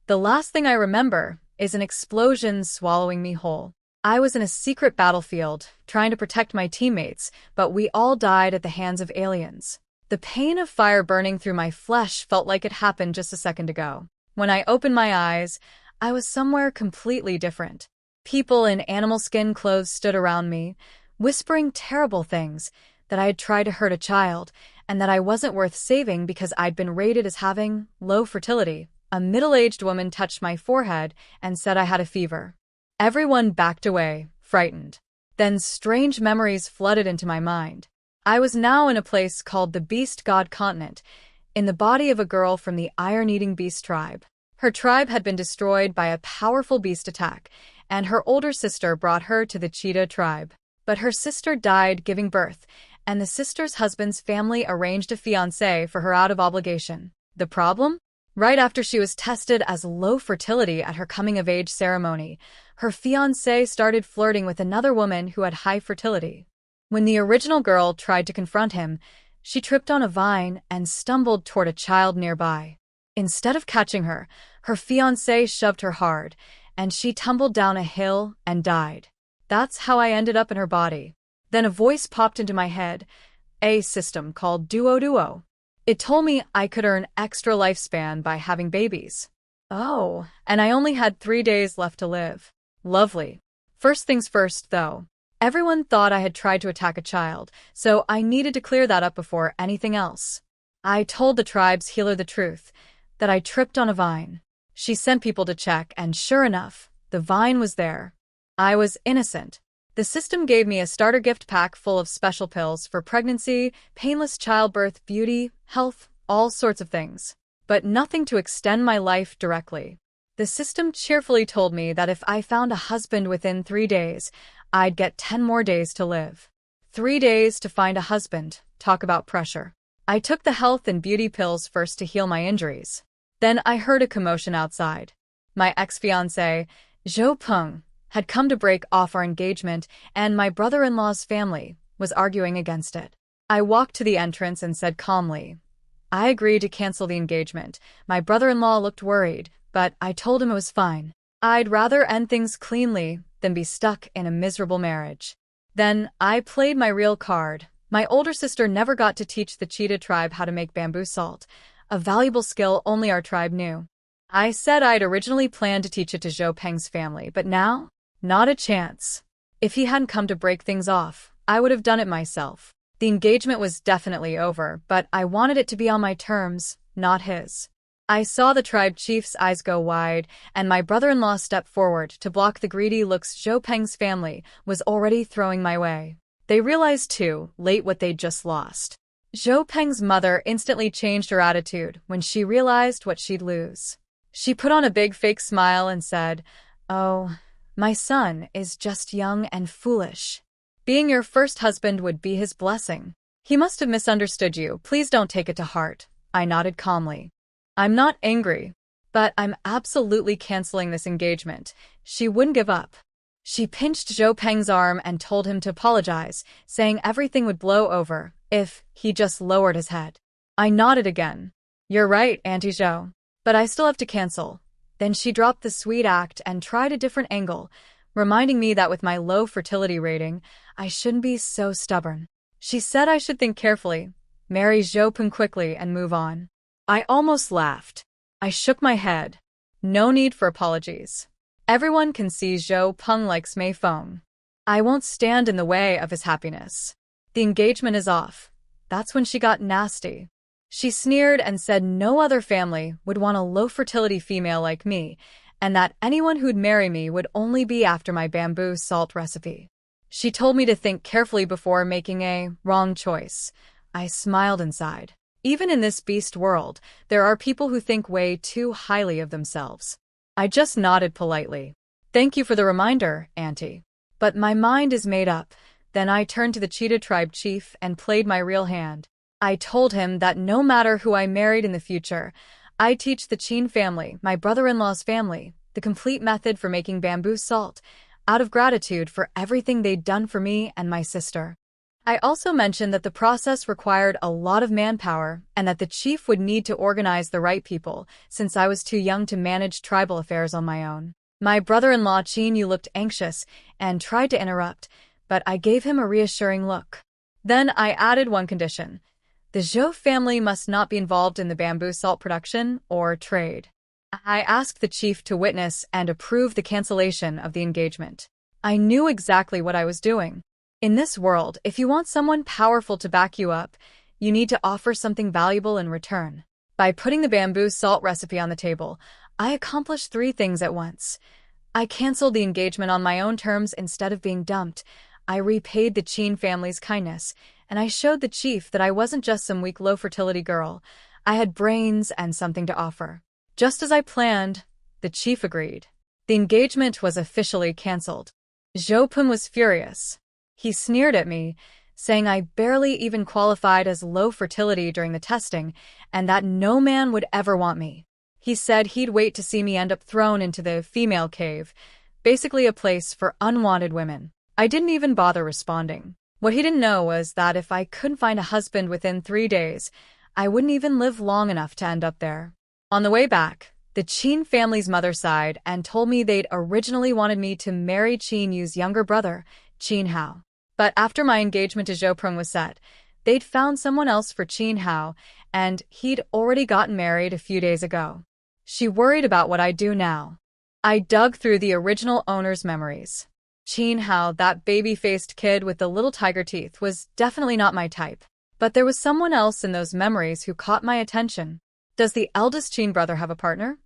The last thing I remember is an explosion swallowing me whole. I was in a secret battlefield, trying to protect my teammates, but we all died at the hands of aliens. The pain of fire burning through my flesh felt like it happened just a second ago. When I opened my eyes, I was somewhere completely different. People in animal skin clothes stood around me, whispering terrible things, that I had tried to hurt a child, and that I wasn't worth saving because I'd been rated as having low fertility. A middle-aged woman touched my forehead and said I had a fever. Everyone backed away, frightened. Then strange memories flooded into my mind. I was now in a place called the Beast God Continent, in the body of a girl from the iron-eating beast tribe. Her tribe had been destroyed by a powerful beast attack, and her older sister brought her to the cheetah tribe. But her sister died giving birth, and the sister's husband's family arranged a fiancé for her out of obligation. The problem? Right after she was tested as low fertility at her coming-of-age ceremony, her fiancé started flirting with another woman who had high fertility. When the original girl tried to confront him, she tripped on a vine and stumbled toward a child nearby. Instead of catching her, her fiancé shoved her hard, and she tumbled down a hill and died. That's how I ended up in her body. Then a voice popped into my head, a system called Duo. It told me I could earn extra lifespan by having babies. Oh, and I only had 3 days left to live. Lovely. First things first, though. Everyone thought I had tried to attack a child, so I needed to clear that up before anything else. I told the tribe's healer the truth, that I tripped on a vine. She sent people to check, and sure enough, the vine was there. I was innocent. The system gave me a starter gift pack full of special pills for pregnancy, painless childbirth, beauty, health, all sorts of things. But nothing to extend my life directly. The system cheerfully told me that if I found a husband within 3 days, I'd get 10 more days to live. 3 days to find a husband. Talk about pressure. I took the health and beauty pills first to heal my injuries. Then I heard a commotion outside. My ex-fiancé, Zhou Peng, had come to break off our engagement, and my brother-in-law's family was arguing against it. I walked to the entrance and said calmly, I agreed to cancel the engagement. My brother-in-law looked worried, but I told him it was fine. I'd rather end things cleanly than be stuck in a miserable marriage. Then I played my real card. My older sister never got to teach the cheetah tribe how to make bamboo salt, a valuable skill only our tribe knew. I said I'd originally planned to teach it to Zhou Peng's family, but now? Not a chance. If he hadn't come to break things off, I would have done it myself. The engagement was definitely over, but I wanted it to be on my terms, not his. I saw the tribe chief's eyes go wide, and my brother-in-law step forward to block the greedy looks Zhou Peng's family was already throwing my way. They realized too late what they'd just lost. Zhou Peng's mother instantly changed her attitude when she realized what she'd lose. She put on a big fake smile and said, Oh, my son is just young and foolish. Being your first husband would be his blessing. He must have misunderstood you. Please don't take it to heart. I nodded calmly. I'm not angry, but I'm absolutely canceling this engagement. She wouldn't give up. She pinched Zhou Peng's arm and told him to apologize, saying everything would blow over if he just lowered his head. I nodded again. You're right, Auntie Zhou, but I still have to cancel. Then she dropped the sweet act and tried a different angle, reminding me that with my low fertility rating, I shouldn't be so stubborn. She said I should think carefully, marry Zhou Peng quickly and move on. I almost laughed. I shook my head. No need for apologies. Everyone can see Zhou Peng likes Mei Feng. I won't stand in the way of his happiness. The engagement is off. That's when she got nasty. She sneered and said no other family would want a low-fertility female like me, and that anyone who'd marry me would only be after my bamboo salt recipe. She told me to think carefully before making a wrong choice. I smiled inside. Even in this beast world, there are people who think way too highly of themselves. I just nodded politely. Thank you for the reminder, Auntie. But my mind is made up. Then I turned to the cheetah tribe chief and played my real hand. I told him that no matter who I married in the future, I'd teach the Qin family, my brother-in-law's family, the complete method for making bamboo salt, out of gratitude for everything they'd done for me and my sister. I also mentioned that the process required a lot of manpower and that the chief would need to organize the right people since I was too young to manage tribal affairs on my own. My brother-in-law Qin Yu looked anxious and tried to interrupt, but I gave him a reassuring look. Then I added one condition. The Zhou family must not be involved in the bamboo salt production or trade. I asked the chief to witness and approve the cancellation of the engagement. I knew exactly what I was doing. In this world, if you want someone powerful to back you up, you need to offer something valuable in return. By putting the bamboo salt recipe on the table, I accomplished 3 things at once. I canceled the engagement on my own terms instead of being dumped. I repaid the Qin family's kindness, and I showed the chief that I wasn't just some weak low-fertility girl. I had brains and something to offer. Just as I planned, the chief agreed. The engagement was officially canceled. Zhou Pun was furious. He sneered at me, saying I barely even qualified as low fertility during the testing and that no man would ever want me. He said he'd wait to see me end up thrown into the female cave, basically a place for unwanted women. I didn't even bother responding. What he didn't know was that if I couldn't find a husband within 3 days, I wouldn't even live long enough to end up there. On the way back, the Qin family's mother sighed and told me they'd originally wanted me to marry Qin Yu's younger brother, Qin Hao. But after my engagement to Zhou Prung was set, they'd found someone else for Qin Hao, and he'd already gotten married a few days ago. She worried about what I'd do now. I dug through the original owner's memories. Qin Hao, that baby-faced kid with the little tiger teeth, was definitely not my type. But there was someone else in those memories who caught my attention. Does the eldest Qin brother have a partner?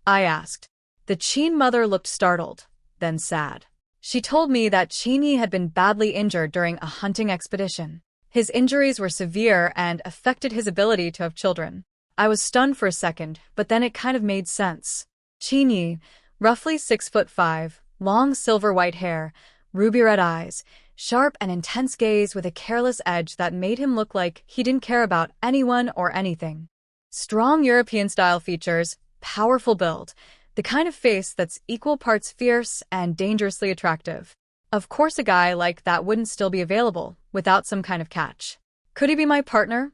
I asked. The Qin mother looked startled, then sad. She told me that Qin Yi had been badly injured during a hunting expedition. His injuries were severe and affected his ability to have children. I was stunned for a second, but then it kind of made sense. Qin Yi, roughly 6'5", long silver-white hair, ruby-red eyes, sharp and intense gaze with a careless edge that made him look like he didn't care about anyone or anything. Strong European-style features, powerful build, the kind of face that's equal parts fierce and dangerously attractive. Of course a guy like that wouldn't still be available without some kind of catch. Could he be my partner?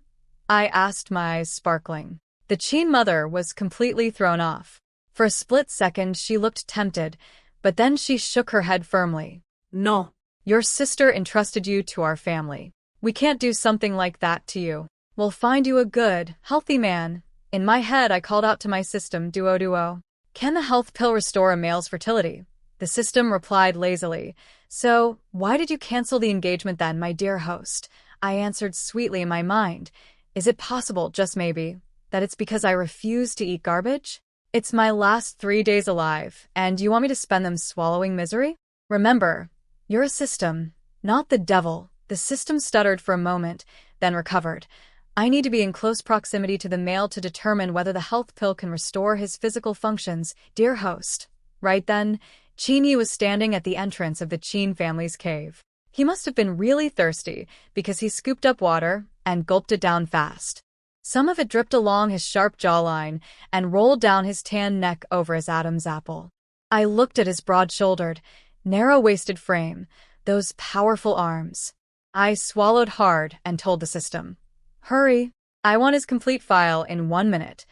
I asked, my eyes sparkling. The Qin mother was completely thrown off. For a split second she looked tempted, but then she shook her head firmly. No. Your sister entrusted you to our family. We can't do something like that to you. We'll find you a good, healthy man. In my head I called out to my system, duo. Can the health pill restore a male's fertility? The system replied lazily. So, why did you cancel the engagement then, my dear host? I answered sweetly in my mind. Is it possible, just maybe, that it's because I refuse to eat garbage? It's my last 3 days alive, and you want me to spend them swallowing misery? Remember, you're a system, not the devil. The system stuttered for a moment, then recovered. I need to be in close proximity to the male to determine whether the health pill can restore his physical functions, dear host. Right then, Qin Yi was standing at the entrance of the Qin family's cave. He must have been really thirsty because he scooped up water and gulped it down fast. Some of it dripped along his sharp jawline and rolled down his tan neck over his Adam's apple. I looked at his broad-shouldered, narrow-waisted frame, those powerful arms. I swallowed hard and told the system, "Hurry, I want his complete file in 1 minute."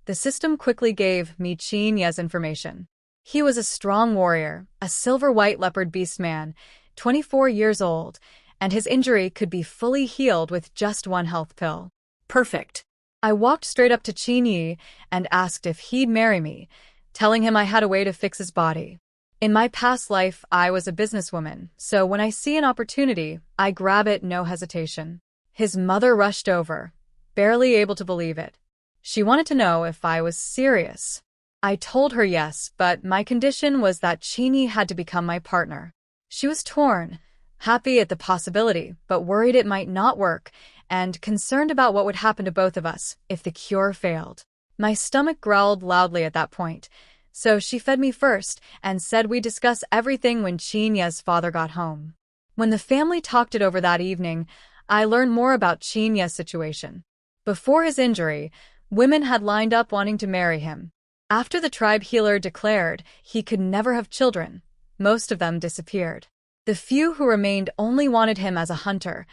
The system quickly gave me Qin Ye's information. He was a strong warrior, a silver-white leopard beast man, 24 years old, and his injury could be fully healed with just 1 health pill. Perfect. I walked straight up to Qin Yi and asked if he'd marry me, telling him I had a way to fix his body. In my past life, I was a businesswoman, so when I see an opportunity, I grab it, no hesitation. His mother rushed over, barely able to believe it. She wanted to know if I was serious. I told her yes, but my condition was that Qin Yi had to become my partner. She was torn, happy at the possibility, but worried it might not work, and concerned about what would happen to both of us if the cure failed. My stomach growled loudly at that point, so she fed me first and said we'd discuss everything when Qin Ye's father got home. When the family talked it over that evening, I learned more about Qin Ye's situation. Before his injury, women had lined up wanting to marry him. After the tribe healer declared he could never have children, most of them disappeared. The few who remained only wanted him as a hunter,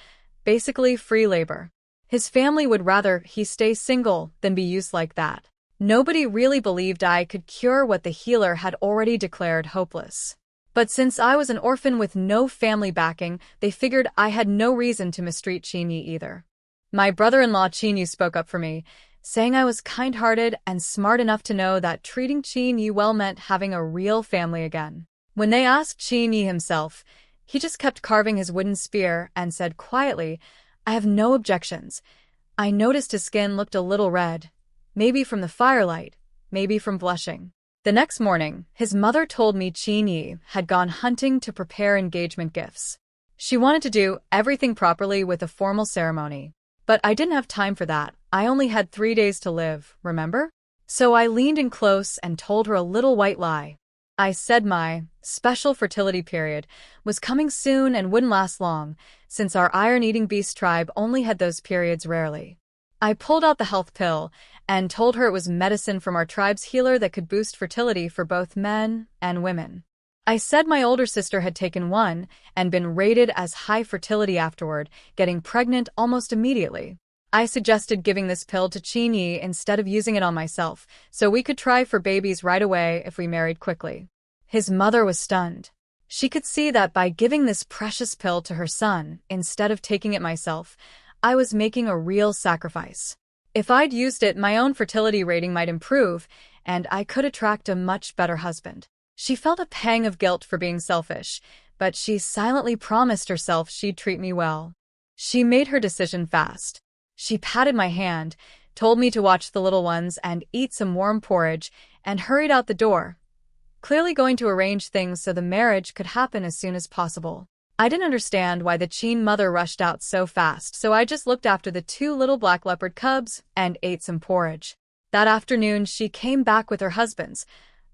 basically free labor. His family would rather he stay single than be used like that. Nobody really believed I could cure what the healer had already declared hopeless. But since I was an orphan with no family backing, they figured I had no reason to mistreat Chinyi either. My brother-in-law Chinyi spoke up for me, saying I was kind-hearted and smart enough to know that treating Chinyi well meant having a real family again. When they asked Chinyi himself, he just kept carving his wooden spear and said quietly, "I have no objections." I noticed his skin looked a little red, maybe from the firelight, maybe from blushing. The next morning, his mother told me Chinyi had gone hunting to prepare engagement gifts. She wanted to do everything properly with a formal ceremony. But I didn't have time for that. I only had 3 days to live, remember? So I leaned in close and told her a little white lie. I said my special fertility period was coming soon and wouldn't last long, since our iron-eating beast tribe only had those periods rarely. I pulled out the health pill and told her it was medicine from our tribe's healer that could boost fertility for both men and women. I said my older sister had taken one and been rated as high fertility afterward, getting pregnant almost immediately. I suggested giving this pill to Chinyi instead of using it on myself, so we could try for babies right away if we married quickly. His mother was stunned. She could see that by giving this precious pill to her son, instead of taking it myself, I was making a real sacrifice. If I'd used it, my own fertility rating might improve, and I could attract a much better husband. She felt a pang of guilt for being selfish, but she silently promised herself she'd treat me well. She made her decision fast. She patted my hand, told me to watch the little ones and eat some warm porridge, and hurried out the door, clearly going to arrange things so the marriage could happen as soon as possible. I didn't understand why the Chin mother rushed out so fast, so I just looked after the 2 little black leopard cubs and ate some porridge. That afternoon, she came back with her husbands,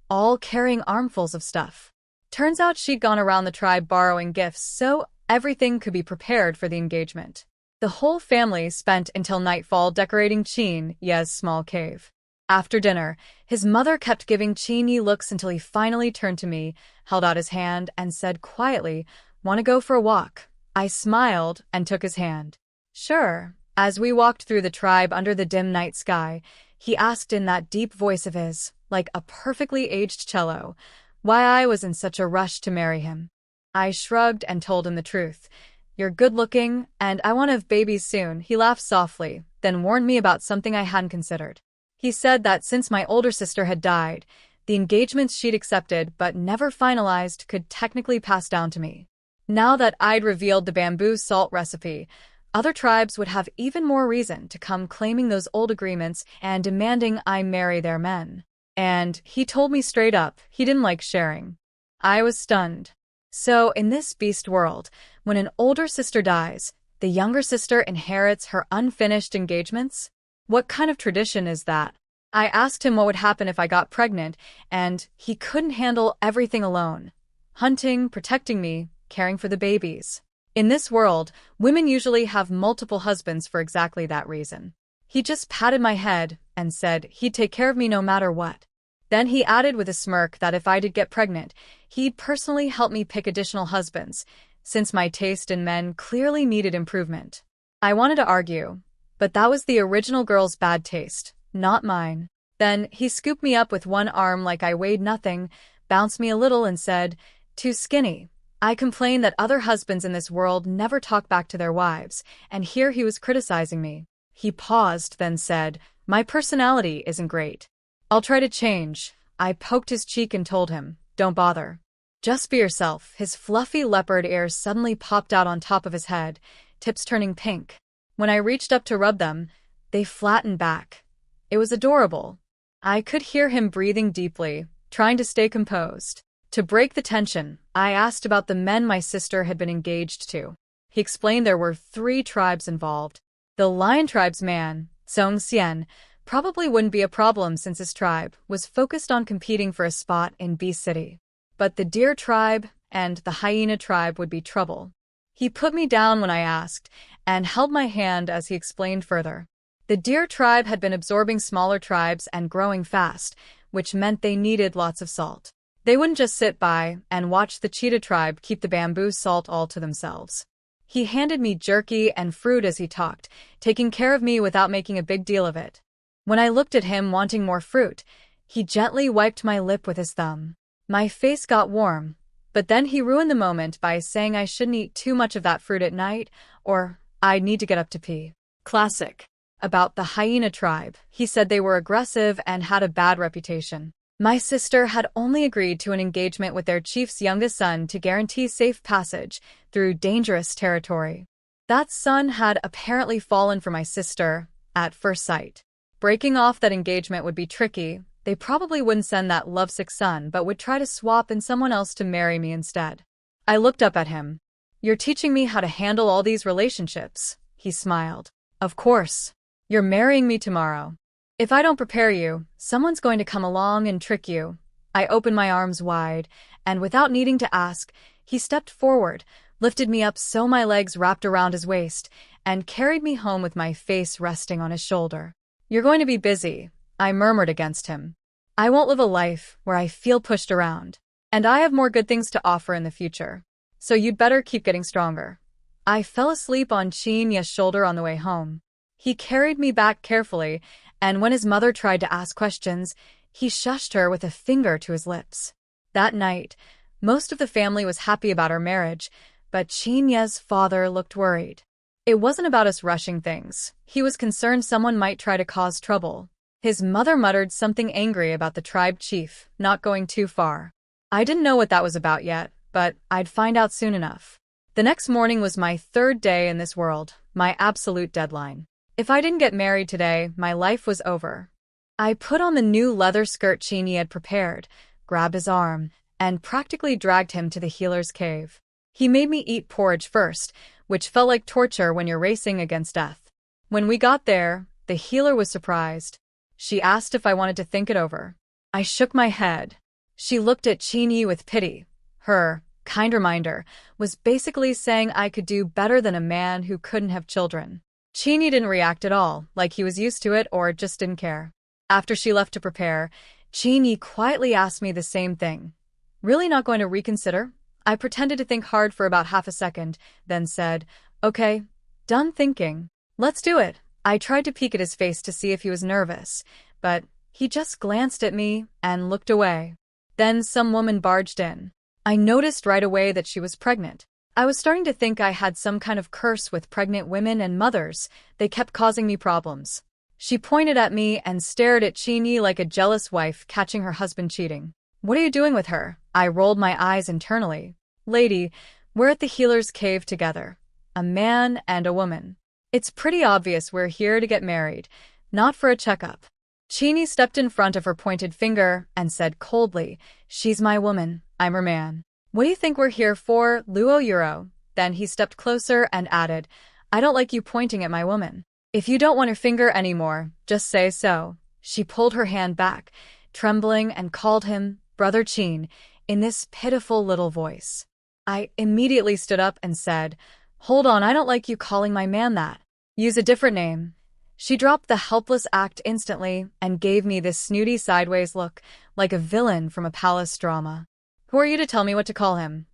all carrying armfuls of stuff. Turns out she'd gone around the tribe borrowing gifts so everything could be prepared for the engagement. The whole family spent until nightfall decorating Chin Ye's small cave. After dinner, his mother kept giving Chinyi looks until he finally turned to me, held out his hand, and said quietly, "Want to go for a walk?" I smiled and took his hand. "Sure." As we walked through the tribe under the dim night sky, he asked in that deep voice of his, like a perfectly aged cello, why I was in such a rush to marry him. I shrugged and told him the truth. "You're good-looking, and I want to have babies soon." He laughed softly, then warned me about something I hadn't considered. He said that since my older sister had died, the engagements she'd accepted but never finalized could technically pass down to me. Now that I'd revealed the bamboo salt recipe, other tribes would have even more reason to come claiming those old agreements and demanding I marry their men. And he told me straight up he didn't like sharing. I was stunned. So, in this beast world, when an older sister dies, the younger sister inherits her unfinished engagements? What kind of tradition is that? I asked him what would happen if I got pregnant, and he couldn't handle everything alone. Hunting, protecting me, caring for the babies. In this world, women usually have multiple husbands for exactly that reason. He just patted my head and said he'd take care of me no matter what. Then he added with a smirk that if I did get pregnant, he'd personally help me pick additional husbands, since my taste in men clearly needed improvement. I wanted to argue, but that was the original girl's bad taste, not mine. Then he scooped me up with one arm like I weighed nothing, bounced me a little and said, "Too skinny." I complained that other husbands in this world never talk back to their wives, and here he was criticizing me. He paused, then said, "My personality isn't great. I'll try to change." I poked his cheek and told him, "Don't bother. Just be yourself." His fluffy leopard ears suddenly popped out on top of his head, tips turning pink. When I reached up to rub them, they flattened back. It was adorable. I could hear him breathing deeply, trying to stay composed. To break the tension, I asked about the men my sister had been engaged to. He explained there were 3 tribes involved. The Lion tribe's man, Song Xian, probably wouldn't be a problem since his tribe was focused on competing for a spot in Beast City. But the Deer tribe and the Hyena tribe would be trouble. He put me down when I asked, and held my hand as he explained further. The Deer tribe had been absorbing smaller tribes and growing fast, which meant they needed lots of salt. They wouldn't just sit by and watch the cheetah tribe keep the bamboo salt all to themselves. He handed me jerky and fruit as he talked, taking care of me without making a big deal of it. When I looked at him wanting more fruit, he gently wiped my lip with his thumb. My face got warm, but then he ruined the moment by saying I shouldn't eat too much of that fruit at night, or I'd need to get up to pee. Classic. About the hyena tribe, he said they were aggressive and had a bad reputation. My sister had only agreed to an engagement with their chief's youngest son to guarantee safe passage through dangerous territory. That son had apparently fallen for my sister at first sight. Breaking off that engagement would be tricky. They probably wouldn't send that lovesick son, but would try to swap in someone else to marry me instead. I looked up at him. "You're teaching me how to handle all these relationships," he smiled. "Of course. You're marrying me tomorrow. If I don't prepare you, someone's going to come along and trick you." I opened my arms wide, and without needing to ask, he stepped forward, lifted me up so my legs wrapped around his waist, and carried me home with my face resting on his shoulder. "You're going to be busy," I murmured against him. "I won't live a life where I feel pushed around, and I have more good things to offer in the future. So you'd better keep getting stronger." I fell asleep on Chinya's shoulder on the way home. He carried me back carefully, and when his mother tried to ask questions, he shushed her with a finger to his lips. That night, most of the family was happy about our marriage, but Chinya's father looked worried. It wasn't about us rushing things. He was concerned someone might try to cause trouble. His mother muttered something angry about the tribe chief not going too far. I didn't know what that was about yet, but I'd find out soon enough. The next morning was my third day in this world, my absolute deadline. If I didn't get married today, my life was over. I put on the new leather skirt Chinya had prepared, grabbed his arm, and practically dragged him to the healer's cave. He made me eat porridge first, which felt like torture when you're racing against death. When we got there, the healer was surprised. She asked if I wanted to think it over. I shook my head. She looked at Chinyi with pity. Her kind reminder was basically saying I could do better than a man who couldn't have children. Chinyi didn't react at all, like he was used to it or just didn't care. After she left to prepare, Chinyi quietly asked me the same thing. "Really not going to reconsider?" I pretended to think hard for about half a second, then said, "Okay, done thinking. Let's do it." I tried to peek at his face to see if he was nervous, but he just glanced at me and looked away. Then some woman barged in. I noticed right away that she was pregnant. I was starting to think I had some kind of curse with pregnant women and mothers. They kept causing me problems. She pointed at me and stared at Chinyi like a jealous wife catching her husband cheating. "What are you doing with her?" I rolled my eyes internally. "Lady, we're at the healer's cave together. A man and a woman. It's pretty obvious we're here to get married, not for a checkup." Chinyi stepped in front of her pointed finger and said coldly, "She's my woman, I'm her man. What do you think we're here for, Luo Euro?" Then he stepped closer and added, "I don't like you pointing at my woman. If you don't want her finger anymore, just say so." She pulled her hand back, trembling, and called him Brother Chin in this pitiful little voice. I immediately stood up and said, "Hold on, I don't like you calling my man that. Use a different name." She dropped the helpless act instantly and gave me this snooty sideways look, like a villain from a palace drama. "Who are you to tell me what to call him?"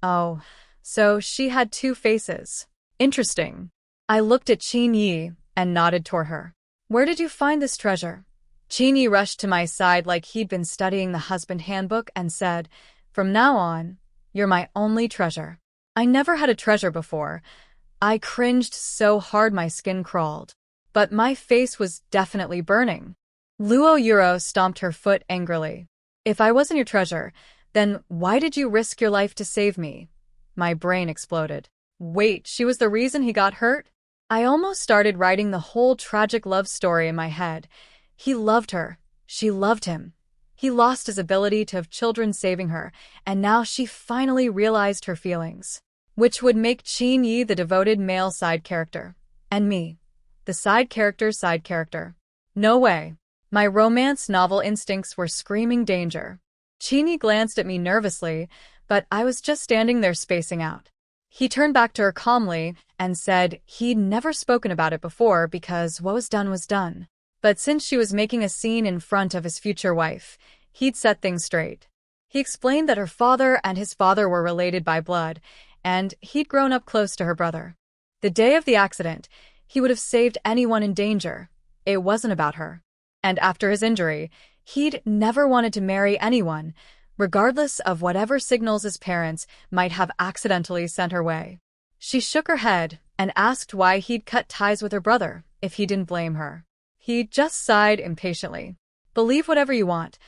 Oh, so she had two faces. Interesting. I looked at Chinyi and nodded toward her. "Where did you find this treasure?" Chinyi rushed to my side like he'd been studying the husband handbook and said, "From now on, you're my only treasure." I never had a treasure before. I cringed so hard my skin crawled. But my face was definitely burning. Luo Euro stomped her foot angrily. "If I wasn't your treasure, then why did you risk your life to save me?" My brain exploded. Wait, she was the reason he got hurt? I almost started writing the whole tragic love story in my head. He loved her. She loved him. He lost his ability to have children saving her, and now she finally realized her feelings. Which would make Chinyi the devoted male side character. And me, the side character's side character. No way. My romance novel instincts were screaming danger. Chinyi glanced at me nervously, but I was just standing there spacing out. He turned back to her calmly and said he'd never spoken about it before because what was done. But since she was making a scene in front of his future wife, he'd set things straight. He explained that her father and his father were related by blood, and he'd grown up close to her brother. The day of the accident, he would have saved anyone in danger. It wasn't about her. And after his injury, he'd never wanted to marry anyone, regardless of whatever signals his parents might have accidentally sent her way. She shook her head and asked why he'd cut ties with her brother if he didn't blame her. He just sighed impatiently. Believe whatever you want.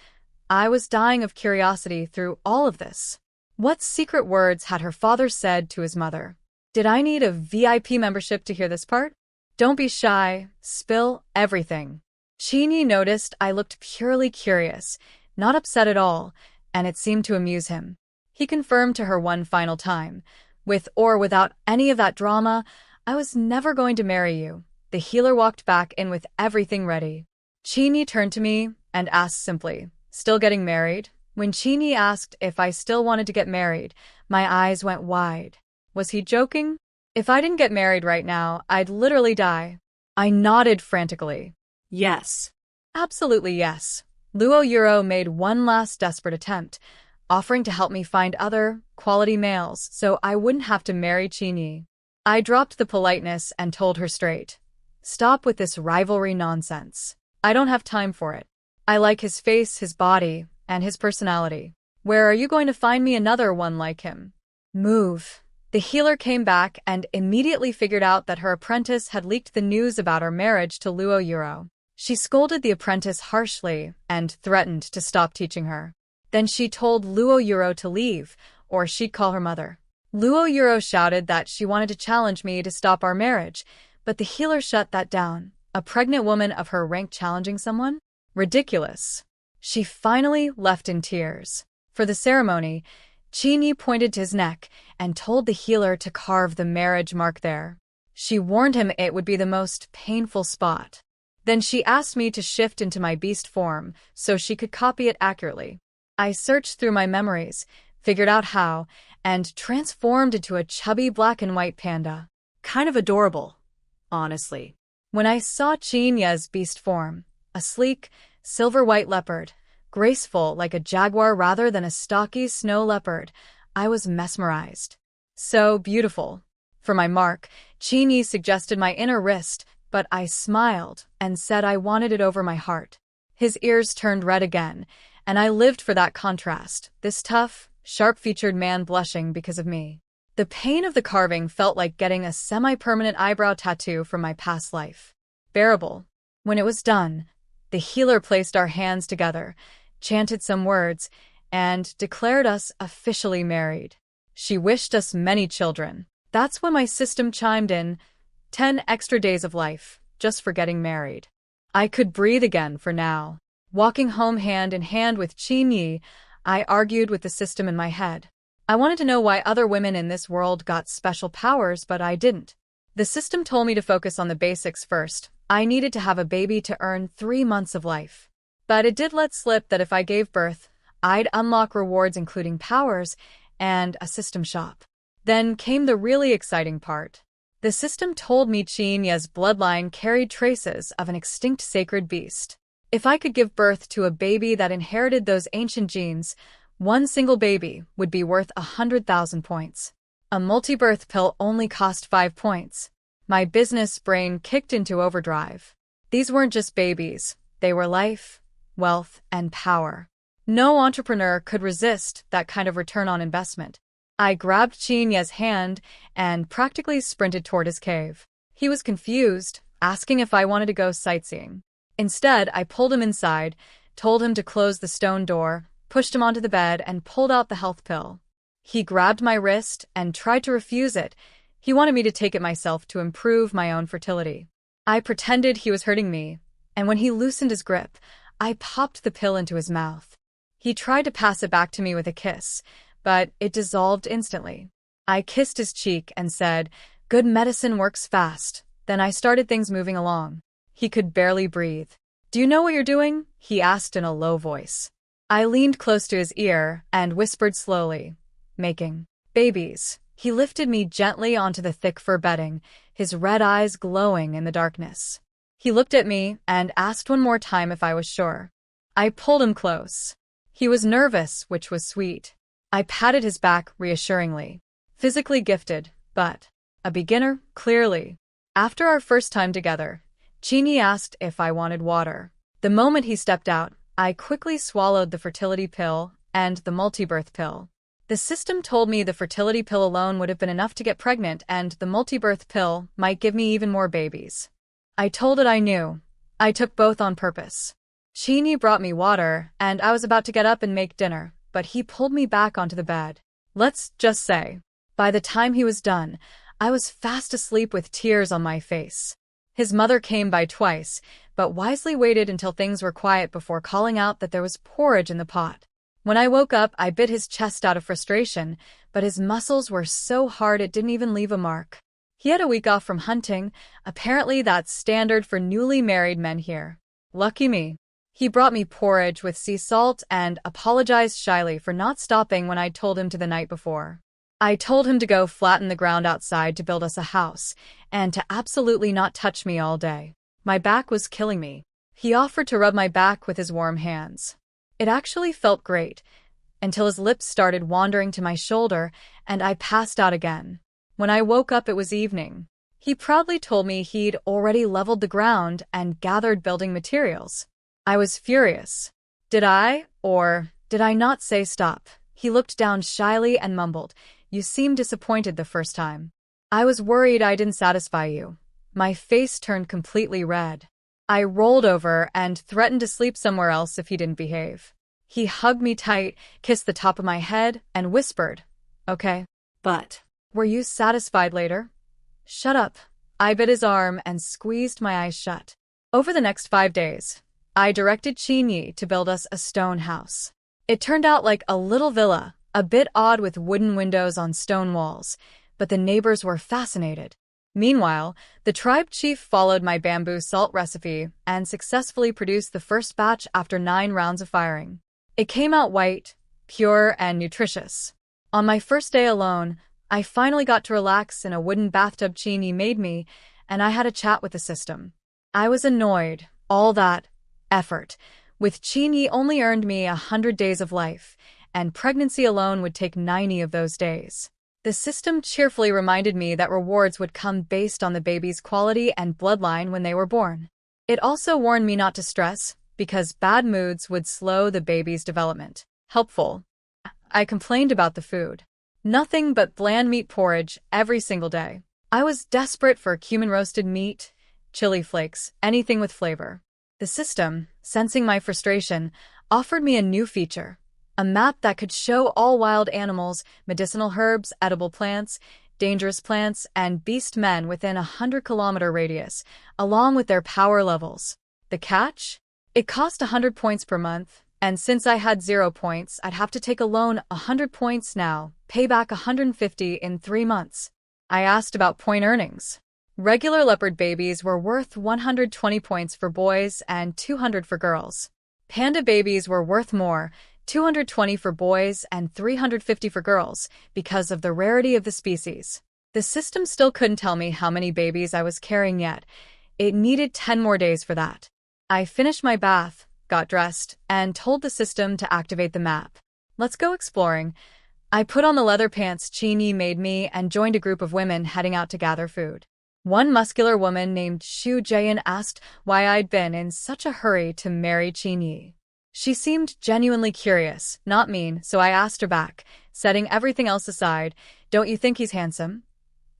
I was dying of curiosity through all of this. What secret words had her father said to his mother? Did I need a VIP membership to hear this part? Don't be shy. Spill everything. Chini noticed I looked purely curious, not upset at all, and it seemed to amuse him. He confirmed to her one final time, with or without any of that drama, I was never going to marry you. The healer walked back in with everything ready. Chini turned to me and asked simply, still getting married? When Chini asked if I still wanted to get married, my eyes went wide. Was he joking? If I didn't get married right now, I'd literally die. I nodded frantically. Yes. Absolutely yes. Luo Yuro made one last desperate attempt, offering to help me find other, quality males so I wouldn't have to marry Chini. I dropped the politeness and told her straight. Stop with this rivalry nonsense. I don't have time for it. I like his face, his body, and his personality. Where are you going to find me another one like him? Move. The healer came back and immediately figured out that her apprentice had leaked the news about our marriage to Luo Yuro. She scolded the apprentice harshly and threatened to stop teaching her. Then she told Luo Yuro to leave, or she'd call her mother. Luo Yuro shouted that she wanted to challenge me to stop our marriage, but the healer shut that down. A pregnant woman of her rank challenging someone? Ridiculous. She finally left in tears. For the ceremony, Chini pointed to his neck and told the healer to carve the marriage mark there. She warned him it would be the most painful spot. Then she asked me to shift into my beast form so she could copy it accurately. I searched through my memories, figured out how, and transformed into a chubby black and white panda. Kind of adorable, honestly. When I saw Chinya's beast form, a sleek, silver-white leopard, graceful like a jaguar rather than a stocky snow leopard, I was mesmerized. So beautiful. For my mark, Chini suggested my inner wrist, but I smiled and said I wanted it over my heart. His ears turned red again, and I lived for that contrast, this tough, sharp-featured man blushing because of me. The pain of the carving felt like getting a semi-permanent eyebrow tattoo from my past life. Bearable. When it was done, the healer placed our hands together, chanted some words, and declared us officially married. She wished us many children. That's when my system chimed in, 10 extra days of life, just for getting married. I could breathe again for now. Walking home hand in hand with Qin Yi, I argued with the system in my head. I wanted to know why other women in this world got special powers, but I didn't. The system told me to focus on the basics first. I needed to have a baby to earn 3 months of life. But it did let slip that if I gave birth, I'd unlock rewards including powers and a system shop. Then came the really exciting part. The system told me Chinya's bloodline carried traces of an extinct sacred beast. If I could give birth to a baby that inherited those ancient genes, one single baby would be worth 100,000 points. A multi-birth pill only cost 5 points. My business brain kicked into overdrive. These weren't just babies. They were life, wealth, and power. No entrepreneur could resist that kind of return on investment. I grabbed Chinya's hand and practically sprinted toward his cave. He was confused, asking if I wanted to go sightseeing. Instead, I pulled him inside, told him to close the stone door, pushed him onto the bed, and pulled out the health pill. He grabbed my wrist and tried to refuse it. He wanted me to take it myself to improve my own fertility. I pretended he was hurting me, and when he loosened his grip, I popped the pill into his mouth. He tried to pass it back to me with a kiss, but it dissolved instantly. I kissed his cheek and said, "Good medicine works fast." Then I started things moving along. He could barely breathe. "Do you know what you're doing?" he asked in a low voice. I leaned close to his ear and whispered slowly, "Making babies." He lifted me gently onto the thick fur bedding, his red eyes glowing in the darkness. He looked at me and asked one more time if I was sure. I pulled him close. He was nervous, which was sweet. I patted his back reassuringly. Physically gifted, but a beginner, clearly. After our first time together, Chini asked if I wanted water. The moment he stepped out, I quickly swallowed the fertility pill and the multibirth pill. The system told me the fertility pill alone would have been enough to get pregnant and the multibirth pill might give me even more babies. I told it I knew. I took both on purpose. Chini brought me water, and I was about to get up and make dinner, but he pulled me back onto the bed. Let's just say, by the time he was done, I was fast asleep with tears on my face. His mother came by twice, but wisely waited until things were quiet before calling out that there was porridge in the pot. When I woke up, I bit his chest out of frustration, but his muscles were so hard it didn't even leave a mark. He had a week off from hunting. Apparently that's standard for newly married men here. Lucky me. He brought me porridge with sea salt and apologized shyly for not stopping when I'd told him to the night before. I told him to go flatten the ground outside to build us a house, and to absolutely not touch me all day. My back was killing me. He offered to rub my back with his warm hands. It actually felt great, until his lips started wandering to my shoulder, and I passed out again. When I woke up, it was evening. He proudly told me he'd already leveled the ground and gathered building materials. I was furious. Did I, or did I not say stop? He looked down shyly and mumbled, "You seemed disappointed the first time." I was worried I didn't satisfy you. My face turned completely red. I rolled over and threatened to sleep somewhere else if he didn't behave. He hugged me tight, kissed the top of my head, and whispered, "Okay, But were you satisfied later?" "Shut up." I bit his arm and squeezed my eyes shut. Over the next 5 days, I directed Chinyi to build us a stone house. It turned out like a little villa, a bit odd with wooden windows on stone walls, but the neighbors were fascinated. Meanwhile, the tribe chief followed my bamboo salt recipe and successfully produced the first batch after 9 rounds of firing. It came out white, pure, and nutritious. On my first day alone, I finally got to relax in a wooden bathtub Chinyi made me, and I had a chat with the system. I was annoyed. All that effort with Chinyi only earned me 100 days of life, and pregnancy alone would take 90 of those days. The system cheerfully reminded me that rewards would come based on the baby's quality and bloodline when they were born. It also warned me not to stress, because bad moods would slow the baby's development. Helpful. I complained about the food. Nothing but bland meat porridge every single day. I was desperate for cumin roasted meat, chili flakes, anything with flavor. The system, sensing my frustration, offered me a new feature. A map that could show all wild animals, medicinal herbs, edible plants, dangerous plants, and beast men within a 100-kilometer radius, along with their power levels. The catch? It cost 100 points per month, and since I had 0 points, I'd have to take a loan 100 points now, pay back 150 in 3 months. I asked about point earnings. Regular leopard babies were worth 120 points for boys and 200 for girls. Panda babies were worth more, 220 for boys and 350 for girls, because of the rarity of the species. The system still couldn't tell me how many babies I was carrying yet. It needed 10 more days for that. I finished my bath, got dressed, and told the system to activate the map. Let's go exploring. I put on the leather pants Chinyi made me and joined a group of women heading out to gather food. One muscular woman named Shu Jayan asked why I'd been in such a hurry to marry Chinyi. She seemed genuinely curious, not mean, so I asked her back, setting everything else aside, "Don't you think he's handsome?"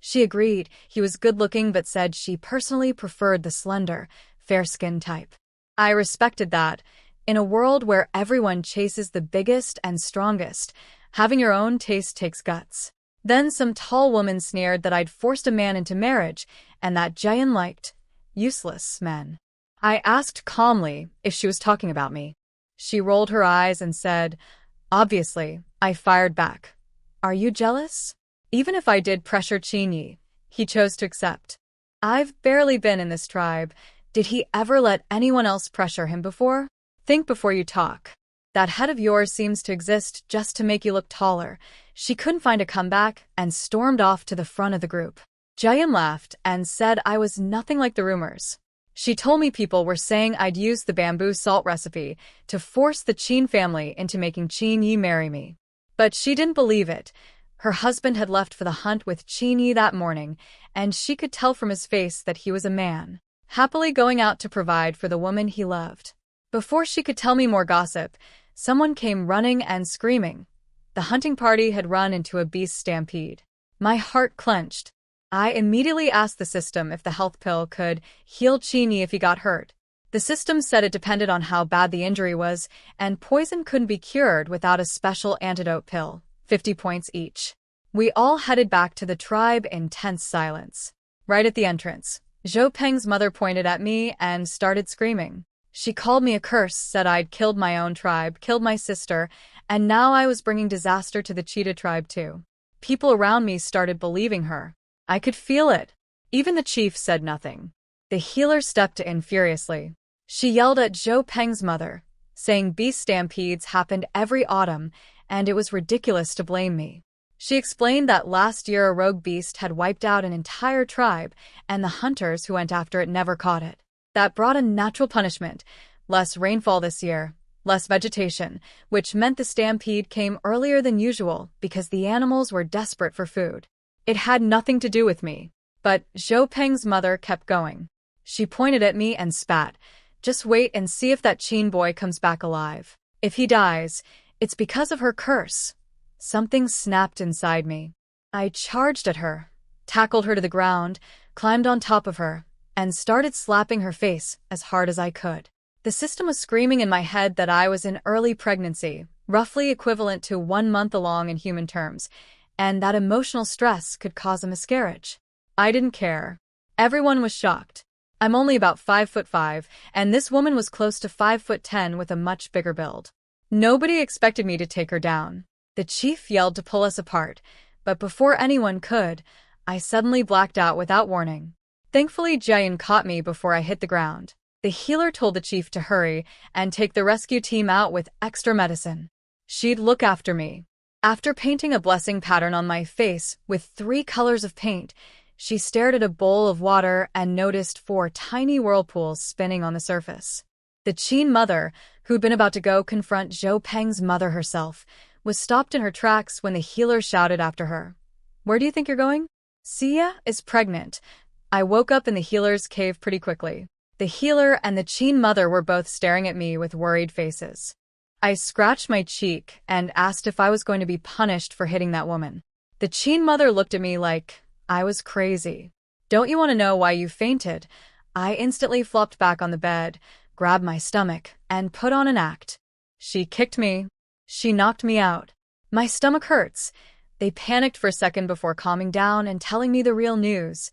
She agreed. He was good-looking but said she personally preferred the slender, fair-skinned type. I respected that. In a world where everyone chases the biggest and strongest, having your own taste takes guts. Then some tall woman sneered that I'd forced a man into marriage, and that Jayan liked useless men. I asked calmly if she was talking about me. She rolled her eyes and said, "Obviously." I fired back, "Are you jealous?" Even if I did pressure Chinyi, he chose to accept. I've barely been in this tribe. Did he ever let anyone else pressure him before? Think before you talk. That head of yours seems to exist just to make you look taller. She couldn't find a comeback and stormed off to the front of the group. Jayan laughed and said I was nothing like the rumors. She told me people were saying I'd use the bamboo salt recipe to force the Chin family into making Chin Yi marry me. But she didn't believe it. Her husband had left for the hunt with Chin Yi that morning, and she could tell from his face that he was a man, happily going out to provide for the woman he loved. Before she could tell me more gossip, someone came running and screaming. The hunting party had run into a beast stampede. My heart clenched. I immediately asked the system if the health pill could heal Chin Yi if he got hurt. The system said it depended on how bad the injury was, and poison couldn't be cured without a special antidote pill, 50 points each. We all headed back to the tribe in tense silence. Right at the entrance, Zhou Peng's mother pointed at me and started screaming. She called me a curse, said I'd killed my own tribe, killed my sister, and now I was bringing disaster to the cheetah tribe too. People around me started believing her. I could feel it. Even the chief said nothing. The healer stepped in furiously. She yelled at Zhou Peng's mother, saying beast stampedes happened every autumn, and it was ridiculous to blame me. She explained that last year a rogue beast had wiped out an entire tribe, and the hunters who went after it never caught it. That brought a natural punishment, less rainfall this year, less vegetation, which meant the stampede came earlier than usual because the animals were desperate for food. It had nothing to do with me. But Zhou Peng's mother kept going. She pointed at me and spat. Just wait and see if that Chin boy comes back alive. If he dies, it's because of her curse. Something snapped inside me. I charged at her, tackled her to the ground, climbed on top of her, and started slapping her face as hard as I could. The system was screaming in my head that I was in early pregnancy, roughly equivalent to 1 month along in human terms, and that emotional stress could cause a miscarriage. I didn't care. Everyone was shocked. I'm only about 5'5", and this woman was close to 5'10" with a much bigger build. Nobody expected me to take her down. The chief yelled to pull us apart, but before anyone could, I suddenly blacked out without warning. Thankfully, Jayan caught me before I hit the ground. The healer told the chief to hurry and take the rescue team out with extra medicine. She'd look after me. After painting a blessing pattern on my face with 3 colors of paint, she stared at a bowl of water and noticed 4 tiny whirlpools spinning on the surface. The Chin mother, who'd been about to go confront Zhou Peng's mother herself, was stopped in her tracks when the healer shouted after her. "Where do you think you're going?" "Sia is pregnant." I woke up in the healer's cave pretty quickly. The healer and the Chin mother were both staring at me with worried faces. I scratched my cheek and asked if I was going to be punished for hitting that woman. The Chin mother looked at me like I was crazy. "Don't you want to know why you fainted?" I instantly flopped back on the bed, grabbed my stomach, and put on an act. She kicked me. She knocked me out. My stomach hurts. They panicked for a second before calming down and telling me the real news.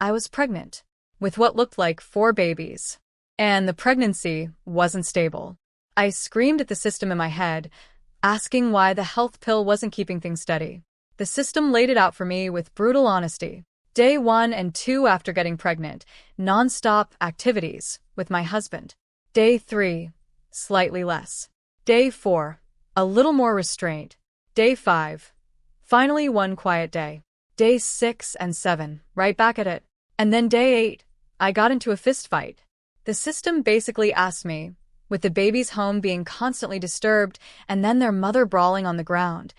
I was pregnant, with what looked like 4 babies. And the pregnancy wasn't stable. I screamed at the system in my head, asking why the health pill wasn't keeping things steady. The system laid it out for me with brutal honesty. Day 1 and 2 after getting pregnant, non-stop activities with my husband. Day 3, slightly less. Day 4, a little more restraint. Day 5, finally one quiet day. Day 6 and 7, right back at it. And then day 8, I got into a fist fight. The system basically asked me, with the baby's home being constantly disturbed and then their mother brawling on the ground,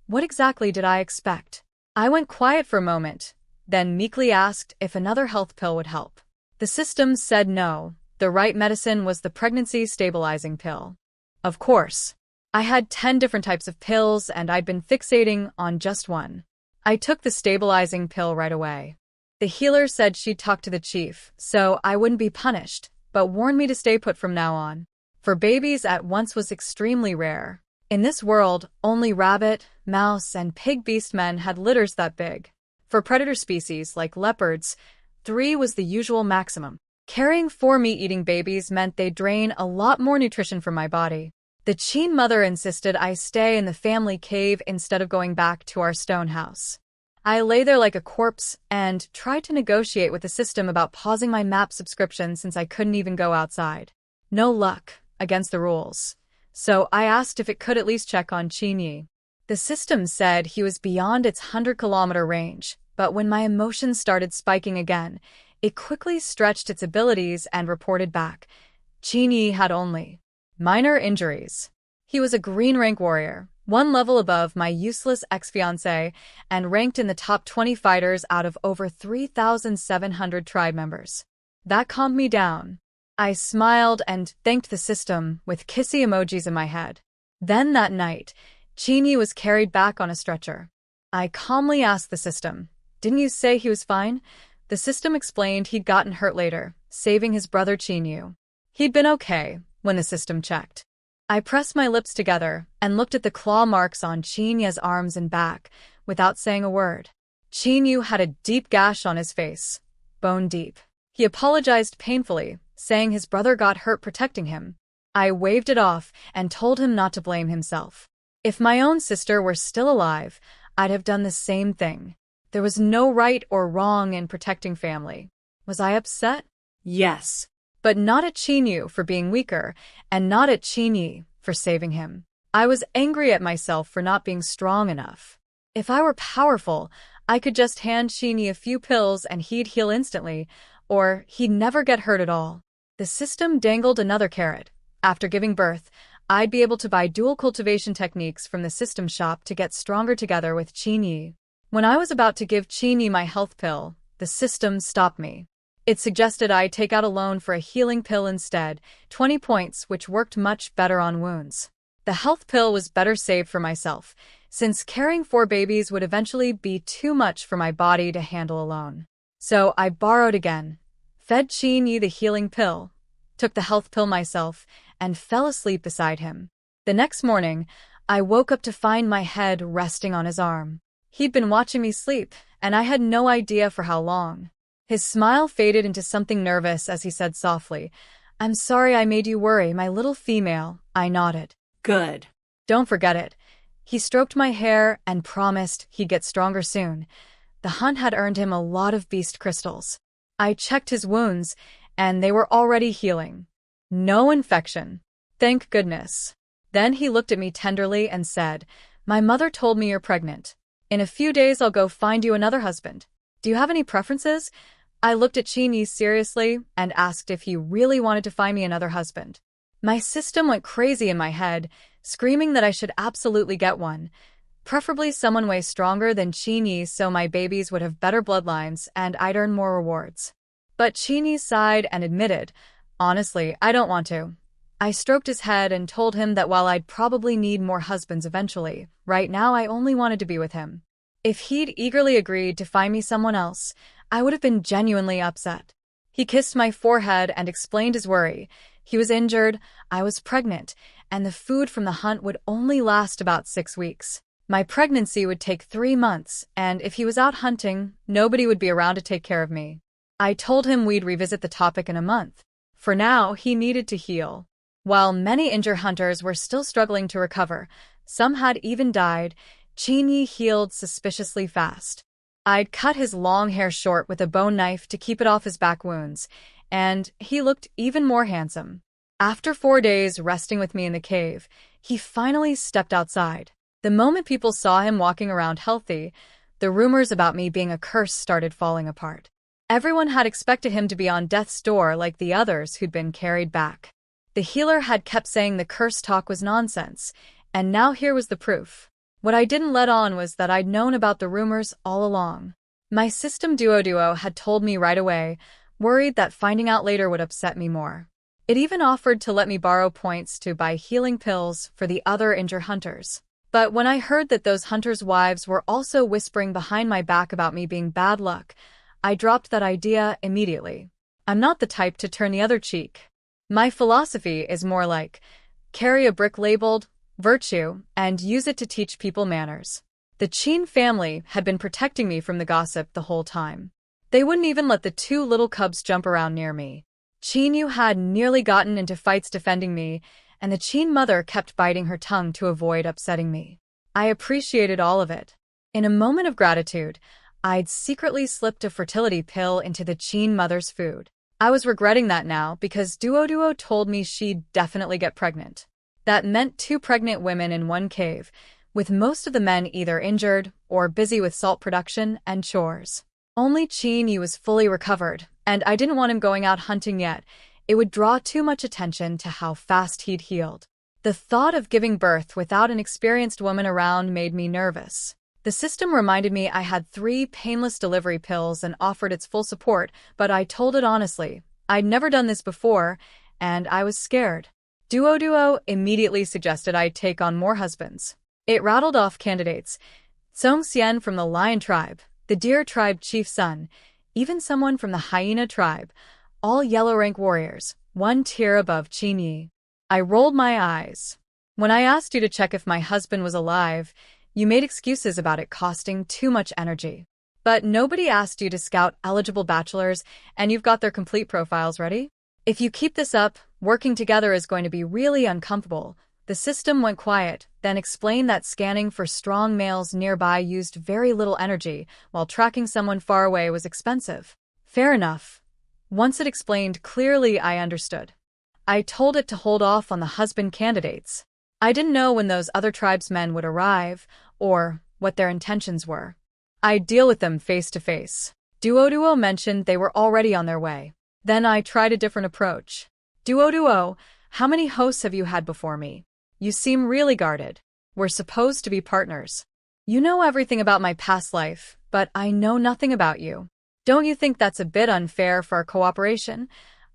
what exactly did I expect? I went quiet for a moment, then meekly asked if another health pill would help. The system said no, the right medicine was the pregnancy-stabilizing pill. Of course. I had 10 different types of pills and I'd been fixating on just one. I took the stabilizing pill right away. The healer said she'd talk to the chief, so I wouldn't be punished, but warned me to stay put from now on. For babies at once was extremely rare. In this world, only rabbit, mouse, and pig beast men had litters that big. For predator species like leopards, 3 was the usual maximum. Carrying 4 meat-eating babies meant they'd drain a lot more nutrition from my body. The Chin mother insisted I stay in the family cave instead of going back to our stone house. I lay there like a corpse and tried to negotiate with the system about pausing my map subscription since I couldn't even go outside. No luck, against the rules. So I asked if it could at least check on Chin Yi. The system said he was beyond its 100-kilometer range, but when my emotions started spiking again, It quickly stretched its abilities and reported back. Qin had only minor injuries. He was a green rank warrior, one level above my useless ex-fiancé, and ranked in the top 20 fighters out of over 3,700 tribe members. That calmed me down. I smiled and thanked the system with kissy emojis in my head. Then that night, Qin was carried back on a stretcher. I calmly asked the system, "Didn't you say he was fine?" The system explained he'd gotten hurt later, saving his brother Qin. He'd been okay when the system checked. I pressed my lips together and looked at the claw marks on Qin's arms and back, without saying a word. Qin had a deep gash on his face, bone deep. He apologized painfully, saying his brother got hurt protecting him. I waved it off and told him not to blame himself. If my own sister were still alive, I'd have done the same thing. There was no right or wrong in protecting family. Was I upset? Yes. But not at Qin for being weaker, and not at Qin for saving him. I was angry at myself for not being strong enough. If I were powerful, I could just hand Qin a few pills and he'd heal instantly, or he'd never get hurt at all. The system dangled another carrot. After giving birth, I'd be able to buy dual cultivation techniques from the system shop to get stronger together with Qin. When I was about to give Qin my health pill, the system stopped me. It suggested I take out a loan for a healing pill instead, 20 points, which worked much better on wounds. The health pill was better saved for myself, since carrying 4 babies would eventually be too much for my body to handle alone. So I borrowed again, fed Qin the healing pill, took the health pill myself, and fell asleep beside him. The next morning, I woke up to find my head resting on his arm. He'd been watching me sleep, and I had no idea for how long. His smile faded into something nervous as he said softly, "I'm sorry I made you worry, my little female." I nodded. Good. Don't forget it. He stroked my hair and promised he'd get stronger soon. The hunt had earned him a lot of beast crystals. I checked his wounds, and they were already healing. No infection. Thank goodness. Then he looked at me tenderly and said, "My mother told me you're pregnant. In a few days I'll go find you another husband. Do you have any preferences?" I looked at Qin seriously and asked if he really wanted to find me another husband. My system went crazy in my head, screaming that I should absolutely get one, preferably someone way stronger than Qin so my babies would have better bloodlines and I'd earn more rewards. But Qin sighed and admitted, "Honestly, I don't want to." I stroked his head and told him that while I'd probably need more husbands eventually, right now I only wanted to be with him. If he'd eagerly agreed to find me someone else, I would have been genuinely upset. He kissed my forehead and explained his worry. He was injured, I was pregnant, and the food from the hunt would only last about 6 weeks. My pregnancy would take 3 months, and if he was out hunting, nobody would be around to take care of me. I told him we'd revisit the topic in a month. For now, he needed to heal. While many injured hunters were still struggling to recover, some had even died, Qin healed suspiciously fast. I'd cut his long hair short with a bone knife to keep it off his back wounds, and he looked even more handsome. After 4 days resting with me in the cave, he finally stepped outside. The moment people saw him walking around healthy, the rumors about me being a curse started falling apart. Everyone had expected him to be on death's door like the others who'd been carried back. The healer had kept saying the curse talk was nonsense, and now here was the proof. What I didn't let on was that I'd known about the rumors all along. My system Duo had told me right away, worried that finding out later would upset me more. It even offered to let me borrow points to buy healing pills for the other injured hunters. But when I heard that those hunters' wives were also whispering behind my back about me being bad luck, I dropped that idea immediately. I'm not the type to turn the other cheek. My philosophy is more like, carry a brick labeled virtue and use it to teach people manners. The Qin family had been protecting me from the gossip the whole time. They wouldn't even let the 2 little cubs jump around near me. Qin had nearly gotten into fights defending me, and the Qin mother kept biting her tongue to avoid upsetting me. I appreciated all of it. In a moment of gratitude, I'd secretly slipped a fertility pill into the Qin mother's food. I was regretting that now because Duo told me she'd definitely get pregnant. That meant 2 pregnant women in one cave, with most of the men either injured or busy with salt production and chores. Only Qin was fully recovered, And I didn't want him going out hunting yet. It would draw too much attention to how fast he'd healed. The thought of giving birth without an experienced woman around made me nervous. The system reminded me I had 3 painless delivery pills and offered its full support, but I told it honestly. I'd never done this before, and I was scared. Duo immediately suggested I take on more husbands. It rattled off candidates. Song Xian from the lion tribe, the deer tribe chief's son, even someone from the hyena tribe, all yellow rank warriors, 1 tier above Qin Yi. I rolled my eyes. When I asked you to check if my husband was alive, you made excuses about it costing too much energy. But nobody asked you to scout eligible bachelors, and you've got their complete profiles ready? If you keep this up, working together is going to be really uncomfortable. The system went quiet, then explained that scanning for strong males nearby used very little energy, while tracking someone far away was expensive. Fair enough. Once it explained clearly, I understood. I told it to hold off on the husband candidates. I didn't know when those other tribesmen would arrive, or what their intentions were. I'd deal with them face to face. Duo mentioned they were already on their way. Then I tried a different approach. Duo, how many hosts have you had before me? You seem really guarded. We're supposed to be partners. You know everything about my past life, but I know nothing about you. Don't you think that's a bit unfair for our cooperation?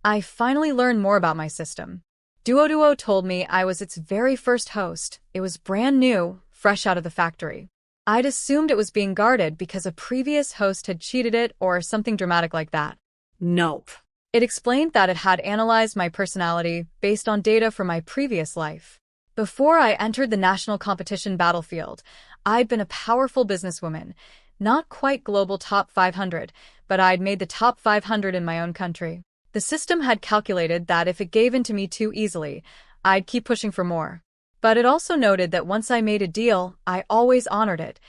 I finally learned more about my system. Duo told me I was its very first host. It was brand new, fresh out of the factory. I'd assumed it was being guarded because a previous host had cheated it or something dramatic like that. Nope. It explained that it had analyzed my personality based on data from my previous life. Before I entered the national competition battlefield, I'd been a powerful businesswoman. Not quite global top 500, but I'd made the top 500 in my own country. The system had calculated that if it gave in to me too easily, I'd keep pushing for more. But it also noted that once I made a deal, I always honored it,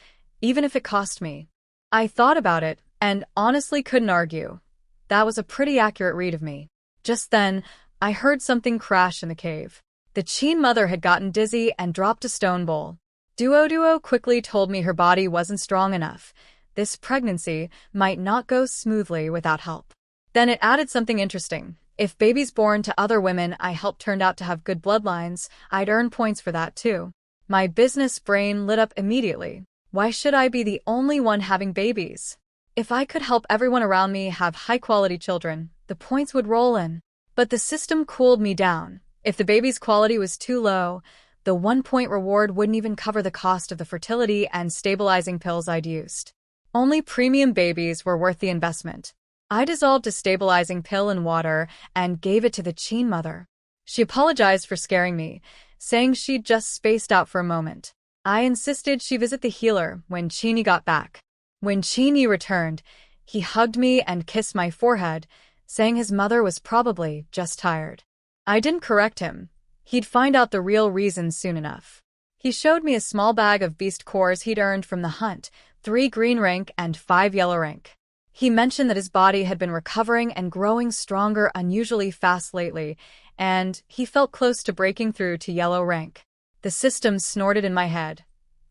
even if it cost me. I thought about it, and honestly couldn't argue. That was a pretty accurate read of me. Just then, I heard something crash in the cave. The Qin mother had gotten dizzy and dropped a stone bowl. Duo quickly told me her body wasn't strong enough. This pregnancy might not go smoothly without help. Then it added something interesting. If babies born to other women I helped turned out to have good bloodlines, I'd earn points for that too. My business brain lit up immediately. Why should I be the only one having babies? If I could help everyone around me have high-quality children, the points would roll in. But the system cooled me down. If the baby's quality was too low, the 1-point reward wouldn't even cover the cost of the fertility and stabilizing pills I'd used. Only premium babies were worth the investment. I dissolved a stabilizing pill in water and gave it to the Qin mother. She apologized for scaring me, saying she'd just spaced out for a moment. I insisted she visit the healer when Qin Yi got back. When Qin Yi returned, he hugged me and kissed my forehead, saying his mother was probably just tired. I didn't correct him. He'd find out the real reason soon enough. He showed me a small bag of beast cores he'd earned from the hunt, 3 green rank and 5 yellow rank. He mentioned that his body had been recovering and growing stronger unusually fast lately, and he felt close to breaking through to yellow rank. The system snorted in my head.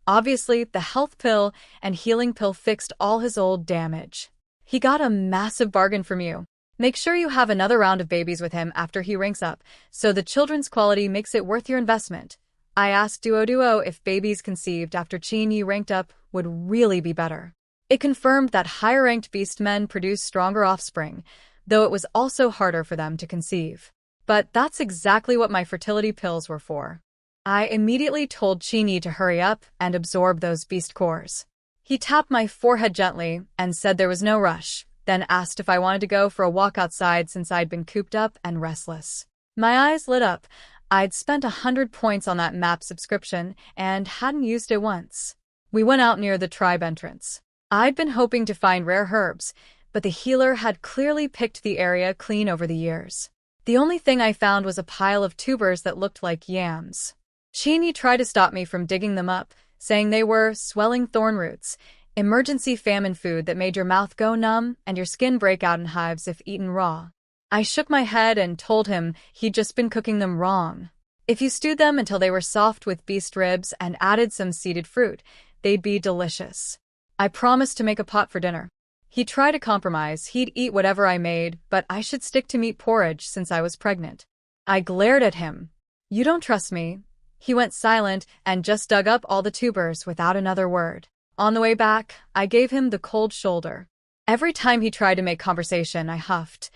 Obviously, the health pill and healing pill fixed all his old damage. He got a massive bargain from you. Make sure you have another round of babies with him after he ranks up, so the children's quality makes it worth your investment. I asked Duo if babies conceived after Qin Yi ranked up would really be better. It confirmed that higher-ranked beast men produce stronger offspring, though it was also harder for them to conceive. But that's exactly what my fertility pills were for. I immediately told Qin Yi to hurry up and absorb those beast cores. He tapped my forehead gently and said there was no rush, then asked if I wanted to go for a walk outside since I'd been cooped up and restless. My eyes lit up. I'd spent 100 points on that map subscription and hadn't used it once. We went out near the tribe entrance. I'd been hoping to find rare herbs, but the healer had clearly picked the area clean over the years. The only thing I found was a pile of tubers that looked like yams. Qin Yi tried to stop me from digging them up, saying they were swelling thorn roots, emergency famine food that made your mouth go numb and your skin break out in hives if eaten raw. I shook my head and told him he'd just been cooking them wrong. If you stewed them until they were soft with beast ribs and added some seeded fruit, they'd be delicious. I promised to make a pot for dinner. He tried to compromise, he'd eat whatever I made, but I should stick to meat porridge since I was pregnant. I glared at him. You don't trust me? He went silent and just dug up all the tubers without another word. On the way back, I gave him the cold shoulder. Every time he tried to make conversation, I huffed.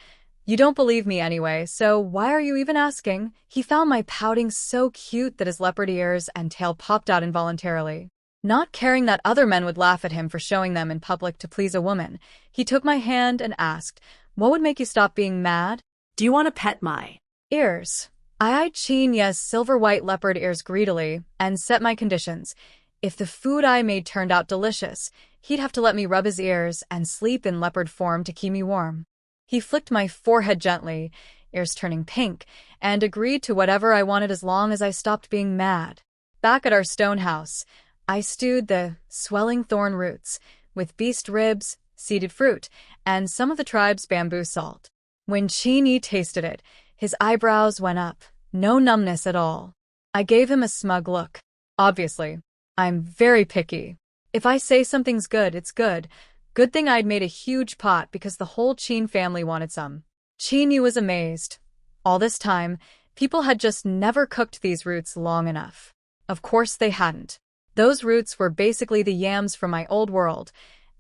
You don't believe me anyway, so why are you even asking? He found my pouting so cute that his leopard ears and tail popped out involuntarily. Not caring that other men would laugh at him for showing them in public to please a woman, he took my hand and asked, what would make you stop being mad? Do you want to pet my ears? I eyed Chinya's silver-white leopard ears greedily and set my conditions. If the food I made turned out delicious, he'd have to let me rub his ears and sleep in leopard form to keep me warm. He flicked my forehead gently, ears turning pink, and agreed to whatever I wanted as long as I stopped being mad. Back at our stone house, I stewed the swelling thorn roots with beast ribs, seeded fruit, and some of the tribe's bamboo salt. When Chinyi tasted it, his eyebrows went up, no numbness at all. I gave him a smug look. Obviously, I'm very picky. If I say something's good, it's good. Good thing I'd made a huge pot because the whole Chin family wanted some. Chinyi was amazed. All this time, people had just never cooked these roots long enough. Of course they hadn't. Those roots were basically the yams from my old world,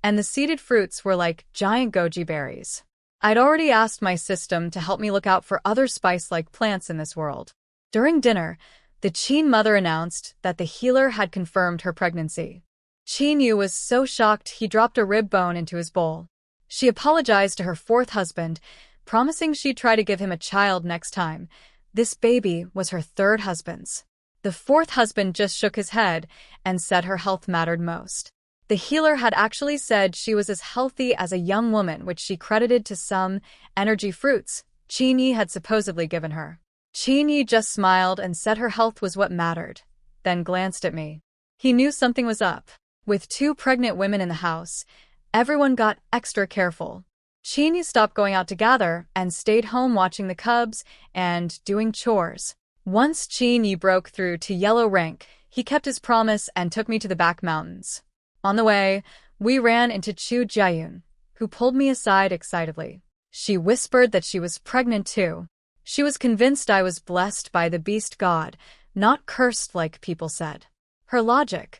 and the seeded fruits were like giant goji berries. I'd already asked my system to help me look out for other spice-like plants in this world. During dinner, the Chin mother announced that the healer had confirmed her pregnancy. Chinyu was so shocked he dropped a rib bone into his bowl. She apologized to her fourth husband, promising she'd try to give him a child next time. This baby was her third husband's. The fourth husband just shook his head and said her health mattered most. The healer had actually said she was as healthy as a young woman, which she credited to some energy fruits Chinyi had supposedly given her. Chinyi just smiled and said her health was what mattered, then glanced at me. He knew something was up. With 2 pregnant women in the house, everyone got extra careful. Chinyi stopped going out to gather and stayed home watching the cubs and doing chores. Once Chinyi broke through to yellow rank, he kept his promise and took me to the back mountains. On the way, we ran into Chu Jiayun, who pulled me aside excitedly. She whispered that she was pregnant too. She was convinced I was blessed by the beast god, not cursed like people said. Her logic.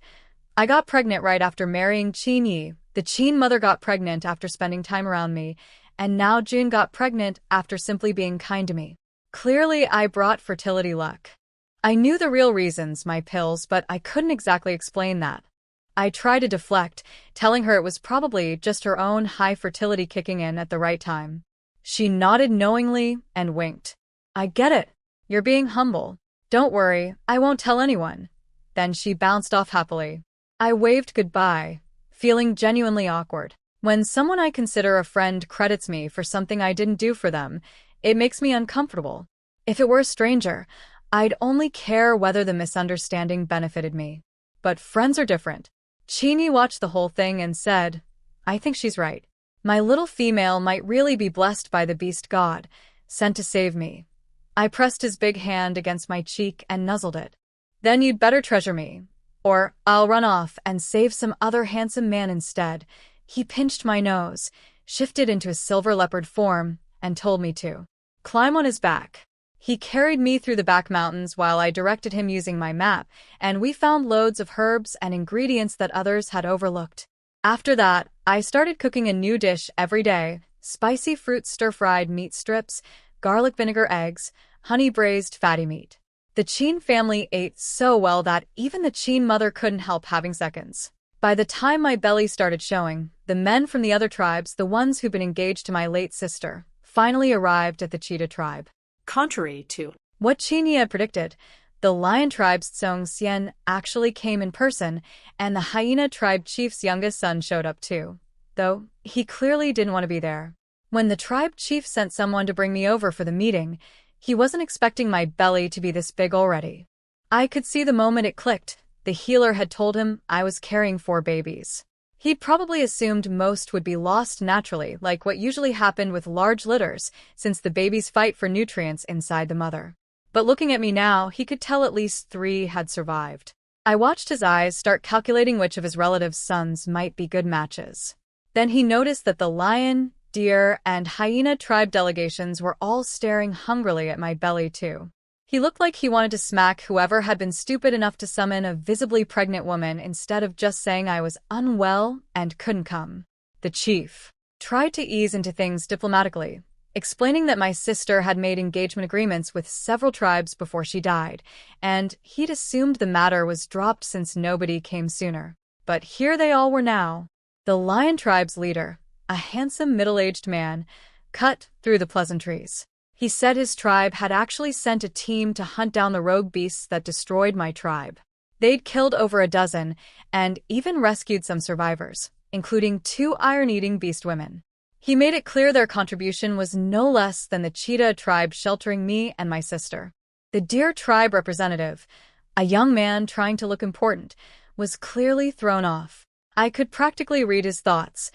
I got pregnant right after marrying Chinyi, the Chin mother got pregnant after spending time around me, and now Jun got pregnant after simply being kind to me. Clearly, I brought fertility luck. I knew the real reasons, my pills, but I couldn't exactly explain that. I tried to deflect, telling her it was probably just her own high fertility kicking in at the right time. She nodded knowingly and winked. I get it. You're being humble. Don't worry, I won't tell anyone. Then she bounced off happily. I waved goodbye, feeling genuinely awkward. When someone I consider a friend credits me for something I didn't do for them, it makes me uncomfortable. If it were a stranger, I'd only care whether the misunderstanding benefited me. But friends are different. Chinyi watched the whole thing and said, I think she's right. My little female might really be blessed by the beast god, sent to save me. I pressed his big hand against my cheek and nuzzled it. Then you'd better treasure me, or I'll run off and save some other handsome man instead. He pinched my nose, shifted into a silver leopard form, and told me to climb on his back. He carried me through the back mountains while I directed him using my map, and we found loads of herbs and ingredients that others had overlooked. After that, I started cooking a new dish every day: spicy fruit stir-fried meat strips, garlic vinegar eggs, honey braised fatty meat. The Chin family ate so well that even the Chin mother couldn't help having seconds. By the time my belly started showing, the men from the other tribes, the ones who'd been engaged to my late sister, finally arrived at the cheetah tribe. Contrary to what Chinyi had predicted, the lion tribe's Tsong Xian actually came in person, and the hyena tribe chief's youngest son showed up too, though he clearly didn't want to be there. When the tribe chief sent someone to bring me over for the meeting, he wasn't expecting my belly to be this big already. I could see the moment it clicked. The healer had told him I was carrying 4 babies. He'd probably assumed most would be lost naturally, like what usually happened with large litters, since the babies fight for nutrients inside the mother. But looking at me now, he could tell at least 3 had survived. I watched his eyes start calculating which of his relatives' sons might be good matches. Then he noticed that the lion, deer, and hyena tribe delegations were all staring hungrily at my belly too. He looked like he wanted to smack whoever had been stupid enough to summon a visibly pregnant woman instead of just saying I was unwell and couldn't come. The chief tried to ease into things diplomatically, explaining that my sister had made engagement agreements with several tribes before she died, and he'd assumed the matter was dropped since nobody came sooner. But here they all were now. The lion tribe's leader, a handsome middle-aged man, cut through the pleasantries. He said his tribe had actually sent a team to hunt down the rogue beasts that destroyed my tribe. They'd killed over a dozen and even rescued some survivors, including 2 iron-eating beast women. He made it clear their contribution was no less than the cheetah tribe sheltering me and my sister. The deer tribe representative, a young man trying to look important, was clearly thrown off. I could practically read his thoughts.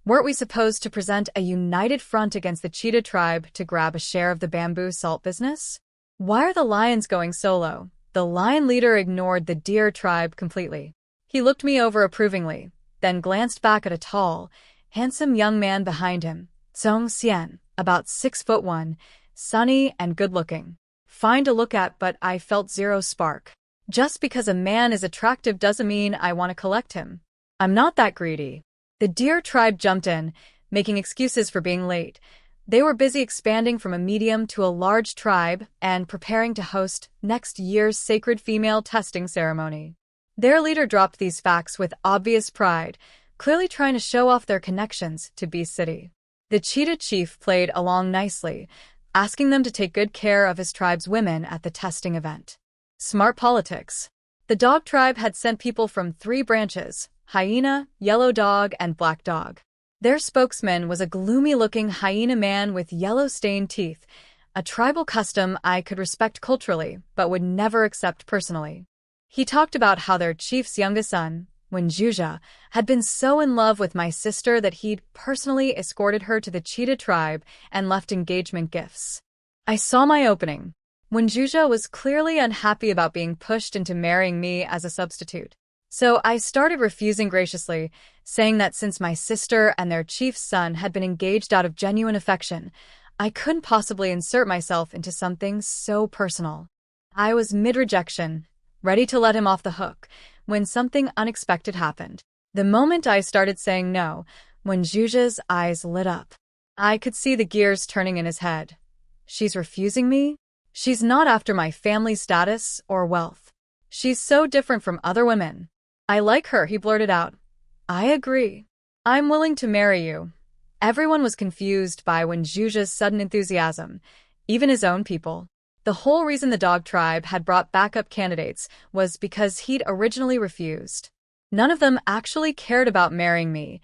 Weren't we supposed to present a united front against the cheetah tribe to grab a share of the bamboo salt business? Why are the lions going solo? The lion leader ignored the deer tribe completely. He looked me over approvingly, then glanced back at a tall, handsome young man behind him, Song Xian, about 6'1", sunny and good-looking. Fine to look at, but I felt zero spark. Just because a man is attractive doesn't mean I want to collect him. I'm not that greedy. The deer tribe jumped in, making excuses for being late. They were busy expanding from a medium to a large tribe and preparing to host next year's sacred female testing ceremony. Their leader dropped these facts with obvious pride, clearly trying to show off their connections to Beast City. The cheetah chief played along nicely, asking them to take good care of his tribe's women at the testing event. Smart politics. The dog tribe had sent people from 3 branches: hyena, yellow dog, and black dog. Their spokesman was a gloomy-looking hyena man with yellow-stained teeth, a tribal custom I could respect culturally but would never accept personally. He talked about how their chief's youngest son, Wenjuja, had been so in love with my sister that he'd personally escorted her to the cheetah tribe and left engagement gifts. I saw my opening. Wenjuja was clearly unhappy about being pushed into marrying me as a substitute. So I started refusing graciously, saying that since my sister and their chief's son had been engaged out of genuine affection, I couldn't possibly insert myself into something so personal. I was mid-rejection, ready to let him off the hook, when something unexpected happened. The moment I started saying no, Wenjuja's eyes lit up. I could see the gears turning in his head. She's refusing me? She's not after my family status or wealth. She's so different from other women. I like her, he blurted out. I agree. I'm willing to marry you. Everyone was confused by Wenjuja's sudden enthusiasm, even his own people. The whole reason the dog tribe had brought backup candidates was because he'd originally refused. None of them actually cared about marrying me.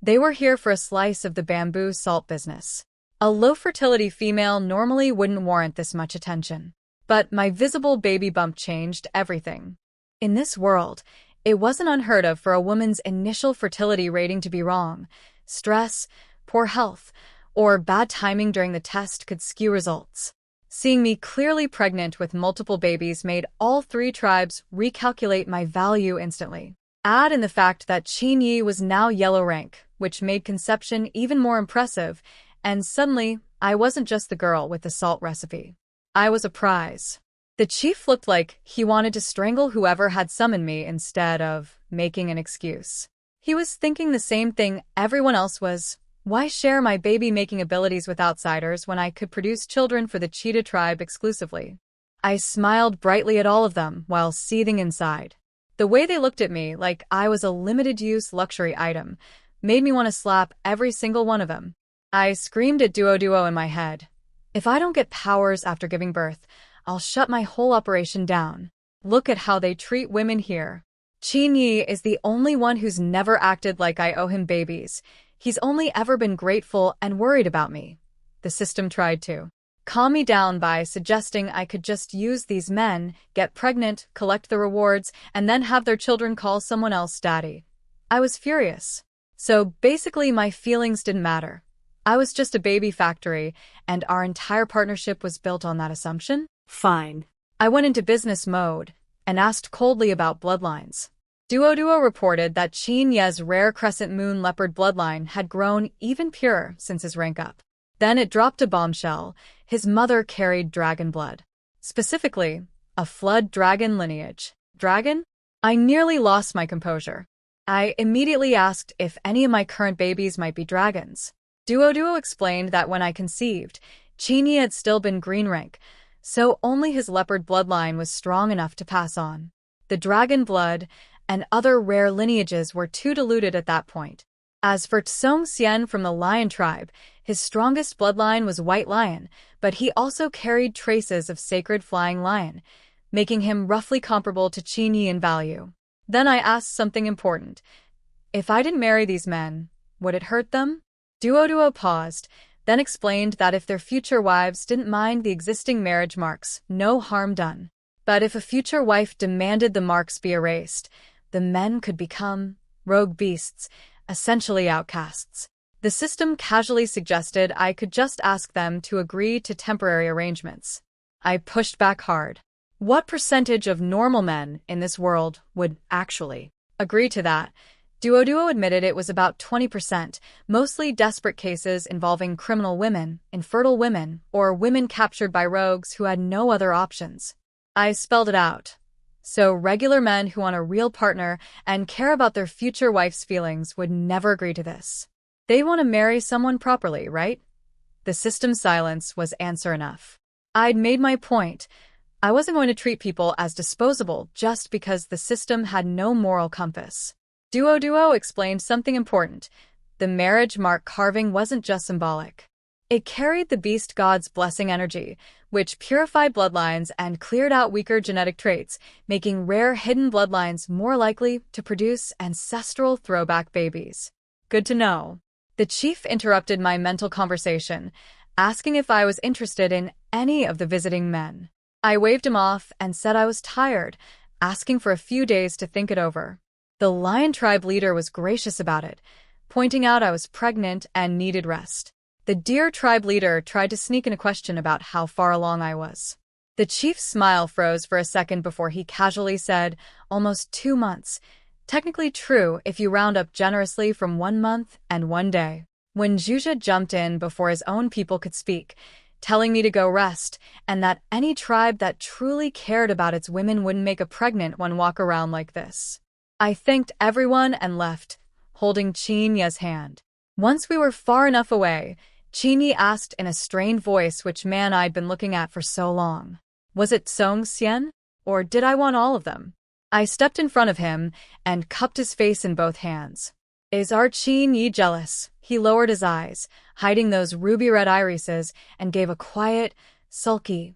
They were here for a slice of the bamboo salt business. A low-fertility female normally wouldn't warrant this much attention. But my visible baby bump changed everything. In this world, it wasn't unheard of for a woman's initial fertility rating to be wrong. Stress, poor health, or bad timing during the test could skew results. Seeing me clearly pregnant with multiple babies made all 3 tribes recalculate my value instantly. Add in the fact that Qin Yi was now yellow rank, which made conception even more impressive, and suddenly, I wasn't just the girl with the salt recipe. I was a prize. The chief looked like he wanted to strangle whoever had summoned me instead of making an excuse. He was thinking the same thing everyone else was. Why share my baby-making abilities with outsiders when I could produce children for the cheetah tribe exclusively? I smiled brightly at all of them while seething inside. The way they looked at me like I was a limited-use luxury item made me want to slap every single one of them. I screamed at Duo in my head. If I don't get powers after giving birth, I'll shut my whole operation down. Look at how they treat women here. Qin Yi is the only one who's never acted like I owe him babies. He's only ever been grateful and worried about me. The system tried to calm me down by suggesting I could just use these men, get pregnant, collect the rewards, and then have their children call someone else daddy. I was furious. So basically my feelings didn't matter. I was just a baby factory, and our entire partnership was built on that assumption. Fine. I went into business mode and asked coldly about bloodlines. Duo reported that Qin Ye's rare crescent moon leopard bloodline had grown even purer since his rank up. Then it dropped a bombshell. His mother carried dragon blood. Specifically, a flood dragon lineage. Dragon? I nearly lost my composure. I immediately asked if any of my current babies might be dragons. Duo explained that when I conceived, Qin Ye had still been green rank, so only his leopard bloodline was strong enough to pass on. The dragon blood and other rare lineages were too diluted at that point. As for Tsong Xian from the lion tribe, his strongest bloodline was white lion, but he also carried traces of sacred flying lion, making him roughly comparable to Qin Ye in value. Then I asked something important. If I didn't marry these men, would it hurt them? Duo paused, then explained that if their future wives didn't mind the existing marriage marks, no harm done. But if a future wife demanded the marks be erased, the men could become rogue beasts, essentially outcasts. The system casually suggested I could just ask them to agree to temporary arrangements. I pushed back hard. What percentage of normal men in this world would actually agree to that? Duo admitted it was about 20%, mostly desperate cases involving criminal women, infertile women, or women captured by rogues who had no other options. I spelled it out. So regular men who want a real partner and care about their future wife's feelings would never agree to this. They want to marry someone properly, right? The system's silence was answer enough. I'd made my point. I wasn't going to treat people as disposable just because the system had no moral compass. Duo explained something important. The marriage mark carving wasn't just symbolic. It carried the beast god's blessing energy, which purified bloodlines and cleared out weaker genetic traits, making rare hidden bloodlines more likely to produce ancestral throwback babies. Good to know. The chief interrupted my mental conversation, asking if I was interested in any of the visiting men. I waved him off and said I was tired, asking for a few days to think it over. The lion tribe leader was gracious about it, pointing out I was pregnant and needed rest. The deer tribe leader tried to sneak in a question about how far along I was. The chief's smile froze for a second before he casually said, almost 2 months. Technically true if you round up generously from 1 month and 1 day. When Zhuzha jumped in before his own people could speak, telling me to go rest, and that any tribe that truly cared about its women wouldn't make a pregnant one walk around like this. I thanked everyone and left, holding Qin Ye's hand. Once we were far enough away, Qin Ye asked in a strained voice which man I'd been looking at for so long. Was it Tsong Xian? Or did I want all of them? I stepped in front of him and cupped his face in both hands. Is our Qin Ye jealous? He lowered his eyes, hiding those ruby-red irises, and gave a quiet, sulky,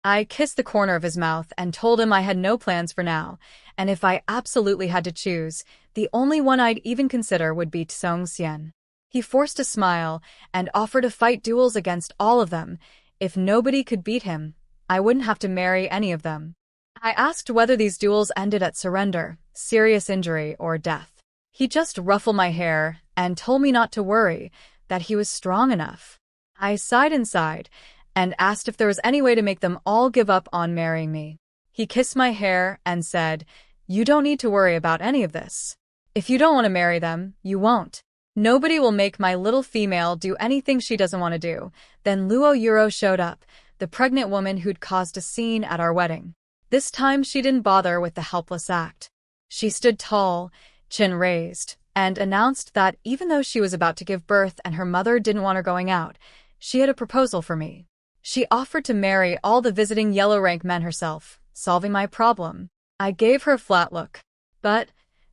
I kissed the corner of his mouth and told him I had no plans for now, and if I absolutely had to choose, the only one I'd even consider would be Tsong Xian. He forced a smile and offered to fight duels against all of them. If nobody could beat him, I wouldn't have to marry any of them. I asked whether these duels ended at surrender, serious injury, or death. He just ruffled my hair and told me not to worry, that he was strong enough. I sighed inside and asked if there was any way to make them all give up on marrying me. He kissed my hair and said, "You don't need to worry about any of this. If you don't want to marry them, you won't. Nobody will make my little female do anything she doesn't want to do." Then Luo Yuro showed up, the pregnant woman who'd caused a scene at our wedding. This time she didn't bother with the helpless act. She stood tall, chin raised, and announced that even though she was about to give birth and her mother didn't want her going out, she had a proposal for me. She offered to marry all the visiting yellow rank men herself, solving my problem. I gave her a flat look, but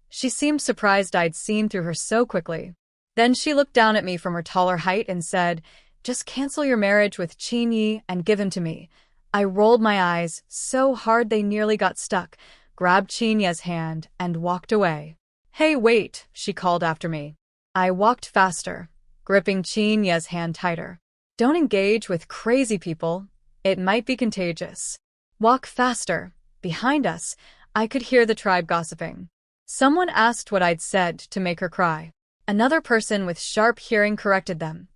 she seemed surprised I'd seen through her so quickly. Then she looked down at me from her taller height and said, "Just cancel your marriage with Qin Ye and give him to me." I rolled my eyes so hard they nearly got stuck, grabbed Qin Ye's hand, and walked away. "Hey, wait," she called after me. I walked faster, gripping Qin Ye's hand tighter. "Don't engage with crazy people. It might be contagious." "Walk faster." Behind us, I could hear the tribe gossiping. Someone asked what I'd said to make her cry. Another person with sharp hearing corrected them.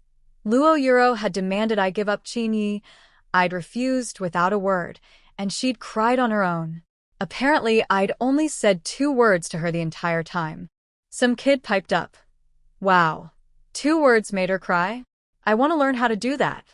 Luo Yuro had demanded I give up Qin Ye. I'd refused without a word, and she'd cried on her own. Apparently, I'd only said 2 words to her the entire time. Some kid piped up. Wow. 2 words made her cry? I want to learn how to do that.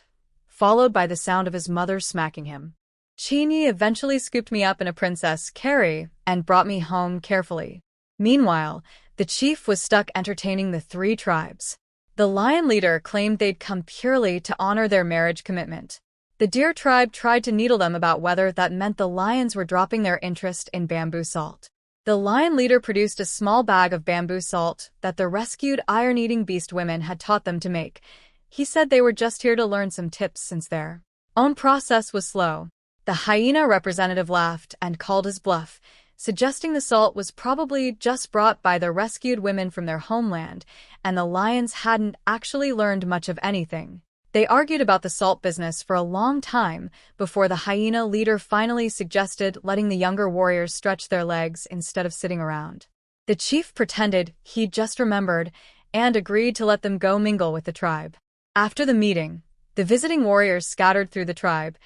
Followed by the sound of his mother smacking him. Chinyi eventually scooped me up in a princess carry and brought me home carefully. Meanwhile, the chief was stuck entertaining the 3 tribes. The lion leader claimed they'd come purely to honor their marriage commitment. The deer tribe tried to needle them about whether that meant the lions were dropping their interest in bamboo salt. The lion leader produced a small bag of bamboo salt that the rescued iron-eating beast women had taught them to make. He said they were just here to learn some tips since their own process was slow. The hyena representative laughed and called his bluff, suggesting the salt was probably just brought by the rescued women from their homeland, and the lions hadn't actually learned much of anything. They argued about the salt business for a long time before the hyena leader finally suggested letting the younger warriors stretch their legs instead of sitting around. The chief pretended he'd just remembered and agreed to let them go mingle with the tribe. After the meeting, the visiting warriors scattered through the tribe,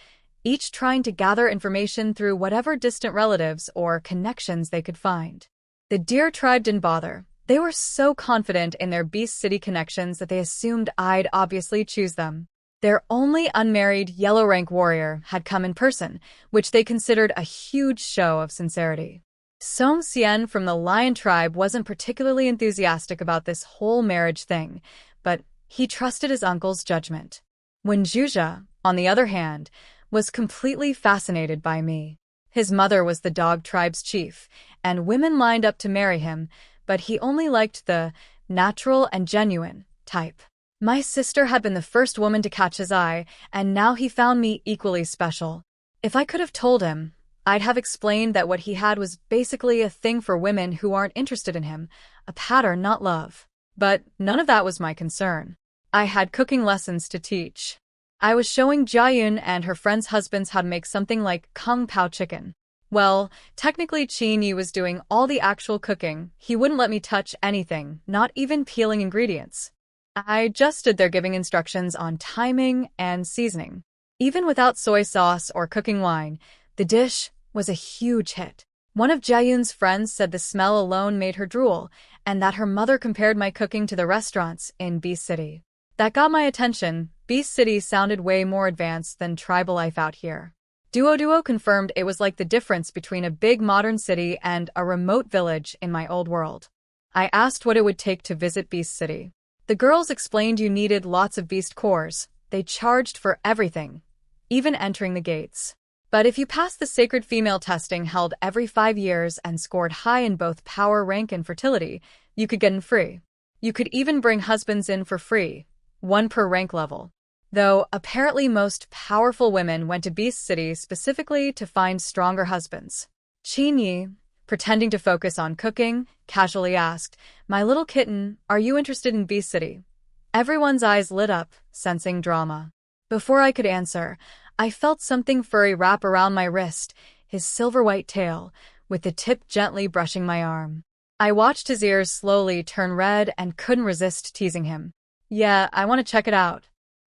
each trying to gather information through whatever distant relatives or connections they could find. The deer tribe didn't bother. They were so confident in their Beast City connections that they assumed I'd obviously choose them. Their only unmarried yellow rank warrior had come in person, which they considered a huge show of sincerity. Song Xian from the lion tribe wasn't particularly enthusiastic about this whole marriage thing, but he trusted his uncle's judgment. Wen Zhuzhe, on the other hand, was completely fascinated by me. His mother was the dog tribe's chief, and women lined up to marry him, but he only liked the natural and genuine type. My sister had been the first woman to catch his eye, and now he found me equally special. If I could have told him, I'd have explained that what he had was basically a thing for women who aren't interested in him, a pattern, not love. But none of that was my concern. I had cooking lessons to teach. I was showing Jiayun and her friends' husbands how to make something like kung pao chicken. Well, technically Chinyi was doing all the actual cooking. He wouldn't let me touch anything, not even peeling ingredients. I just stood there giving instructions on timing and seasoning. Even without soy sauce or cooking wine, the dish was a huge hit. One of Jiayun's friends said the smell alone made her drool, and that her mother compared my cooking to the restaurants in Beast City. That got my attention. Beast City sounded way more advanced than tribal life out here. Duo confirmed it was like the difference between a big modern city and a remote village in my old world. I asked what it would take to visit Beast City. The girls explained you needed lots of beast cores. They charged for everything, even entering the gates. But if you passed the sacred female testing held every 5 years and scored high in both power, rank, and fertility, you could get in free. You could even bring husbands in for free, 1 per rank level. Though apparently most powerful women went to Beast City specifically to find stronger husbands. Chinyi, pretending to focus on cooking, casually asked, "My little kitten, are you interested in Beast City?" Everyone's eyes lit up, sensing drama. Before I could answer, I felt something furry wrap around my wrist, his silver-white tail, with the tip gently brushing my arm. I watched his ears slowly turn red and couldn't resist teasing him. "Yeah, I want to check it out.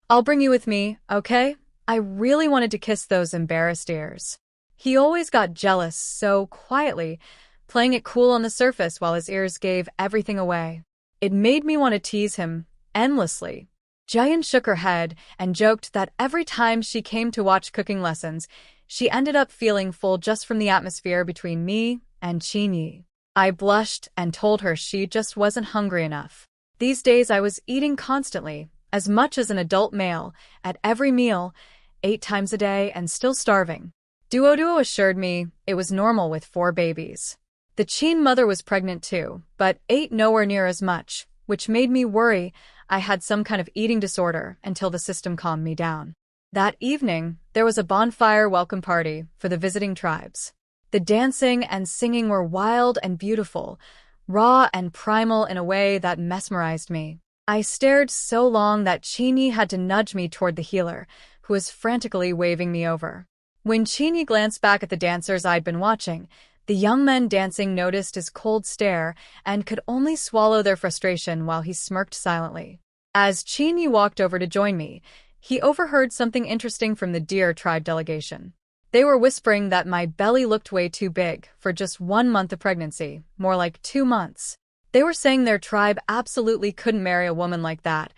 I'll bring you with me, okay?" I really wanted to kiss those embarrassed ears. He always got jealous so quietly, playing it cool on the surface while his ears gave everything away. It made me want to tease him endlessly. Jiayun shook her head and joked that every time she came to watch cooking lessons, she ended up feeling full just from the atmosphere between me and Chinyi. I blushed and told her she just wasn't hungry enough. These days I was eating constantly, as much as an adult male, at every meal, 8 times a day, and still starving. Duo assured me it was normal with 4 babies. The Chin mother was pregnant too, but ate nowhere near as much, which made me worry I had some kind of eating disorder until the system calmed me down. That evening, there was a bonfire welcome party for the visiting tribes. The dancing and singing were wild and beautiful, raw and primal in a way that mesmerized me. I stared so long that Chinyi had to nudge me toward the healer, who was frantically waving me over. When Chinyi glanced back at the dancers I'd been watching, the young men dancing noticed his cold stare and could only swallow their frustration while he smirked silently. As Chinyi walked over to join me, he overheard something interesting from the deer tribe delegation. They were whispering that my belly looked way too big for just 1 month of pregnancy, more like 2 months. They were saying their tribe absolutely couldn't marry a woman like that,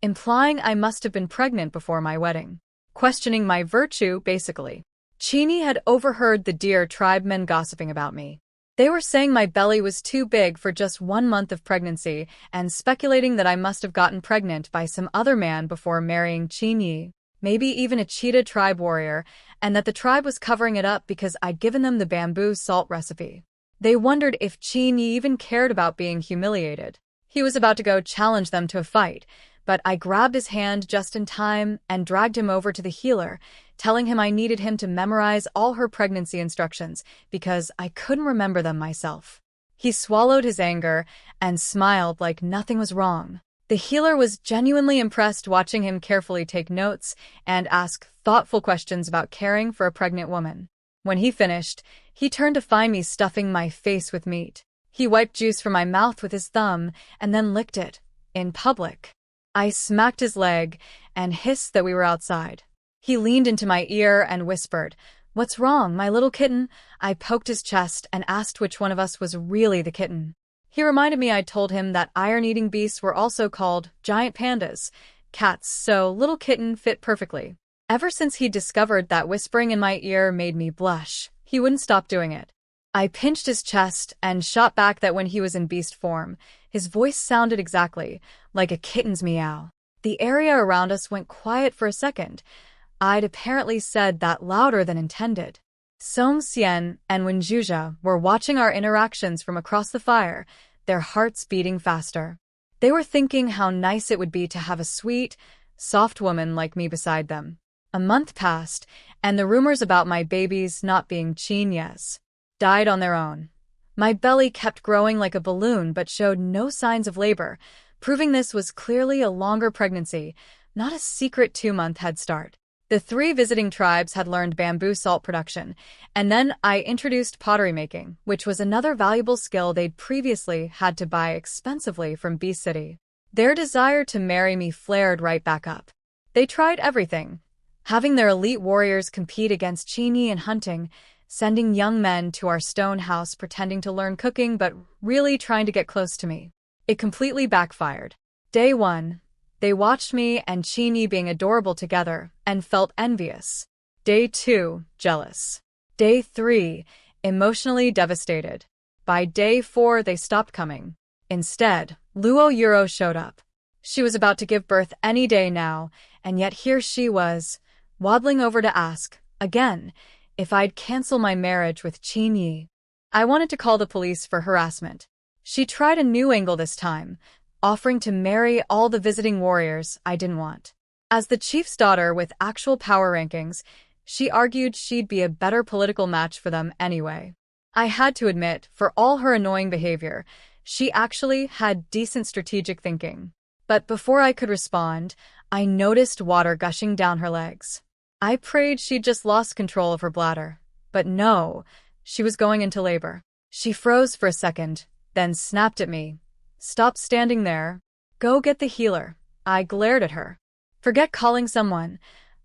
implying I must have been pregnant before my wedding. Questioning my virtue, basically. Chini had overheard the deer tribe men gossiping about me. They were saying my belly was too big for just 1 month of pregnancy and speculating that I must have gotten pregnant by some other man before marrying Chini, maybe even a cheetah tribe warrior, and that the tribe was covering it up because I'd given them the bamboo salt recipe. They wondered if Chini even cared about being humiliated. He was about to go challenge them to a fight, but I grabbed his hand just in time and dragged him over to the healer, telling him I needed him to memorize all her pregnancy instructions because I couldn't remember them myself. He swallowed his anger and smiled like nothing was wrong. The healer was genuinely impressed watching him carefully take notes and ask thoughtful questions about caring for a pregnant woman. When he finished, he turned to find me stuffing my face with meat. He wiped juice from my mouth with his thumb and then licked it, in public. I smacked his leg and hissed that we were outside. He leaned into my ear and whispered, "What's wrong, my little kitten?" I poked his chest and asked which one of us was really the kitten. He reminded me I'd told him that iron-eating beasts were also called giant pandas, cats, so little kitten fit perfectly. Ever since he discovered that whispering in my ear made me blush, he wouldn't stop doing it. I pinched his chest and shot back that when he was in beast form, his voice sounded exactly like a kitten's meow. The area around us went quiet for a second. I'd apparently said that louder than intended. Song Xian and Wenjuja were watching our interactions from across the fire, their hearts beating faster. They were thinking how nice it would be to have a sweet, soft woman like me beside them. A month passed, and the rumors about my babies not being Chinyes died on their own. My belly kept growing like a balloon but showed no signs of labor, proving this was clearly a longer pregnancy, not a secret 2-month head start. The 3 visiting tribes had learned bamboo salt production, and then I introduced pottery making, which was another valuable skill they'd previously had to buy expensively from Bee City. Their desire to marry me flared right back up. They tried everything, having their elite warriors compete against Chini in hunting, sending young men to our stone house pretending to learn cooking but really trying to get close to me. It completely backfired. Day 1. They watched me and Chini being adorable together and felt envious. Day 2, jealous. Day 3, emotionally devastated. By day 4, they stopped coming. Instead, Luo Yuro showed up. She was about to give birth any day now, and yet here she was, waddling over to ask, again, if I'd cancel my marriage with Qin Yi. I wanted to call the police for harassment. She tried a new angle this time, offering to marry all the visiting warriors I didn't want. As the chief's daughter with actual power rankings, she argued she'd be a better political match for them anyway. I had to admit, for all her annoying behavior, she actually had decent strategic thinking. But before I could respond, I noticed water gushing down her legs. I prayed she'd just lost control of her bladder. But no, she was going into labor. She froze for a second, then snapped at me. "Stop standing there. Go get the healer." I glared at her. "Forget calling someone.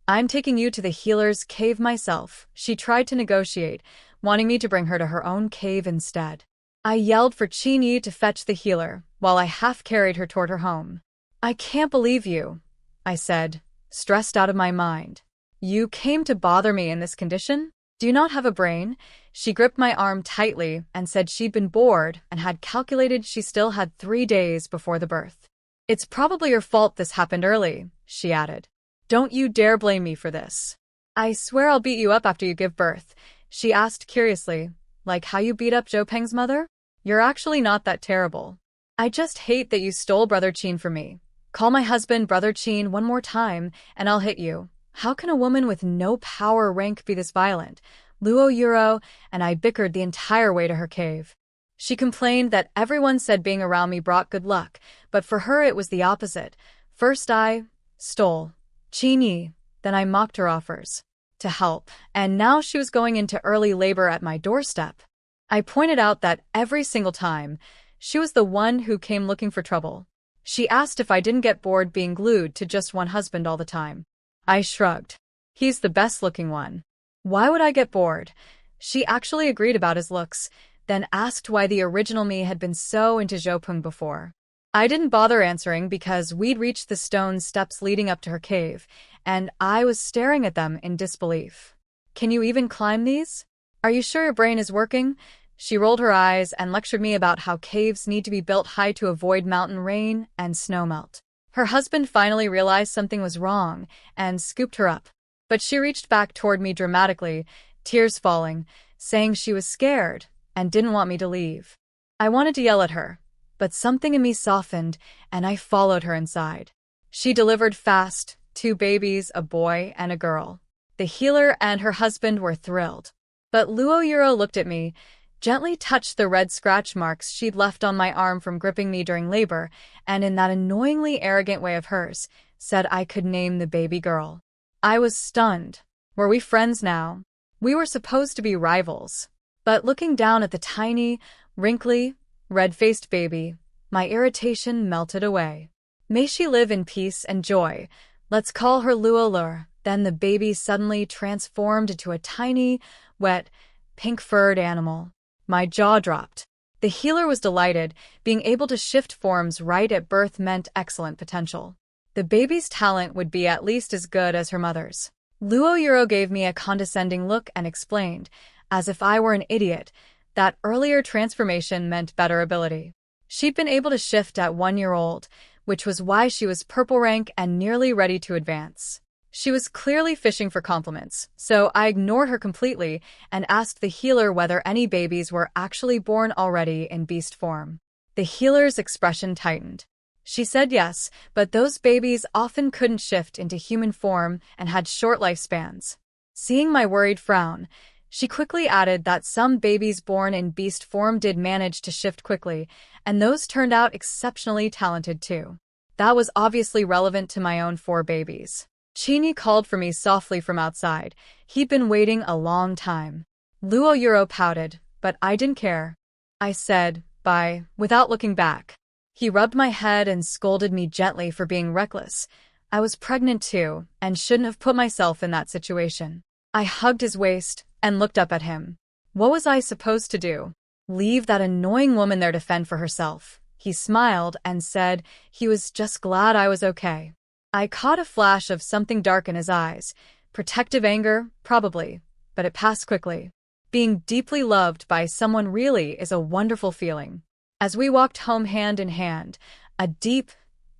I'm taking you to the healer's cave myself." She tried to negotiate, wanting me to bring her to her own cave instead. I yelled for Qin Yi to fetch the healer, while I half-carried her toward her home. "I can't believe you," I said, stressed out of my mind. "You came to bother me in this condition? Do you not have a brain?" She gripped my arm tightly and said she'd been bored and had calculated she still had 3 days before the birth. "It's probably your fault this happened early," she added. "Don't you dare blame me for this." "I swear I'll beat you up after you give birth," she asked curiously. "Like how you beat up Zhou Peng's mother? You're actually not that terrible. I just hate that you stole Brother Qin from me. Call my husband Brother Qin one more time and I'll hit you." How can a woman with no power rank be this violent? Luo Yuro and I bickered the entire way to her cave. She complained that everyone said being around me brought good luck, but for her it was the opposite. First I stole Qin Yi, then I mocked her offers to help, and now she was going into early labor at my doorstep. I pointed out that every single time, she was the one who came looking for trouble. She asked if I didn't get bored being glued to just one husband all the time. I shrugged. "He's the best-looking one." Why would I get bored? She actually agreed about his looks, then asked why the original me had been so into Zhopeng before. I didn't bother answering because we'd reached the stone steps leading up to her cave, and I was staring at them in disbelief. Can you even climb these? Are you sure your brain is working? She rolled her eyes and lectured me about how caves need to be built high to avoid mountain rain and snowmelt. Her husband finally realized something was wrong and scooped her up. But she reached back toward me dramatically, tears falling, saying she was scared and didn't want me to leave. I wanted to yell at her, but something in me softened and I followed her inside. She delivered fast, 2 babies, a boy and a girl. The healer and her husband were thrilled. But Luo Yuro looked at me, gently touched the red scratch marks she'd left on my arm from gripping me during labor, and in that annoyingly arrogant way of hers, said I could name the baby girl. I was stunned. Were we friends now? We were supposed to be rivals. But looking down at the tiny, wrinkly, red-faced baby, my irritation melted away. May she live in peace and joy. Let's call her Luolur. Then the baby suddenly transformed into a tiny, wet, pink-furred animal. My jaw dropped. The healer was delighted. Being able to shift forms right at birth meant excellent potential. The baby's talent would be at least as good as her mother's. Luo Yuro gave me a condescending look and explained, as if I were an idiot, that earlier transformation meant better ability. She'd been able to shift at 1 year old, which was why she was purple rank and nearly ready to advance. She was clearly fishing for compliments, so I ignored her completely and asked the healer whether any babies were actually born already in beast form. The healer's expression tightened. She said yes, but those babies often couldn't shift into human form and had short lifespans. Seeing my worried frown, she quickly added that some babies born in beast form did manage to shift quickly, and those turned out exceptionally talented too. That was obviously relevant to my own 4 babies. Chini called for me softly from outside. He'd been waiting a long time. Luo Yuro pouted, but I didn't care. I said, bye, without looking back. He rubbed my head and scolded me gently for being reckless. I was pregnant too, and shouldn't have put myself in that situation. I hugged his waist and looked up at him. What was I supposed to do? Leave that annoying woman there to fend for herself? He smiled and said he was just glad I was okay. I caught a flash of something dark in his eyes. Protective anger, probably, but it passed quickly. Being deeply loved by someone really is a wonderful feeling. As we walked home hand in hand, a deep,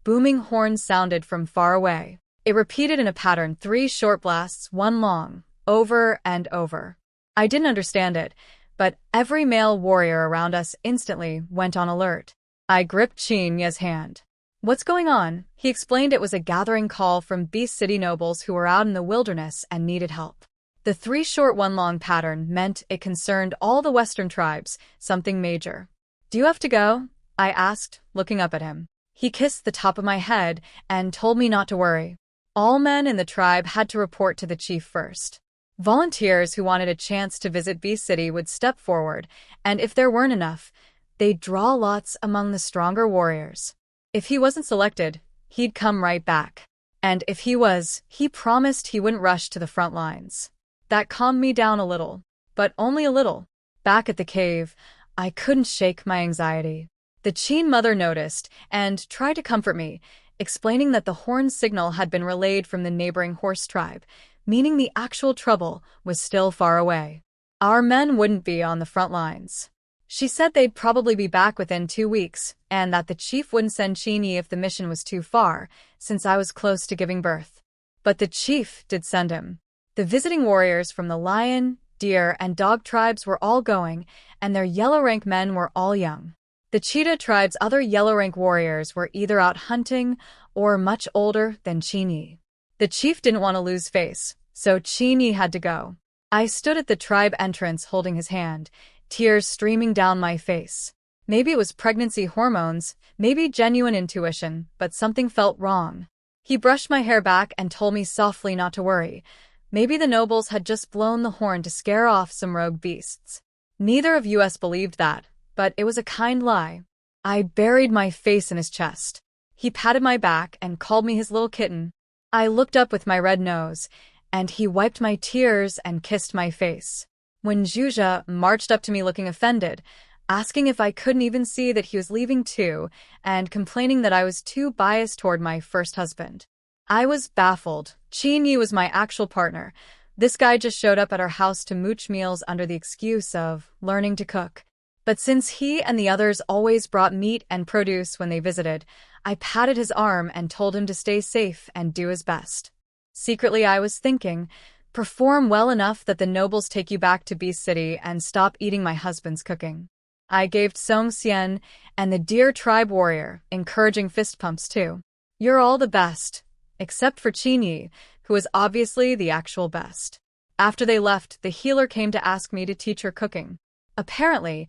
booming horn sounded from far away. It repeated in a pattern, 3 short blasts, 1 long, over and over. I didn't understand it, but every male warrior around us instantly went on alert. I gripped Chinya's hand. What's going on? He explained it was a gathering call from Beast City nobles who were out in the wilderness and needed help. The 3 short 1 long pattern meant it concerned all the western tribes, something major. Do you have to go? I asked, looking up at him. He kissed the top of my head and told me not to worry. All men in the tribe had to report to the chief first. Volunteers who wanted a chance to visit Beast City would step forward, and if there weren't enough, they'd draw lots among the stronger warriors. If he wasn't selected, he'd come right back. And if he was, he promised he wouldn't rush to the front lines. That calmed me down a little, but only a little. Back at the cave, I couldn't shake my anxiety. The Qin mother noticed and tried to comfort me, explaining that the horn signal had been relayed from the neighboring horse tribe, meaning the actual trouble was still far away. Our men wouldn't be on the front lines. She said they'd probably be back within 2 weeks, and that the chief wouldn't send Chini if the mission was too far, since I was close to giving birth. But the chief did send him. The visiting warriors from the lion, deer, and dog tribes were all going, and their yellow-rank men were all young. The cheetah tribe's other yellow-rank warriors were either out hunting or much older than Chini. The chief didn't want to lose face, so Chini had to go. I stood at the tribe entrance holding his hand, tears streaming down my face. Maybe it was pregnancy hormones, maybe genuine intuition, but something felt wrong. He brushed my hair back and told me softly not to worry. Maybe the nobles had just blown the horn to scare off some rogue beasts. Neither of us believed that, but it was a kind lie. I buried my face in his chest. He patted my back and called me his little kitten. I looked up with my red nose, and he wiped my tears and kissed my face. When Zhuzha marched up to me looking offended, asking if I couldn't even see that he was leaving too, and complaining that I was too biased toward my first husband. I was baffled. Qin was my actual partner. This guy just showed up at our house to mooch meals under the excuse of learning to cook. But since he and the others always brought meat and produce when they visited, I patted his arm and told him to stay safe and do his best. Secretly, I was thinking, perform well enough that the nobles take you back to Beast City and stop eating my husband's cooking. I gave Song Xian and the dear tribe warrior encouraging fist pumps too. You're all the best, except for Qin, who was obviously the actual best. After they left, the healer came to ask me to teach her cooking. Apparently,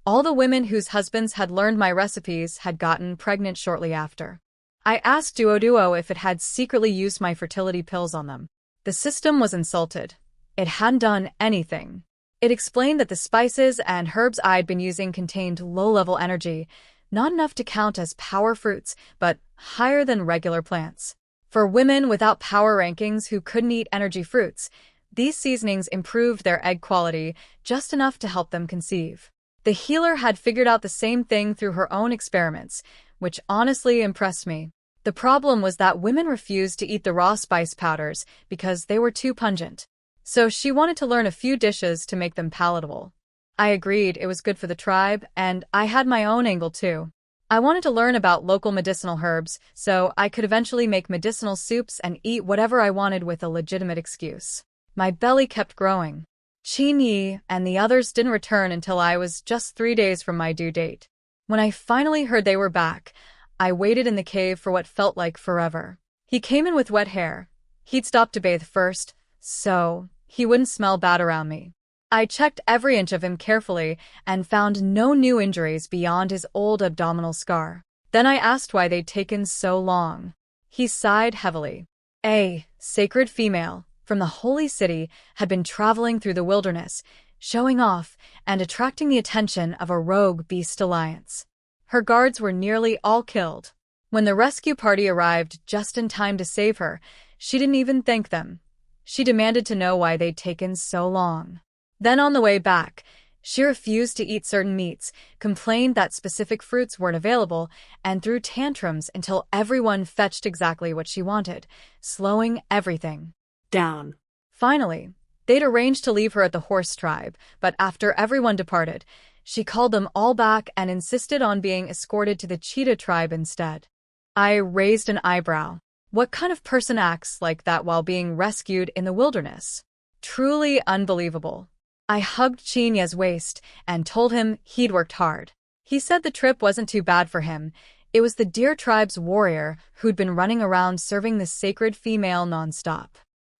all the women whose husbands had learned my recipes had gotten pregnant shortly after. I asked Duo if it had secretly used my fertility pills on them. The system was insulted. It hadn't done anything. It explained that the spices and herbs I'd been using contained low-level energy, not enough to count as power fruits, but higher than regular plants. For women without power rankings who couldn't eat energy fruits, these seasonings improved their egg quality just enough to help them conceive. The healer had figured out the same thing through her own experiments, which honestly impressed me. The problem was that women refused to eat the raw spice powders because they were too pungent. So she wanted to learn a few dishes to make them palatable. I agreed it was good for the tribe, and I had my own angle too. I wanted to learn about local medicinal herbs so I could eventually make medicinal soups and eat whatever I wanted with a legitimate excuse. My belly kept growing. Qin and the others didn't return until I was just 3 days from my due date. When I finally heard they were back, I waited in the cave for what felt like forever. He came in with wet hair. He'd stopped to bathe first, so he wouldn't smell bad around me. I checked every inch of him carefully and found no new injuries beyond his old abdominal scar. Then I asked why they'd taken so long. He sighed heavily. A sacred female from the holy city had been traveling through the wilderness, showing off and attracting the attention of a rogue beast alliance. Her guards were nearly all killed. When the rescue party arrived just in time to save her, she didn't even thank them. She demanded to know why they'd taken so long. Then on the way back, she refused to eat certain meats, complained that specific fruits weren't available, and threw tantrums until everyone fetched exactly what she wanted, slowing everything down. Finally, they'd arranged to leave her at the horse tribe, but after everyone departed, she called them all back and insisted on being escorted to the cheetah tribe instead. I raised an eyebrow. What kind of person acts like that while being rescued in the wilderness? Truly unbelievable. I hugged Qin's waist and told him he'd worked hard. He said the trip wasn't too bad for him. It was the deer tribe's warrior who'd been running around serving the sacred female nonstop.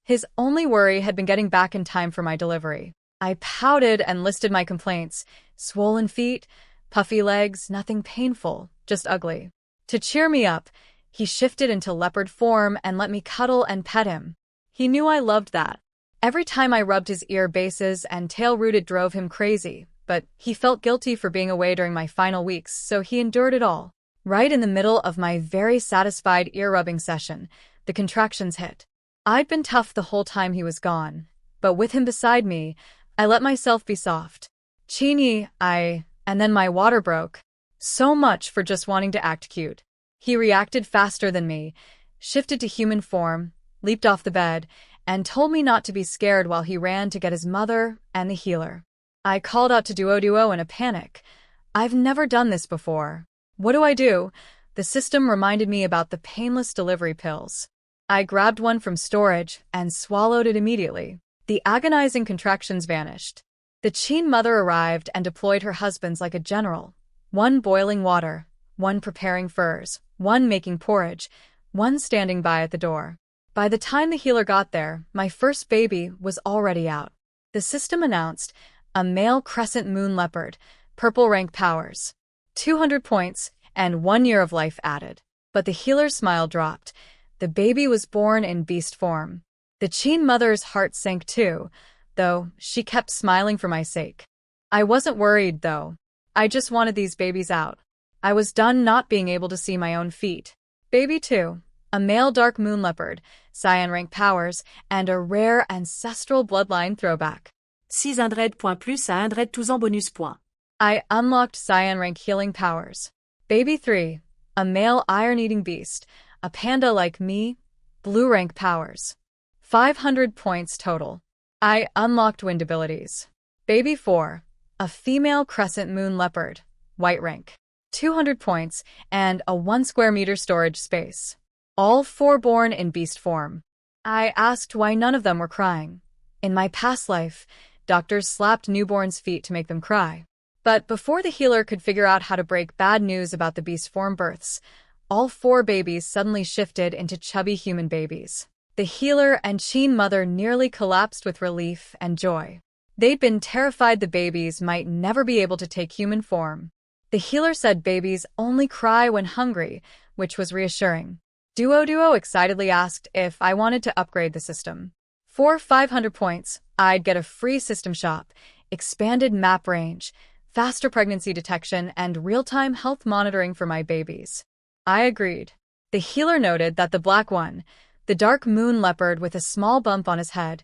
His only worry had been getting back in time for my delivery. I pouted and listed my complaints. Swollen feet, puffy legs, nothing painful, just ugly. To cheer me up, he shifted into leopard form and let me cuddle and pet him. He knew I loved that. Every time I rubbed his ear bases and tail root, it drove him crazy, but he felt guilty for being away during my final weeks, so he endured it all. Right in the middle of my very satisfied ear-rubbing session, the contractions hit. I'd been tough the whole time he was gone, but with him beside me, I let myself be soft. Qin, and then my water broke. So much for just wanting to act cute. He reacted faster than me, shifted to human form, leaped off the bed, and told me not to be scared while he ran to get his mother and the healer. I called out to Duo in a panic. I've never done this before. What do I do? The system reminded me about the painless delivery pills. I grabbed one from storage and swallowed it immediately. The agonizing contractions vanished. The Qin mother arrived and deployed her husbands like a general. One boiling water, one preparing furs, one making porridge, one standing by at the door. By the time the healer got there, my first baby was already out. The system announced, a male crescent moon leopard, purple rank powers, 200 points, and 1 year of life added. But the healer's smile dropped. The baby was born in beast form. The Qin mother's heart sank too, though she kept smiling for my sake. I wasn't worried, though. I just wanted these babies out. I was done not being able to see my own feet. Baby 2. a male dark moon leopard, cyan rank powers, and a rare ancestral bloodline throwback. 600 points plus 100 tous en bonus points. I unlocked cyan rank healing powers. Baby 3, a male iron-eating beast, a panda like me, blue rank powers. 500 points total. I unlocked wind abilities. Baby 4, a female crescent moon leopard, white rank. 200 points and a 1 square meter storage space. All 4 born in beast form. I asked why none of them were crying. In my past life, doctors slapped newborns' feet to make them cry. But before the healer could figure out how to break bad news about the beast form births, all 4 babies suddenly shifted into chubby human babies. The healer and Qin mother nearly collapsed with relief and joy. They'd been terrified the babies might never be able to take human form. The healer said babies only cry when hungry, which was reassuring. Duo excitedly asked if I wanted to upgrade the system. For 500 points, I'd get a free system shop, expanded map range, faster pregnancy detection, and real-time health monitoring for my babies. I agreed. The healer noted that the black one, the dark moon leopard with a small bump on his head,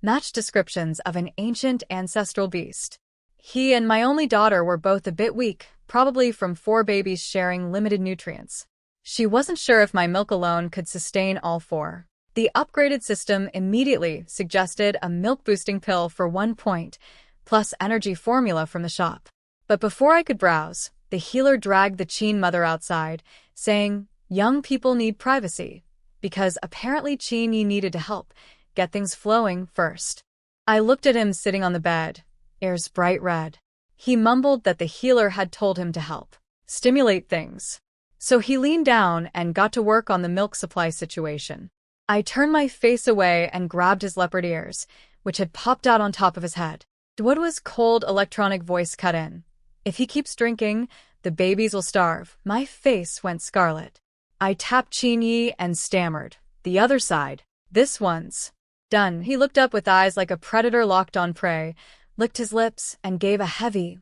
matched descriptions of an ancient ancestral beast. He and my only daughter were both a bit weak, probably from 4 babies sharing limited nutrients. She wasn't sure if my milk alone could sustain all 4. The upgraded system immediately suggested a milk-boosting pill for 1 point, plus energy formula from the shop. But before I could browse, the healer dragged the Qin mother outside, saying, young people need privacy, because apparently Qin needed to help get things flowing first. I looked at him sitting on the bed, ears bright red. He mumbled that the healer had told him to help stimulate things. So he leaned down and got to work on the milk supply situation. I turned my face away and grabbed his leopard ears, which had popped out on top of his head. Duoduo's cold electronic voice cut in. If he keeps drinking, the babies will starve. My face went scarlet. I tapped Qin Yi and stammered. The other side. This one's done. He looked up with eyes like a predator locked on prey, licked his lips, and gave a heavy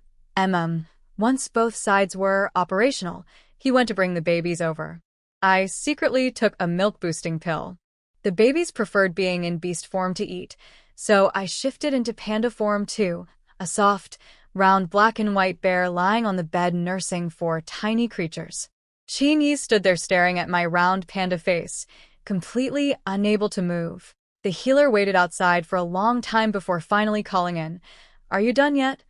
Once both sides were operational, he went to bring the babies over. I secretly took a milk-boosting pill. The babies preferred being in beast form to eat, so I shifted into panda form too, a soft, round black and white bear lying on the bed nursing 4 tiny creatures. Qin Yi stood there staring at my round panda face, completely unable to move. The healer waited outside for a long time before finally calling in. Are you done yet?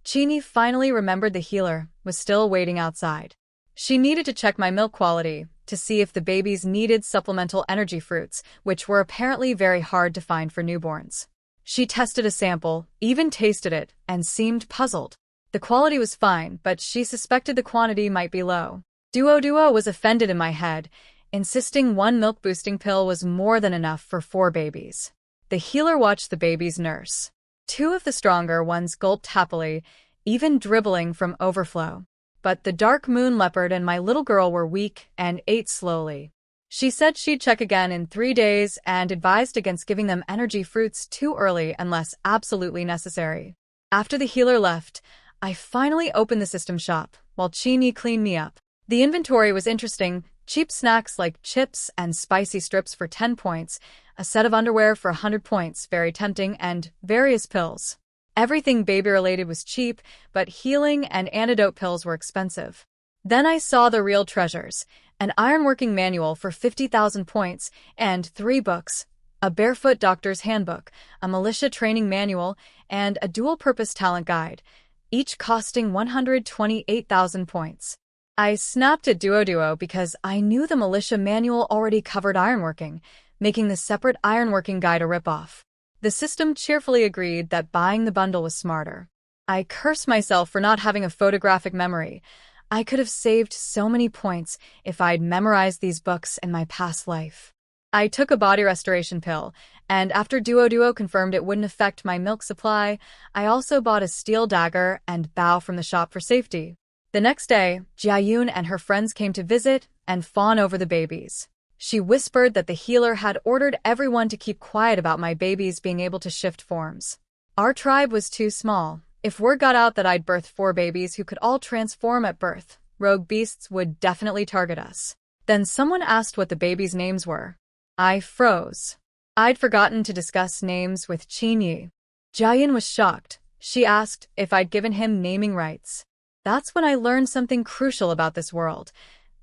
Qin Yi finally remembered the healer was still waiting outside. She needed to check my milk quality to see if the babies needed supplemental energy fruits, which were apparently very hard to find for newborns. She tested a sample, even tasted it, and seemed puzzled. The quality was fine, but she suspected the quantity might be low. Duo was offended in my head, insisting 1 milk-boosting pill was more than enough for 4 babies. The healer watched the babies nurse. 2 of the stronger ones gulped happily, even dribbling from overflow. But the dark moon leopard and my little girl were weak and ate slowly. She said she'd check again in 3 days and advised against giving them energy fruits too early unless absolutely necessary. After the healer left, I finally opened the system shop, while Qin Yi cleaned me up. The inventory was interesting: cheap snacks like chips and spicy strips for 10 points, a set of underwear for 100 points, very tempting, and various pills. Everything baby-related was cheap, but healing and antidote pills were expensive. Then I saw the real treasures: an ironworking manual for 50,000 points and 3 books, a barefoot doctor's handbook, a militia training manual, and a dual-purpose talent guide, each costing 128,000 points. I snapped at Duo because I knew the militia manual already covered ironworking, making the separate ironworking guide a ripoff. The system cheerfully agreed that buying the bundle was smarter. I cursed myself for not having a photographic memory. I could have saved so many points if I'd memorized these books in my past life. I took a body restoration pill, and after Duo confirmed it wouldn't affect my milk supply, I also bought a steel dagger and bow from the shop for safety. The next day, Jiayun and her friends came to visit and fawn over the babies. She whispered that the healer had ordered everyone to keep quiet about my babies being able to shift forms. Our tribe was too small. If word got out that I'd birthed 4 babies who could all transform at birth, rogue beasts would definitely target us. Then someone asked what the babies' names were. I froze. I'd forgotten to discuss names with Chinyi. Jiayan was shocked. She asked if I'd given him naming rights. That's when I learned something crucial about this world.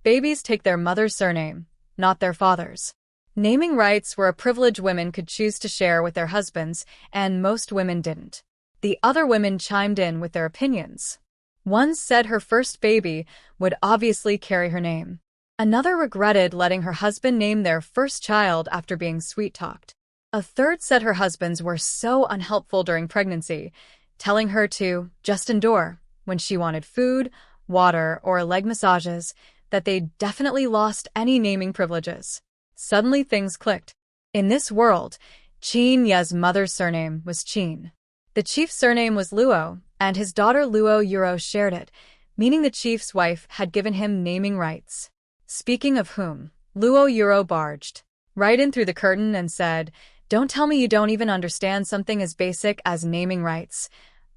Babies take their mother's surname, not their father's. Naming rights were a privilege women could choose to share with their husbands, and most women didn't. The other women chimed in with their opinions. One said her first baby would obviously carry her name. Another regretted letting her husband name their first child after being sweet-talked. A third said her husbands were so unhelpful during pregnancy, telling her to just endure when she wanted food, water, or leg massages, that they definitely lost any naming privileges. Suddenly things clicked. In this world, Qin Ye's mother's surname was Qin. The chief's surname was Luo, and his daughter Luo Yuro shared it, meaning the chief's wife had given him naming rights. Speaking of whom, Luo Yuro barged right in through the curtain and said, "Don't tell me you don't even understand something as basic as naming rights."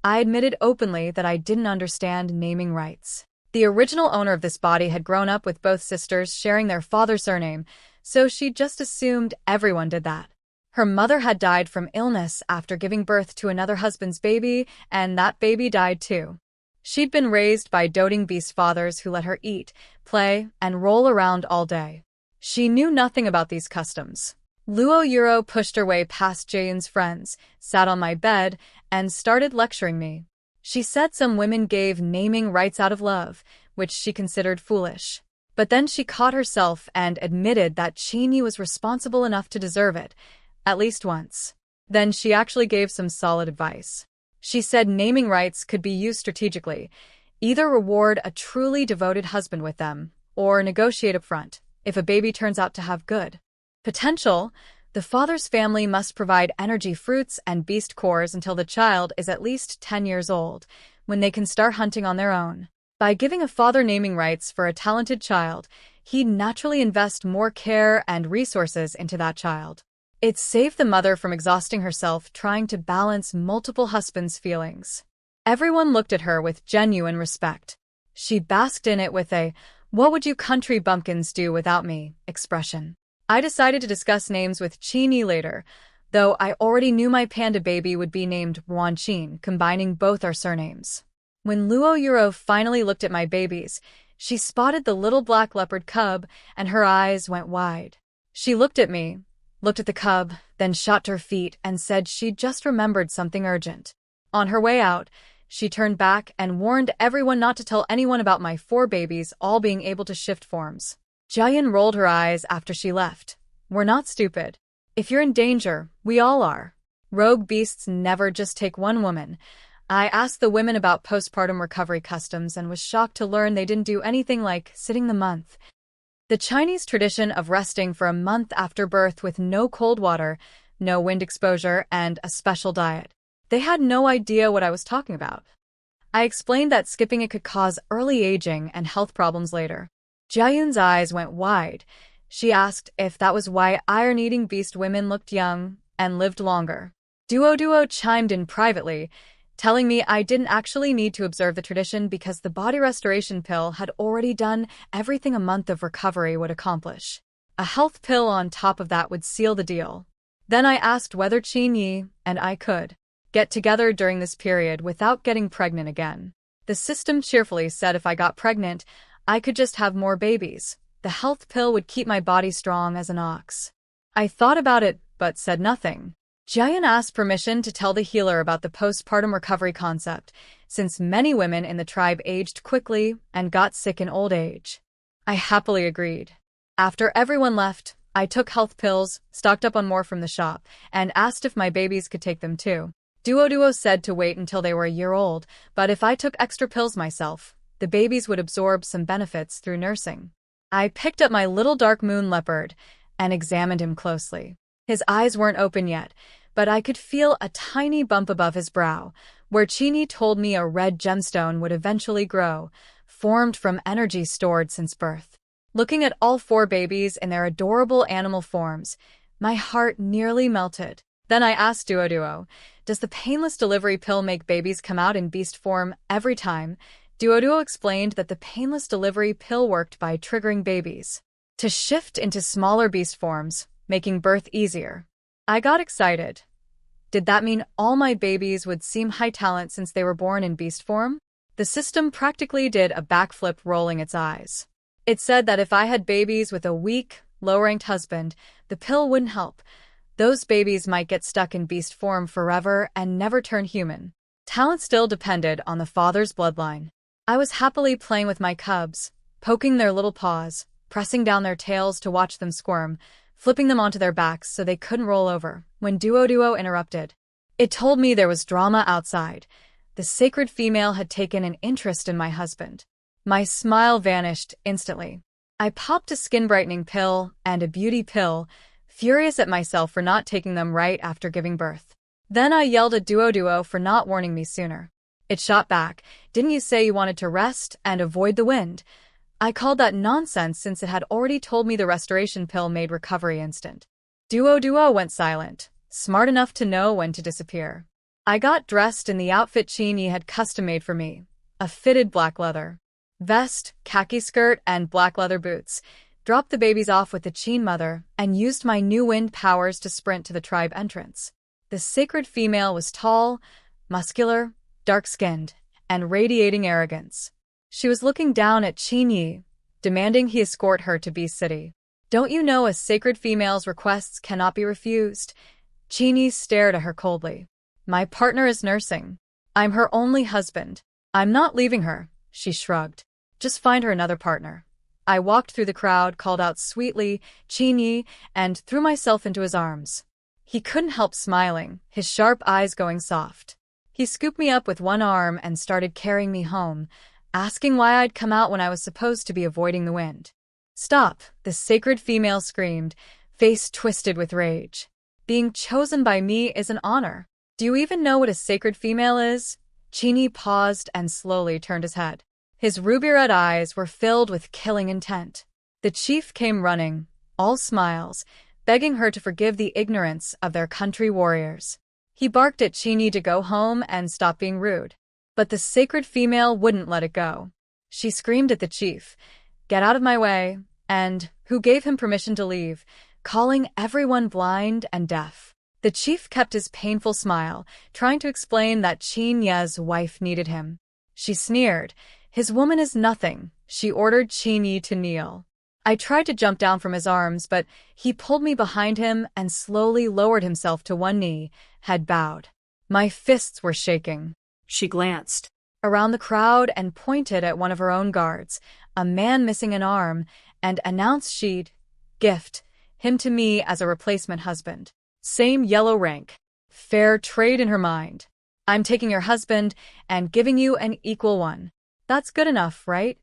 I admitted openly that I didn't understand naming rights. The original owner of this body had grown up with both sisters sharing their father's surname, so she just assumed everyone did that. Her mother had died from illness after giving birth to another husband's baby, and that baby died too. She'd been raised by doting beast fathers who let her eat, play, and roll around all day. She knew nothing about these customs. Luo Yuro pushed her way past Jayan's friends, sat on my bed, and started lecturing me. She said some women gave naming rights out of love, which she considered foolish. But then she caught herself and admitted that Chinyi was responsible enough to deserve it, at least once. Then she actually gave some solid advice. She said naming rights could be used strategically, either reward a truly devoted husband with them, or negotiate upfront, if a baby turns out to have good potential. The father's family must provide energy fruits and beast cores until the child is at least 10 years old, when they can start hunting on their own. By giving a father naming rights for a talented child, he'd naturally invest more care and resources into that child. It saved the mother from exhausting herself trying to balance multiple husbands' feelings. Everyone looked at her with genuine respect. She basked in it with a, "What would you country bumpkins do without me?" expression. I decided to discuss names with Chinyi later, though I already knew my panda baby would be named Wanqin, combining both our surnames. When Luo Yuro finally looked at my babies, she spotted the little black leopard cub, and her eyes went wide. She looked at me, looked at the cub, then shot to her feet and said she'd just remembered something urgent. On her way out, she turned back and warned everyone not to tell anyone about my 4 babies all being able to shift forms. Jiayan rolled her eyes after she left. "We're not stupid. If you're in danger, we all are. Rogue beasts never just take one woman." I asked the women about postpartum recovery customs and was shocked to learn they didn't do anything like sitting the month. The Chinese tradition of resting for a month after birth with no cold water, no wind exposure, and a special diet. They had no idea what I was talking about. I explained that skipping it could cause early aging and health problems later. Jiayan's eyes went wide. She asked if that was why iron-eating beast women looked young and lived longer. Duo chimed in privately, telling me I didn't actually need to observe the tradition because the body restoration pill had already done everything a month of recovery would accomplish. A health pill on top of that would seal the deal. Then I asked whether Chinyi and I could get together during this period without getting pregnant again. The system cheerfully said if I got pregnant, I could just have more babies. The health pill would keep my body strong as an ox. I thought about it, but said nothing. Jiayan asked permission to tell the healer about the postpartum recovery concept, since many women in the tribe aged quickly and got sick in old age. I happily agreed. After everyone left, I took health pills, stocked up on more from the shop, and asked if my babies could take them too. Duo said to wait until they were a year old, but if I took extra pills myself, the babies would absorb some benefits through nursing. I picked up my little dark moon leopard and examined him closely. His eyes weren't open yet, but I could feel a tiny bump above his brow, where Chinyi told me a red gemstone would eventually grow, formed from energy stored since birth. Looking at all 4 babies in their adorable animal forms, my heart nearly melted. Then I asked Duo, "Does the painless delivery pill make babies come out in beast form every time?" Duo explained that the painless delivery pill worked by triggering babies to shift into smaller beast forms, making birth easier. I got excited. Did that mean all my babies would seem high talent since they were born in beast form? The system practically did a backflip, rolling its eyes. It said that if I had babies with a weak, low-ranked husband, the pill wouldn't help. Those babies might get stuck in beast form forever and never turn human. Talent still depended on the father's bloodline. I was happily playing with my cubs, poking their little paws, pressing down their tails to watch them squirm, flipping them onto their backs so they couldn't roll over, when Duo interrupted. It told me there was drama outside. The sacred female had taken an interest in my husband. My smile vanished instantly. I popped a skin-brightening pill and a beauty pill, furious at myself for not taking them right after giving birth. Then I yelled at Duo for not warning me sooner. It shot back, "Didn't you say you wanted to rest and avoid the wind?" I called that nonsense since it had already told me the restoration pill made recovery instant. Duo went silent, smart enough to know when to disappear. I got dressed in the outfit Chinyi had custom-made for me, a fitted black leather vest, khaki skirt, and black leather boots, dropped the babies off with the Chin mother, and used my new wind powers to sprint to the tribe entrance. The sacred female was tall, muscular, dark-skinned, and radiating arrogance. She was looking down at Chinyi, demanding he escort her to Beast City. "Don't you know a sacred female's requests cannot be refused?" Chinyi stared at her coldly. "My partner is nursing. I'm her only husband. I'm not leaving her," she shrugged. "Just find her another partner." I walked through the crowd, called out sweetly, "Chinyi," and threw myself into his arms. He couldn't help smiling, his sharp eyes going soft. He scooped me up with one arm and started carrying me home, asking why I'd come out when I was supposed to be avoiding the wind. "Stop," the sacred female screamed, face twisted with rage. "Being chosen by me is an honor. Do you even know what a sacred female is?" Chinyi paused and slowly turned his head. His ruby-red eyes were filled with killing intent. The chief came running, all smiles, begging her to forgive the ignorance of their country warriors. He barked at Chinyi to go home and stop being rude. But the sacred female wouldn't let it go. She screamed at the chief, "Get out of my way," and who gave him permission to leave, calling everyone blind and deaf. The chief kept his painful smile, trying to explain that Chinyi's wife needed him. She sneered, "His woman is nothing." She ordered Chinyi to kneel. I tried to jump down from his arms, but he pulled me behind him and slowly lowered himself to one knee, head bowed. My fists were shaking. She glanced around the crowd and pointed at one of her own guards, a man missing an arm, and announced she'd gift him to me as a replacement husband. Same yellow rank. Fair trade in her mind. "I'm taking your husband and giving you an equal one. That's good enough, right?"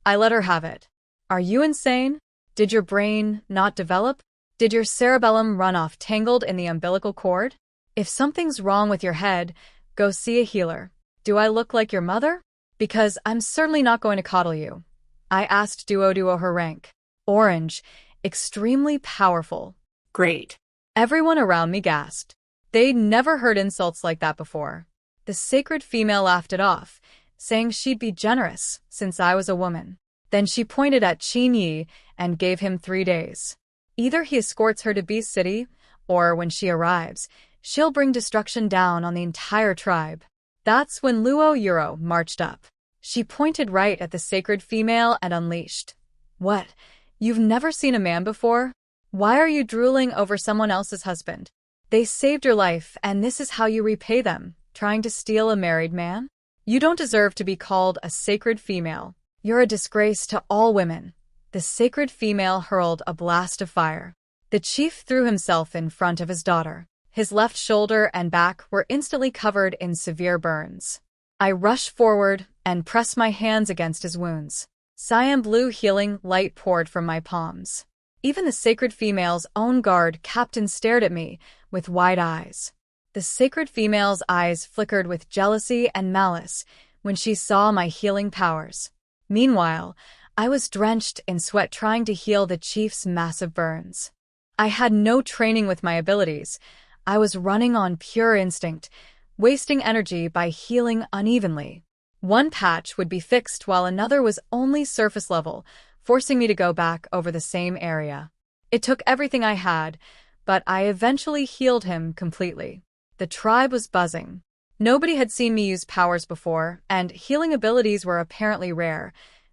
I let her have it. "Are you insane? Did your brain not develop? Did your cerebellum run off tangled in the umbilical cord? If something's wrong with your head, go see a healer. Do I look like your mother? Because I'm certainly not going to coddle you." I asked Duo her rank. "Orange. Extremely powerful." "Great." Everyone around me gasped. They'd never heard insults like that before. The sacred female laughed it off, saying she'd be generous since I was a woman. Then she pointed at Chinyi and gave him 3 days. Either he escorts her to Beast City, or when she arrives, she'll bring destruction down on the entire tribe. That's when Luo Yuro marched up. She pointed right at the sacred female and unleashed. "What? You've never seen a man before? Why are you drooling over someone else's husband? They saved your life, and this is how you repay them, trying to steal a married man? You don't deserve to be called a sacred female. You're a disgrace to all women." The sacred female hurled a blast of fire. The chief threw himself in front of his daughter. His left shoulder and back were instantly covered in severe burns. I rushed forward and pressed my hands against his wounds. Cyan blue healing light poured from my palms. Even the sacred female's own guard captain stared at me with wide eyes. The sacred female's eyes flickered with jealousy and malice when she saw my healing powers. Meanwhile, I was drenched in sweat trying to heal the chief's massive burns. I had no training with my abilities. I was running on pure instinct, wasting energy by healing unevenly. One patch would be fixed while another was only surface level, forcing me to go back over the same area. It took everything I had, but I eventually healed him completely. The tribe was buzzing. Nobody had seen me use powers before, and healing abilities were apparently rare,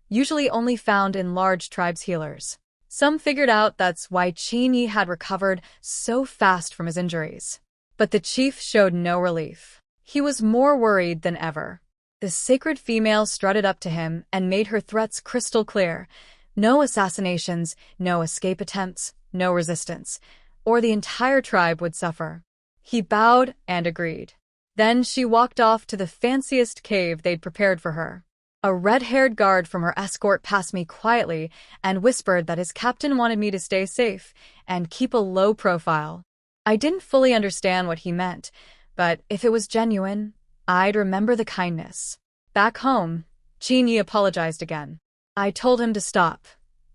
usually only found in large tribes' healers. Some figured out that's why Qin had recovered so fast from his injuries. But the chief showed no relief. He was more worried than ever. The sacred female strutted up to him and made her threats crystal clear. No assassinations, no escape attempts, no resistance, or the entire tribe would suffer. He bowed and agreed. Then she walked off to the fanciest cave they'd prepared for her. A red-haired guard from her escort passed me quietly and whispered that his captain wanted me to stay safe and keep a low profile. I didn't fully understand what he meant, but if it was genuine, I'd remember the kindness. Back home, Qin apologized again. I told him to stop.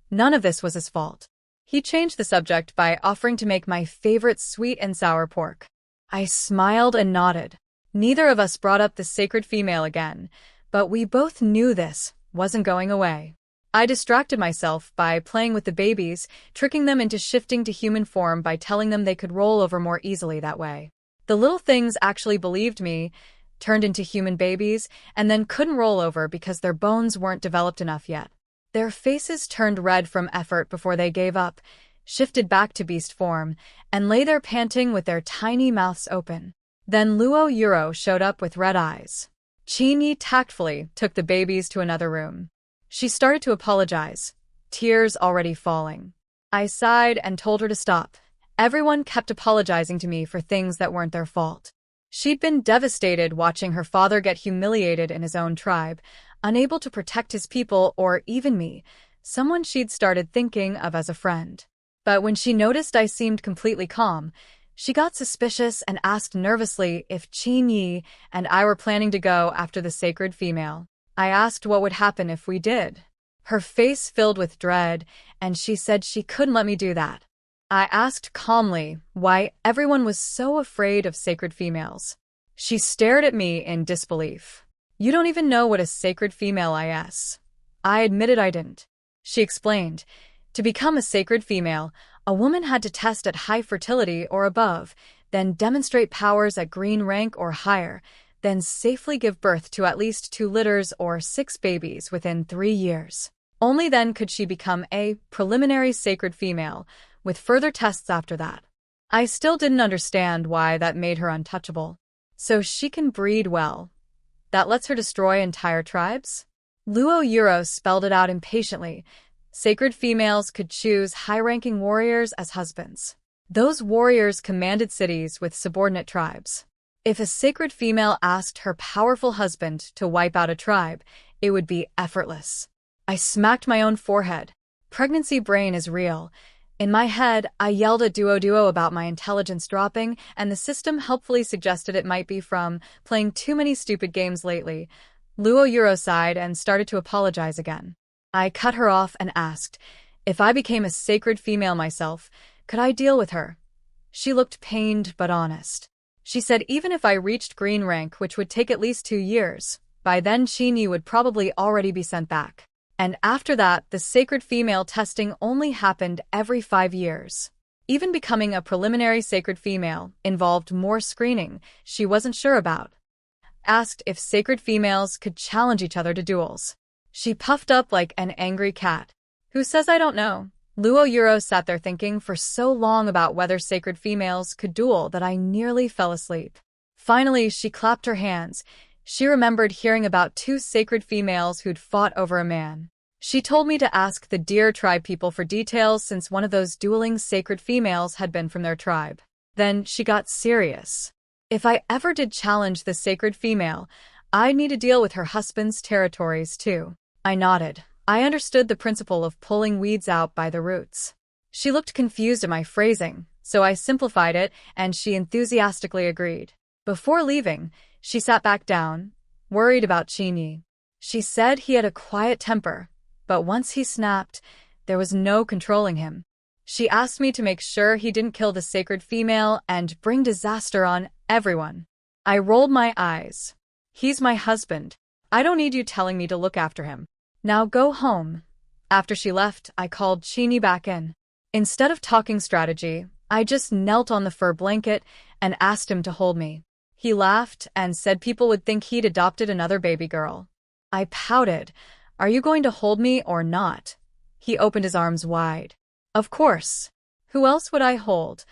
None of this was his fault. He changed the subject by offering to make my favorite sweet and sour pork. I smiled and nodded. Neither of us brought up the sacred female again, but we both knew this wasn't going away. I distracted myself by playing with the babies, tricking them into shifting to human form by telling them they could roll over more easily that way. The little things actually believed me, turned into human babies, and then couldn't roll over because their bones weren't developed enough yet. Their faces turned red from effort before they gave up, shifted back to beast form, and lay there panting with their tiny mouths open. Then Luo Yuro showed up with red eyes. Qin tactfully took the babies to another room. She started to apologize, tears already falling. I sighed and told her to stop. Everyone kept apologizing to me for things that weren't their fault. She'd been devastated watching her father get humiliated in his own tribe, unable to protect his people or even me, someone she'd started thinking of as a friend. But when she noticed I seemed completely calm, she got suspicious and asked nervously if Qin and I were planning to go after the sacred female. I asked what would happen if we did. Her face filled with dread, and she said she couldn't let me do that. I asked calmly why everyone was so afraid of sacred females. She stared at me in disbelief. You don't even know what a sacred female is. I admitted I didn't. She explained. To become a sacred female, a woman had to test at high fertility or above, then demonstrate powers at green rank or higher, then safely give birth to at least 2 litters or 6 babies within 3 years. Only then could she become a preliminary sacred female, with further tests after that. I still didn't understand why that made her untouchable. So she can breed well. That lets her destroy entire tribes? Luo Yuro spelled it out impatiently. Sacred females could choose high-ranking warriors as husbands. Those warriors commanded cities with subordinate tribes. If a sacred female asked her powerful husband to wipe out a tribe, it would be effortless. I smacked my own forehead. Pregnancy brain is real. In my head, I yelled at Duo about my intelligence dropping, and the system helpfully suggested it might be from playing too many stupid games lately. Luo Yuro sighed and started to apologize again. I cut her off and asked, if I became a sacred female myself, could I deal with her? She looked pained but honest. She said even if I reached green rank, which would take at least 2 years, by then Qin would probably already be sent back. And after that, the sacred female testing only happened every 5 years. Even becoming a preliminary sacred female involved more screening she wasn't sure about. Asked if sacred females could challenge each other to duels. She puffed up like an angry cat. Who says I don't know? Luo Yuro sat there thinking for so long about whether sacred females could duel that I nearly fell asleep. Finally, she clapped her hands. She remembered hearing about 2 sacred females who'd fought over a man. She told me to ask the Deer tribe people for details since one of those dueling sacred females had been from their tribe. Then she got serious. If I ever did challenge the sacred female, I'd need to deal with her husband's territories too. I nodded. I understood the principle of pulling weeds out by the roots. She looked confused at my phrasing, so I simplified it and she enthusiastically agreed. Before leaving, she sat back down, worried about Qin. She said he had a quiet temper, but once he snapped, there was no controlling him. She asked me to make sure he didn't kill the sacred female and bring disaster on everyone. I rolled my eyes. He's my husband. I don't need you telling me to look after him. Now go home. After she left, I called Chini back in. Instead of talking strategy, I just knelt on the fur blanket and asked him to hold me. He laughed and said people would think he'd adopted another baby girl. I pouted. Are you going to hold me or not? He opened his arms wide. Of course. Who else would I hold?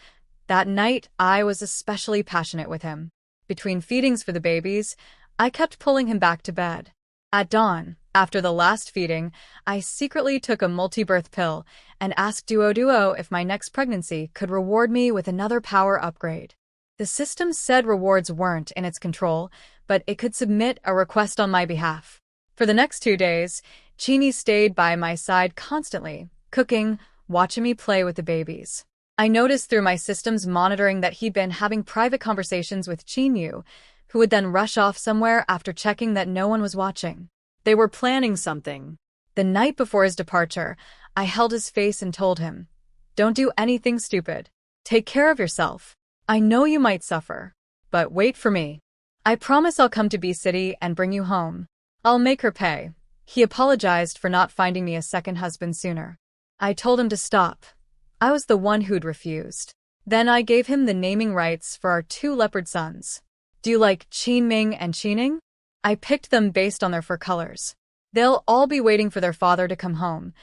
That night, I was especially passionate with him. Between feedings for the babies, I kept pulling him back to bed. At dawn, after the last feeding, I secretly took a multi-birth pill and asked Duo if my next pregnancy could reward me with another power upgrade. The system said rewards weren't in its control, but it could submit a request on my behalf. For the next 2 days, Chini stayed by my side constantly, cooking, watching me play with the babies. I noticed through my system's monitoring that he'd been having private conversations with Chinyu, who would then rush off somewhere after checking that no one was watching. They were planning something. The night before his departure, I held his face and told him, "Don't do anything stupid. Take care of yourself. I know you might suffer, but wait for me. I promise I'll come to B City and bring you home. I'll make her pay." He apologized for not finding me a second husband sooner. I told him to stop. I was the one who'd refused. Then I gave him the naming rights for our 2 leopard sons. Do you like Qinming and Qining? I picked them based on their fur colors. They'll all be waiting for their father to come home.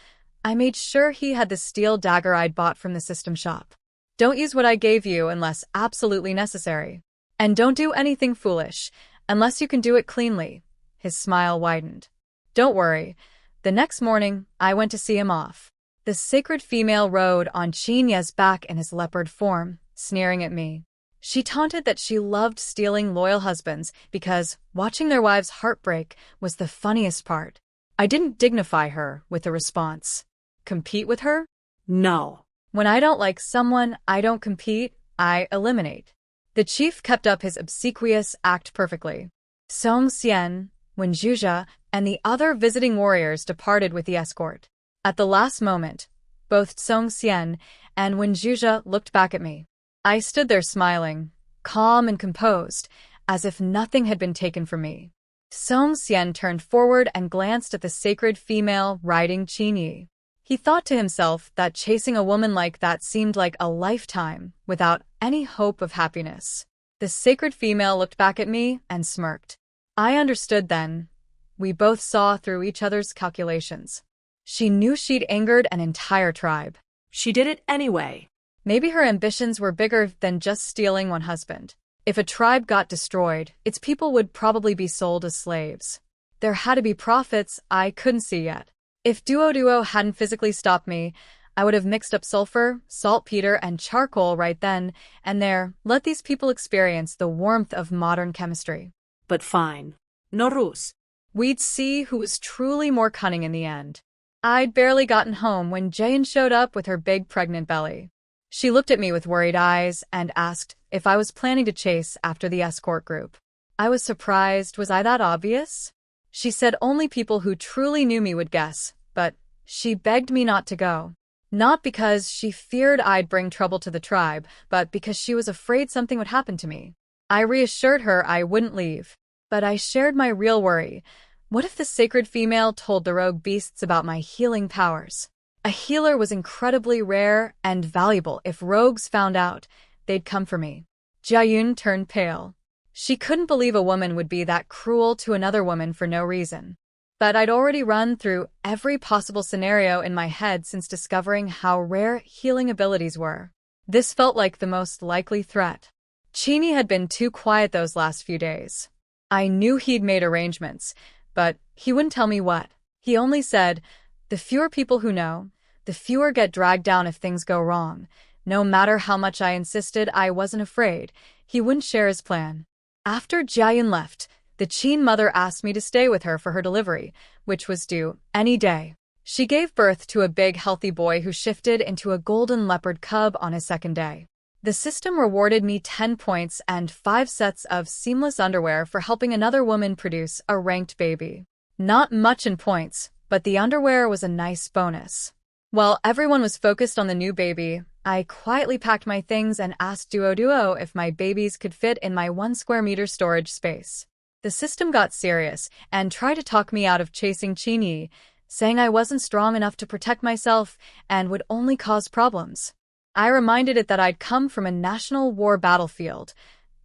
I made sure he had the steel dagger I'd bought from the system shop. Don't use what I gave you unless absolutely necessary. And don't do anything foolish, unless you can do it cleanly. His smile widened. Don't worry. The next morning, I went to see him off. The sacred female rode on Chinya's back in his leopard form, sneering at me. She taunted that she loved stealing loyal husbands because watching their wives heartbreak was the funniest part. I didn't dignify her with a response. Compete with her? No. When I don't like someone, I don't compete, I eliminate. The chief kept up his obsequious act perfectly. Song Xian, Wenjuja, and the other visiting warriors departed with the escort. At the last moment, both Song Xian and Wenjuja looked back at me. I stood there smiling, calm and composed, as if nothing had been taken from me. Song Xian turned forward and glanced at the sacred female riding Qinyi. He thought to himself that chasing a woman like that seemed like a lifetime without any hope of happiness. The sacred female looked back at me and smirked. I understood then. We both saw through each other's calculations. She knew she'd angered an entire tribe. She did it anyway. Maybe her ambitions were bigger than just stealing one husband. If a tribe got destroyed, its people would probably be sold as slaves. There had to be profits I couldn't see yet. If Duo hadn't physically stopped me, I would have mixed up sulfur, saltpeter, and charcoal right then and there. Let these people experience the warmth of modern chemistry. But fine. No ruse. We'd see who was truly more cunning in the end. I'd barely gotten home when Jayan showed up with her big pregnant belly. She looked at me with worried eyes and asked if I was planning to chase after the escort group. I was surprised. Was I that obvious? She said only people who truly knew me would guess, but she begged me not to go. Not because she feared I'd bring trouble to the tribe, but because she was afraid something would happen to me. I reassured her I wouldn't leave, but I shared my real worry. What if the sacred female told the rogue beasts about my healing powers? A healer was incredibly rare and valuable. If rogues found out, they'd come for me. Jiayun turned pale. She couldn't believe a woman would be that cruel to another woman for no reason. But I'd already run through every possible scenario in my head since discovering how rare healing abilities were. This felt like the most likely threat. Chini had been too quiet those last few days. I knew he'd made arrangements, but he wouldn't tell me what. He only said, the fewer people who know, the fewer get dragged down if things go wrong. No matter how much I insisted I wasn't afraid, he wouldn't share his plan. After Jiayun left, the Qin mother asked me to stay with her for her delivery, which was due any day. She gave birth to a big, healthy boy who shifted into a golden leopard cub on his second day. The system rewarded me 10 points and 5 sets of seamless underwear for helping another woman produce a ranked baby. Not much in points, but the underwear was a nice bonus. While everyone was focused on the new baby, I quietly packed my things and asked Duo if my babies could fit in my 1 square meter storage space. The system got serious and tried to talk me out of chasing Qinyi, saying I wasn't strong enough to protect myself and would only cause problems. I reminded it that I'd come from a national war battlefield.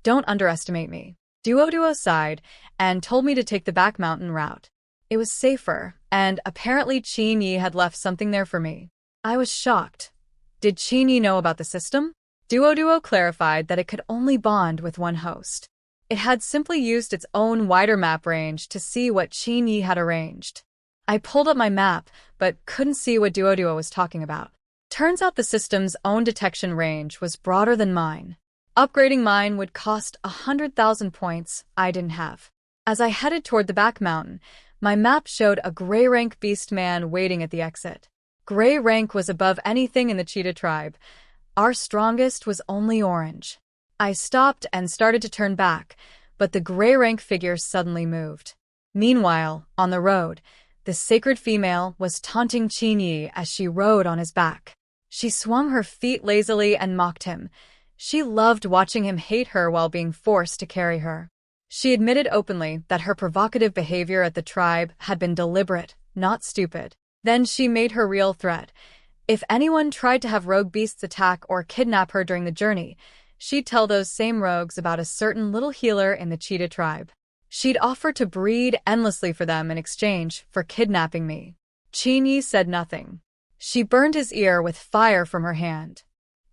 Don't underestimate me. Duo sighed and told me to take the back mountain route. It was safer, and apparently Qin Yi had left something there for me. I was shocked. Did Qin Yi know about the system? Duo clarified that it could only bond with one host. It had simply used its own wider map range to see what Qin Yi had arranged. I pulled up my map, but couldn't see what Duo was talking about. Turns out the system's own detection range was broader than mine. Upgrading mine would cost 100,000 points I didn't have. As I headed toward the back mountain, my map showed a gray rank beast man waiting at the exit. Gray rank was above anything in the cheetah tribe. Our strongest was only orange. I stopped and started to turn back, but the gray rank figure suddenly moved. Meanwhile, on the road, the sacred female was taunting Qin Yi as she rode on his back. She swung her feet lazily and mocked him. She loved watching him hate her while being forced to carry her. She admitted openly that her provocative behavior at the tribe had been deliberate, not stupid. Then she made her real threat. If anyone tried to have rogue beasts attack or kidnap her during the journey, she'd tell those same rogues about a certain little healer in the cheetah tribe. She'd offer to breed endlessly for them in exchange for kidnapping me. Qin Yi said nothing. She burned his ear with fire from her hand.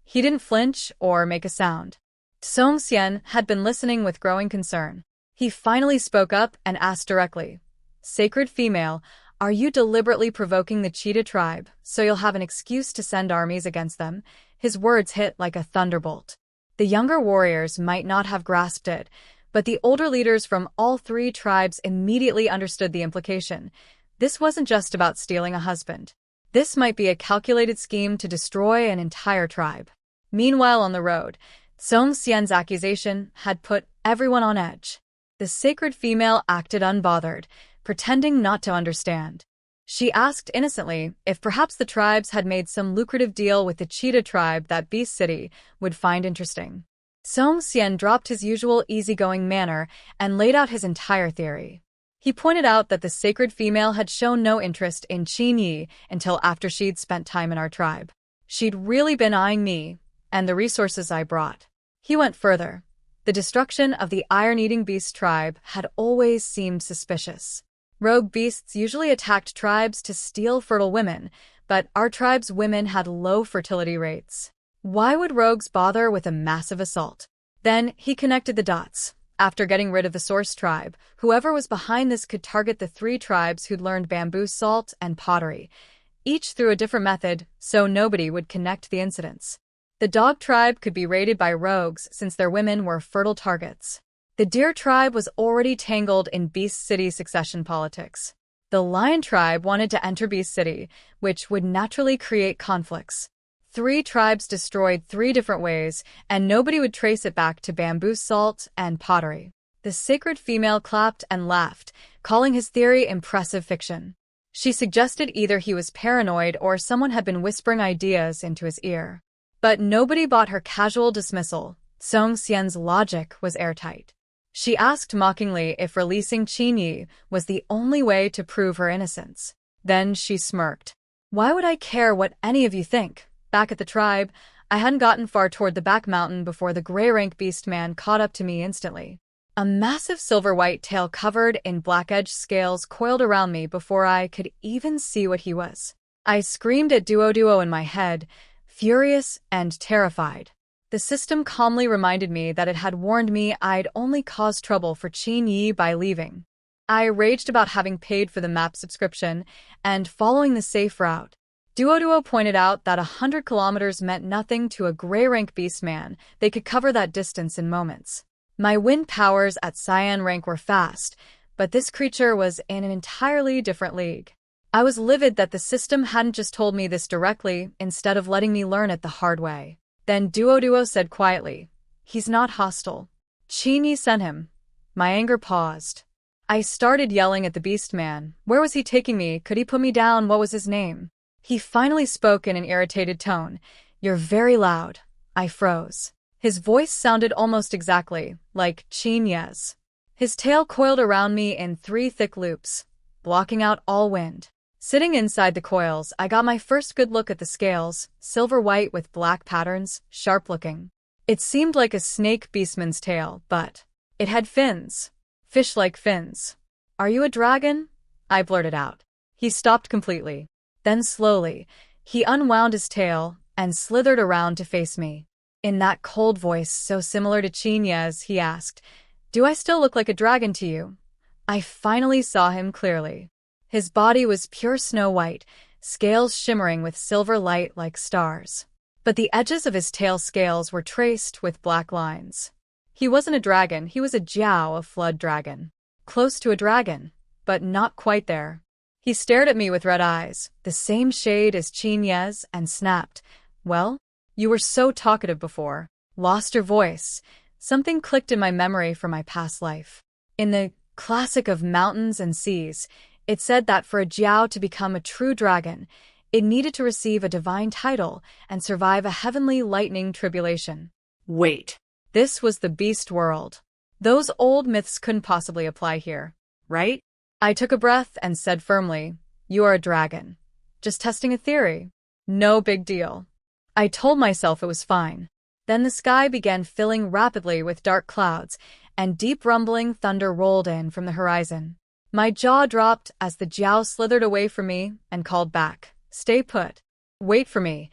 He didn't flinch or make a sound. Song Xian had been listening with growing concern. He finally spoke up and asked directly, "Sacred female, are you deliberately provoking the cheetah tribe so you'll have an excuse to send armies against them?" His words hit like a thunderbolt. The younger warriors might not have grasped it, but the older leaders from all three tribes immediately understood the implication. This wasn't just about stealing a husband. This might be a calculated scheme to destroy an entire tribe. Meanwhile, on the road, Song Xian's accusation had put everyone on edge. The sacred female acted unbothered, pretending not to understand. She asked innocently if perhaps the tribes had made some lucrative deal with the cheetah tribe that Beast City would find interesting. Song Xian dropped his usual easygoing manner and laid out his entire theory. He pointed out that the sacred female had shown no interest in Qin Yi until after she'd spent time in our tribe. She'd really been eyeing me and the resources I brought. He went further. The destruction of the iron-eating beast tribe had always seemed suspicious. Rogue beasts usually attacked tribes to steal fertile women, but our tribe's women had low fertility rates. Why would rogues bother with a massive assault? Then he connected the dots. After getting rid of the source tribe, whoever was behind this could target the three tribes who'd learned bamboo salt and pottery, each through a different method, so nobody would connect the incidents. The dog tribe could be raided by rogues since their women were fertile targets. The deer tribe was already tangled in Beast City succession politics. The lion tribe wanted to enter Beast City, which would naturally create conflicts. Three tribes destroyed three different ways, and nobody would trace it back to bamboo salt and pottery. The sacred female clapped and laughed, calling his theory impressive fiction. She suggested either he was paranoid or someone had been whispering ideas into his ear. But nobody bought her casual dismissal. Song Xian's logic was airtight. She asked mockingly if releasing Qin Yi was the only way to prove her innocence. Then she smirked. "Why would I care what any of you think?" Back at the tribe, I hadn't gotten far toward the back mountain before the gray rank beast man caught up to me instantly. A massive silver-white tail covered in black-edged scales coiled around me before I could even see what he was. I screamed at Duo in my head, furious and terrified. The system calmly reminded me that it had warned me I'd only caused trouble for Qin Yi by leaving. I raged about having paid for the map subscription and following the safe route. Duo pointed out that 100 kilometers meant nothing to a gray rank beast man. They could cover that distance in moments. My wind powers at cyan rank were fast, but this creature was in an entirely different league. I was livid that the system hadn't just told me this directly instead of letting me learn it the hard way. Then Duo said quietly, "He's not hostile. Qin Yi sent him." My anger paused. I started yelling at the beast man. Where was he taking me? Could he put me down? What was his name? He finally spoke in an irritated tone. "You're very loud." I froze. His voice sounded almost exactly like Qin Yi's. His tail coiled around me in 3 thick loops, blocking out all wind. Sitting inside the coils, I got my first good look at the scales, silver white with black patterns, sharp-looking. It seemed like a snake beastman's tail, but it had fins. Fish-like fins. "Are you a dragon?" I blurted out. He stopped completely. Then slowly, he unwound his tail and slithered around to face me. In that cold voice so similar to Chinya's, he asked, "Do I still look like a dragon to you?" I finally saw him clearly. His body was pure snow white, scales shimmering with silver light like stars. But the edges of his tail scales were traced with black lines. He wasn't a dragon, he was a jiao, a flood dragon. Close to a dragon, but not quite there. He stared at me with red eyes, the same shade as Chinya's, and snapped, "Well, you were so talkative before. Lost your voice." Something clicked in my memory from my past life. In the classic of mountains and seas, it said that for a jiao to become a true dragon, it needed to receive a divine title and survive a heavenly lightning tribulation. Wait. This was the beast world. Those old myths couldn't possibly apply here, right? I took a breath and said firmly, "You are a dragon. Just testing a theory. No big deal." I told myself it was fine. Then the sky began filling rapidly with dark clouds, and deep rumbling thunder rolled in from the horizon. My jaw dropped as the jiao slithered away from me and called back, "Stay put. Wait for me."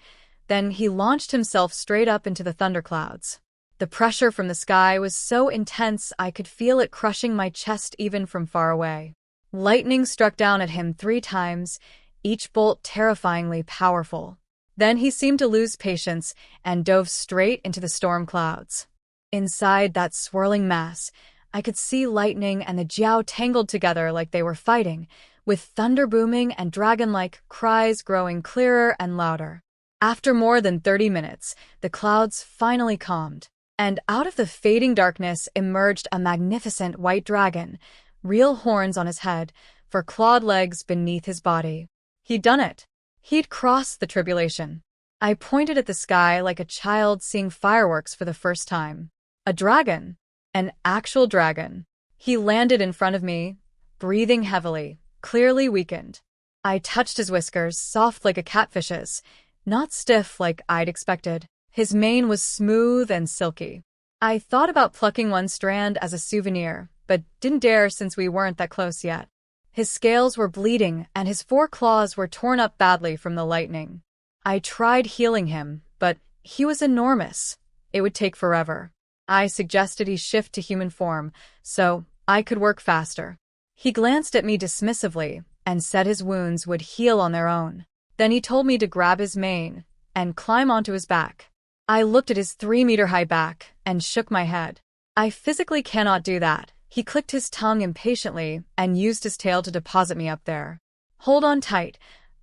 Then he launched himself straight up into the thunderclouds. The pressure from the sky was so intense I could feel it crushing my chest even from far away. Lightning struck down at him 3 times, each bolt terrifyingly powerful. Then he seemed to lose patience and dove straight into the storm clouds. Inside that swirling mass, I could see lightning and the jiao tangled together like they were fighting, with thunder booming and dragon-like cries growing clearer and louder. After more than 30 minutes, the clouds finally calmed, and out of the fading darkness emerged a magnificent white dragon, real horns on his head, for clawed legs beneath his body. He'd done it. He'd crossed the tribulation. I pointed at the sky like a child seeing fireworks for the first time. A dragon. An actual dragon. He landed in front of me, breathing heavily, clearly weakened. I touched his whiskers, soft like a catfish's, not stiff like I'd expected. His mane was smooth and silky. I thought about plucking one strand as a souvenir, but didn't dare since we weren't that close yet. His scales were bleeding, and his 4 claws were torn up badly from the lightning. I tried healing him, but he was enormous. It would take forever. I suggested he shift to human form, so I could work faster. He glanced at me dismissively and said his wounds would heal on their own. Then he told me to grab his mane and climb onto his back. I looked at his 3-meter-high back and shook my head. I physically cannot do that. He clicked his tongue impatiently and used his tail to deposit me up there. "Hold on tight."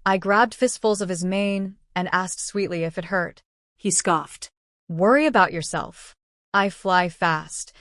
I grabbed fistfuls of his mane and asked sweetly if it hurt. He scoffed. "Worry about yourself. I fly fast."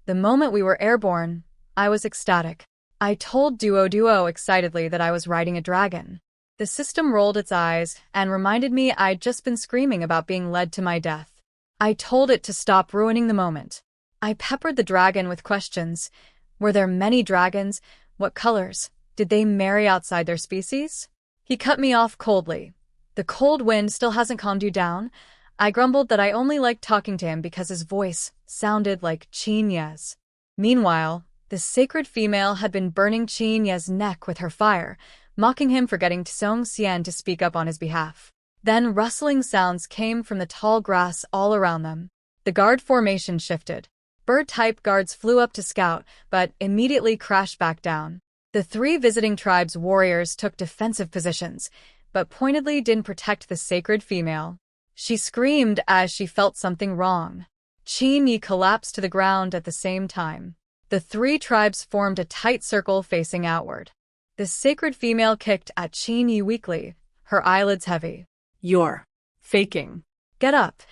The moment we were airborne, I was ecstatic. I told Duo excitedly that I was riding a dragon. The system rolled its eyes and reminded me I'd just been screaming about being led to my death. I told it to stop ruining the moment. I peppered the dragon with questions. Were there many dragons? What colors? Did they marry outside their species? He cut me off coldly. "The cold wind still hasn't calmed you down?" I grumbled that I only liked talking to him because his voice sounded like Chinya's. Meanwhile, the sacred female had been burning Chinya's neck with her fire, mocking him for getting Tsong Xian to speak up on his behalf. Then rustling sounds came from the tall grass all around them. The guard formation shifted. Bird-type guards flew up to scout, but immediately crashed back down. The 3 visiting tribes' warriors took defensive positions, but pointedly didn't protect the sacred female. She screamed as she felt something wrong. Qin Yi collapsed to the ground at the same time. The 3 tribes formed a tight circle facing outward. The sacred female kicked at Qin Yi weakly, her eyelids heavy. "You're faking." "Get up."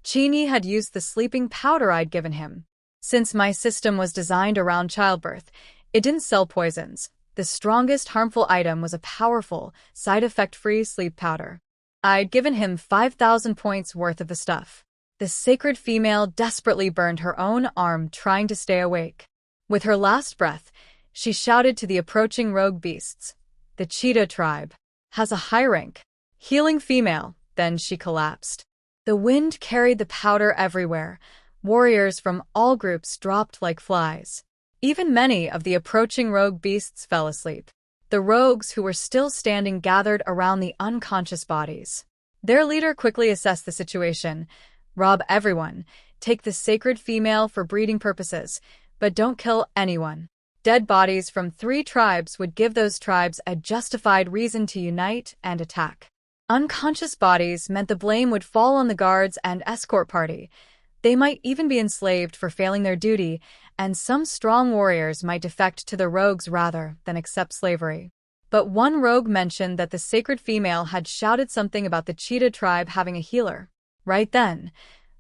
Qin Yi had used the sleeping powder I'd given him. Since my system was designed around childbirth, it didn't sell poisons. The strongest harmful item was a powerful, side-effect-free sleep powder. I'd given him 5,000 points worth of the stuff. The sacred female desperately burned her own arm trying to stay awake. With her last breath, she shouted to the approaching rogue beasts. The cheetah tribe. Has a high rank. Healing female. Then she collapsed. The wind carried the powder everywhere. Warriors from all groups dropped like flies. Even many of the approaching rogue beasts fell asleep. The rogues who were still standing gathered around the unconscious bodies. Their leader quickly assessed the situation. Rob everyone. Take the sacred female for breeding purposes, but don't kill anyone. Dead bodies from 3 tribes would give those tribes a justified reason to unite and attack. Unconscious bodies meant the blame would fall on the guards and escort party. They might even be enslaved for failing their duty, and some strong warriors might defect to the rogues rather than accept slavery. But one rogue mentioned that the sacred female had shouted something about the cheetah tribe having a healer. Right then,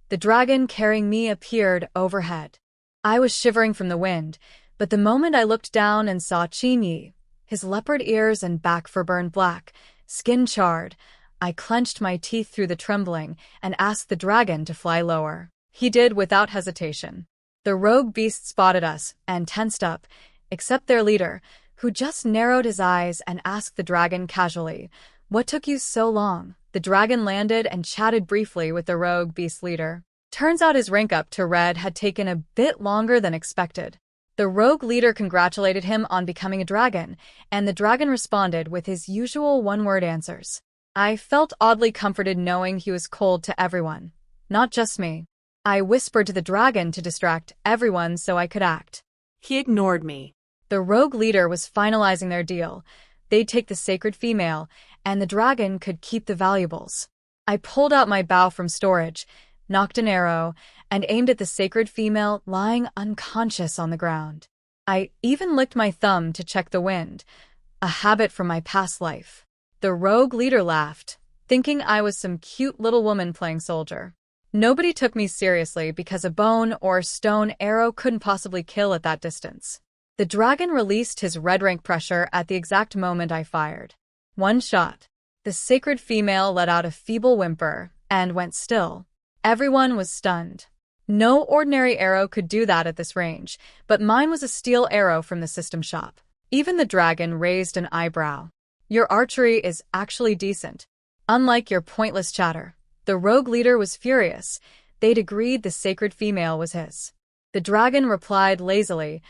the dragon carrying me appeared overhead. I was shivering from the wind, but the moment I looked down and saw Qinyi, his leopard ears and back fur burned black, skin charred, I clenched my teeth through the trembling and asked the dragon to fly lower. He did without hesitation. The rogue beast spotted us and tensed up, except their leader, who just narrowed his eyes and asked the dragon casually, "What took you so long?" The dragon landed and chatted briefly with the rogue beast leader. Turns out his rank up to red had taken a bit longer than expected. The rogue leader congratulated him on becoming a dragon, and the dragon responded with his usual one-word answers. I felt oddly comforted knowing he was cold to everyone, not just me. I whispered to the dragon to distract everyone so I could act. He ignored me. The rogue leader was finalizing their deal. They'd take the sacred female, and the dragon could keep the valuables. I pulled out my bow from storage, knocked an arrow, and aimed at the sacred female lying unconscious on the ground. I even licked my thumb to check the wind, a habit from my past life. The rogue leader laughed, thinking I was some cute little woman playing soldier. Nobody took me seriously because a bone or stone arrow couldn't possibly kill at that distance. The dragon released his red rank pressure at the exact moment I fired. One shot. The sacred female let out a feeble whimper and went still. Everyone was stunned. No ordinary arrow could do that at this range, but mine was a steel arrow from the system shop. Even the dragon raised an eyebrow. Your archery is actually decent. Unlike your pointless chatter. The rogue leader was furious. They'd agreed the sacred female was his. The dragon replied lazily,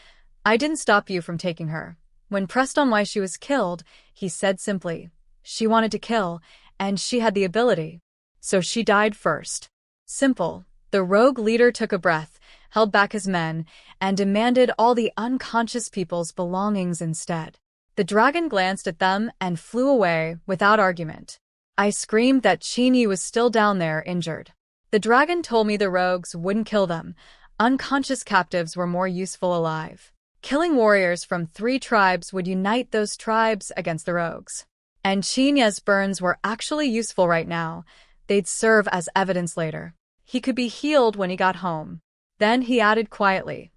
"I didn't stop you from taking her." When pressed on why she was killed, he said simply, "She wanted to kill, and she had the ability. So she died first." Simple. The rogue leader took a breath, held back his men, and demanded all the unconscious people's belongings instead. The dragon glanced at them and flew away without argument. I screamed that Qinyi was still down there injured. The dragon told me the rogues wouldn't kill them. Unconscious captives were more useful alive. Killing warriors from 3 tribes would unite those tribes against the rogues. And Qinyi's burns were actually useful right now. They'd serve as evidence later. He could be healed when he got home. Then he added quietly,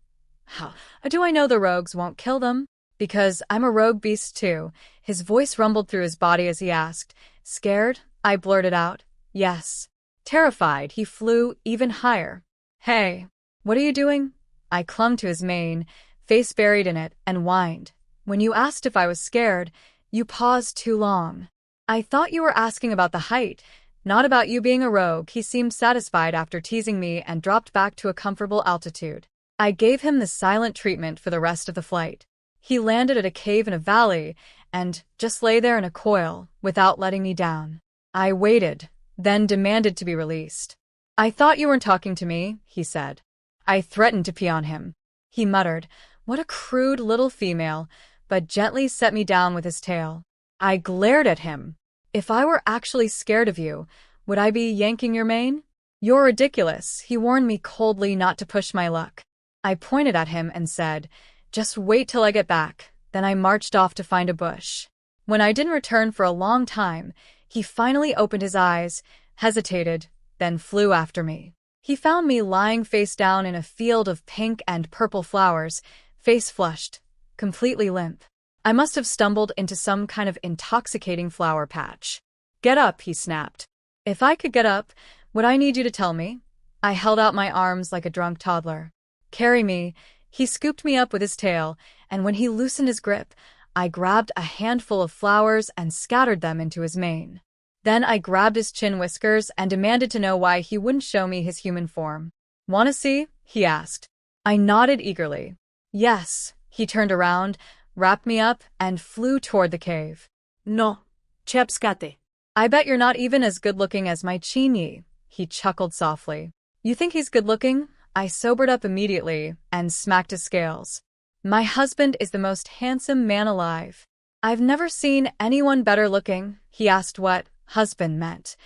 "How do I know the rogues won't kill them? Because I'm a rogue beast too." His voice rumbled through his body as he asked, "Scared?" I blurted out, "Yes." Terrified, he flew even higher. "Hey, what are you doing?" I clung to his mane, face buried in it, and whined. "When you asked if I was scared, you paused too long. I thought you were asking about the height, not about you being a rogue." He seemed satisfied after teasing me and dropped back to a comfortable altitude. I gave him the silent treatment for the rest of the flight. He landed at a cave in a valley and just lay there in a coil without letting me down. I waited, then demanded to be released. "I thought you weren't talking to me," he said. I threatened to pee on him. He muttered, "What a crude little female," but gently set me down with his tail. I glared at him. "If I were actually scared of you, would I be yanking your mane?" "You're ridiculous," he warned me coldly not to push my luck. I pointed at him and said, "Just wait till I get back." Then I marched off to find a bush. When I didn't return for a long time, he finally opened his eyes, hesitated, then flew after me. He found me lying face down in a field of pink and purple flowers, face flushed, completely limp. I must have stumbled into some kind of intoxicating flower patch. "Get up," he snapped. "If I could get up, would I need you to tell me?" I held out my arms like a drunk toddler. "Carry me." He scooped me up with his tail, and when he loosened his grip, I grabbed a handful of flowers and scattered them into his mane. Then I grabbed his chin whiskers and demanded to know why he wouldn't show me his human form. "Wanna see?" he asked. I nodded eagerly. "Yes." He turned around, wrapped me up, and flew toward the cave. No. Chepskate. "I bet you're not even as good-looking as my Chinyi," he chuckled softly. "You think he's good-looking?" I sobered up immediately and smacked his scales. "My husband is the most handsome man alive." "I've never seen anyone better looking." He asked what husband meant.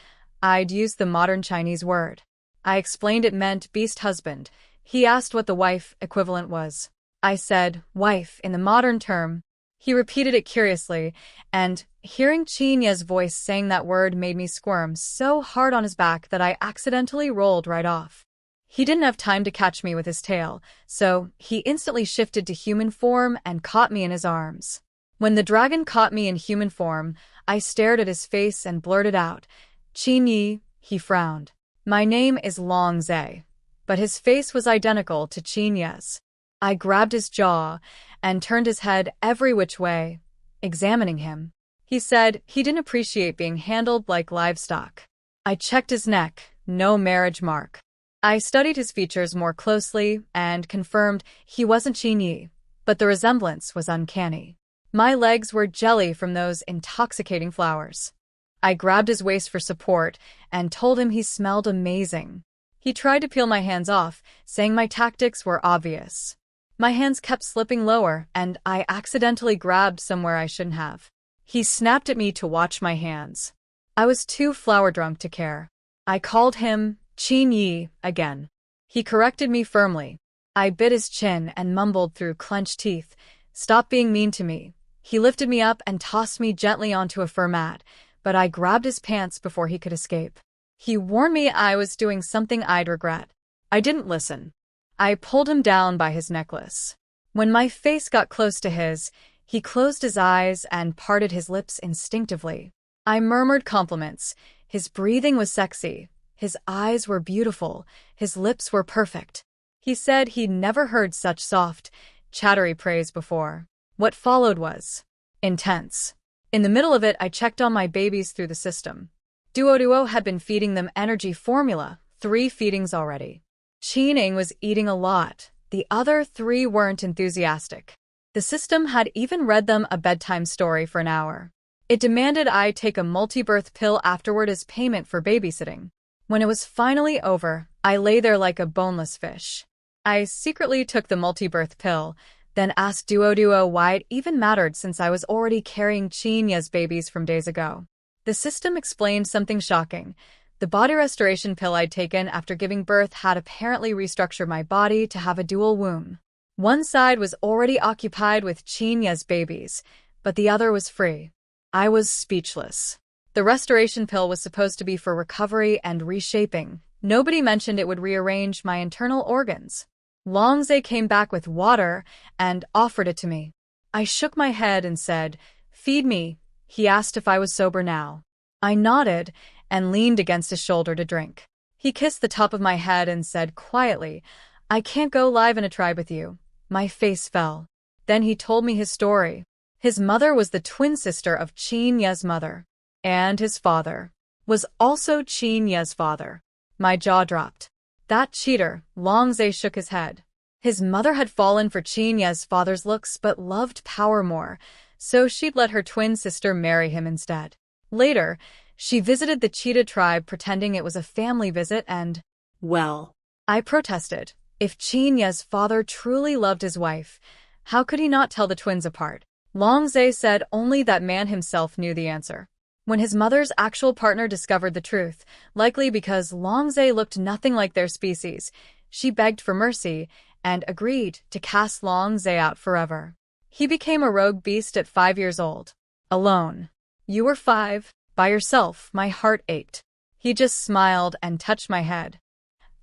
I'd used the modern Chinese word. I explained it meant beast husband. He asked what the wife equivalent was. I said wife in the modern term. He repeated it curiously, and hearing Chinya's voice saying that word made me squirm so hard on his back that I accidentally rolled right off. He didn't have time to catch me with his tail, so he instantly shifted to human form and caught me in his arms. When the dragon caught me in human form, I stared at his face and blurted out, "Chinyi." He frowned. "My name is Long Zhe." But his face was identical to Chinya's. I grabbed his jaw and turned his head every which way, examining him. He said he didn't appreciate being handled like livestock. I checked his neck, no marriage mark. I studied his features more closely and confirmed he wasn't Chinyi, but the resemblance was uncanny. My legs were jelly from those intoxicating flowers. I grabbed his waist for support and told him he smelled amazing. He tried to peel my hands off, saying my tactics were obvious. My hands kept slipping lower, and I accidentally grabbed somewhere I shouldn't have. He snapped at me to watch my hands. I was too flower drunk to care. I called him Chinyi again. He corrected me firmly. I bit his chin and mumbled through clenched teeth, "Stop being mean to me." He lifted me up and tossed me gently onto a fur mat, but I grabbed his pants before he could escape. He warned me I was doing something I'd regret. I didn't listen. I pulled him down by his necklace. When my face got close to his, he closed his eyes and parted his lips instinctively. I murmured compliments. His breathing was sexy. His eyes were beautiful. His lips were perfect. He said he'd never heard such soft, chattery praise before. What followed was intense. In the middle of it, I checked on my babies through the system. Duo had been feeding them energy formula, 3 feedings already. Cheening was eating a lot. The other 3 weren't enthusiastic. The system had even read them a bedtime story for an hour. It demanded I take a multi-birth pill afterward as payment for babysitting. When it was finally over, I lay there like a boneless fish. I secretly took the multi-birth pill, then asked Duo why it even mattered since I was already carrying Chinya's babies from days ago. The system explained something shocking. The body restoration pill I'd taken after giving birth had apparently restructured my body to have a dual womb. One side was already occupied with Chinya's babies, but the other was free. I was speechless. The restoration pill was supposed to be for recovery and reshaping. Nobody mentioned it would rearrange my internal organs. Longze came back with water and offered it to me. I shook my head and said, "Feed me." He asked if I was sober now. I nodded and leaned against his shoulder to drink. He kissed the top of my head and said quietly, "I can't go live in a tribe with you." My face fell. Then he told me his story. His mother was the twin sister of Chinya's mother, and his father was also Chinya's father. My jaw dropped. That cheater, Longze shook his head. His mother had fallen for Chinya's father's looks but loved power more, so she'd let her twin sister marry him instead. Later, she visited the cheetah tribe pretending it was a family visit and, well, I protested. If Chinya's father truly loved his wife, how could he not tell the twins apart? Longze said only that man himself knew the answer. When his mother's actual partner discovered the truth, likely because Longze looked nothing like their species, she begged for mercy and agreed to cast Longze out forever. He became a rogue beast at 5 years old. Alone. "You were 5, by yourself." My heart ached. He just smiled and touched my head.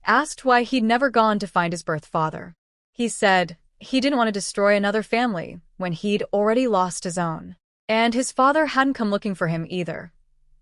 Asked why he'd never gone to find his birth father. He said he didn't want to destroy another family when he'd already lost his own. And his father hadn't come looking for him either.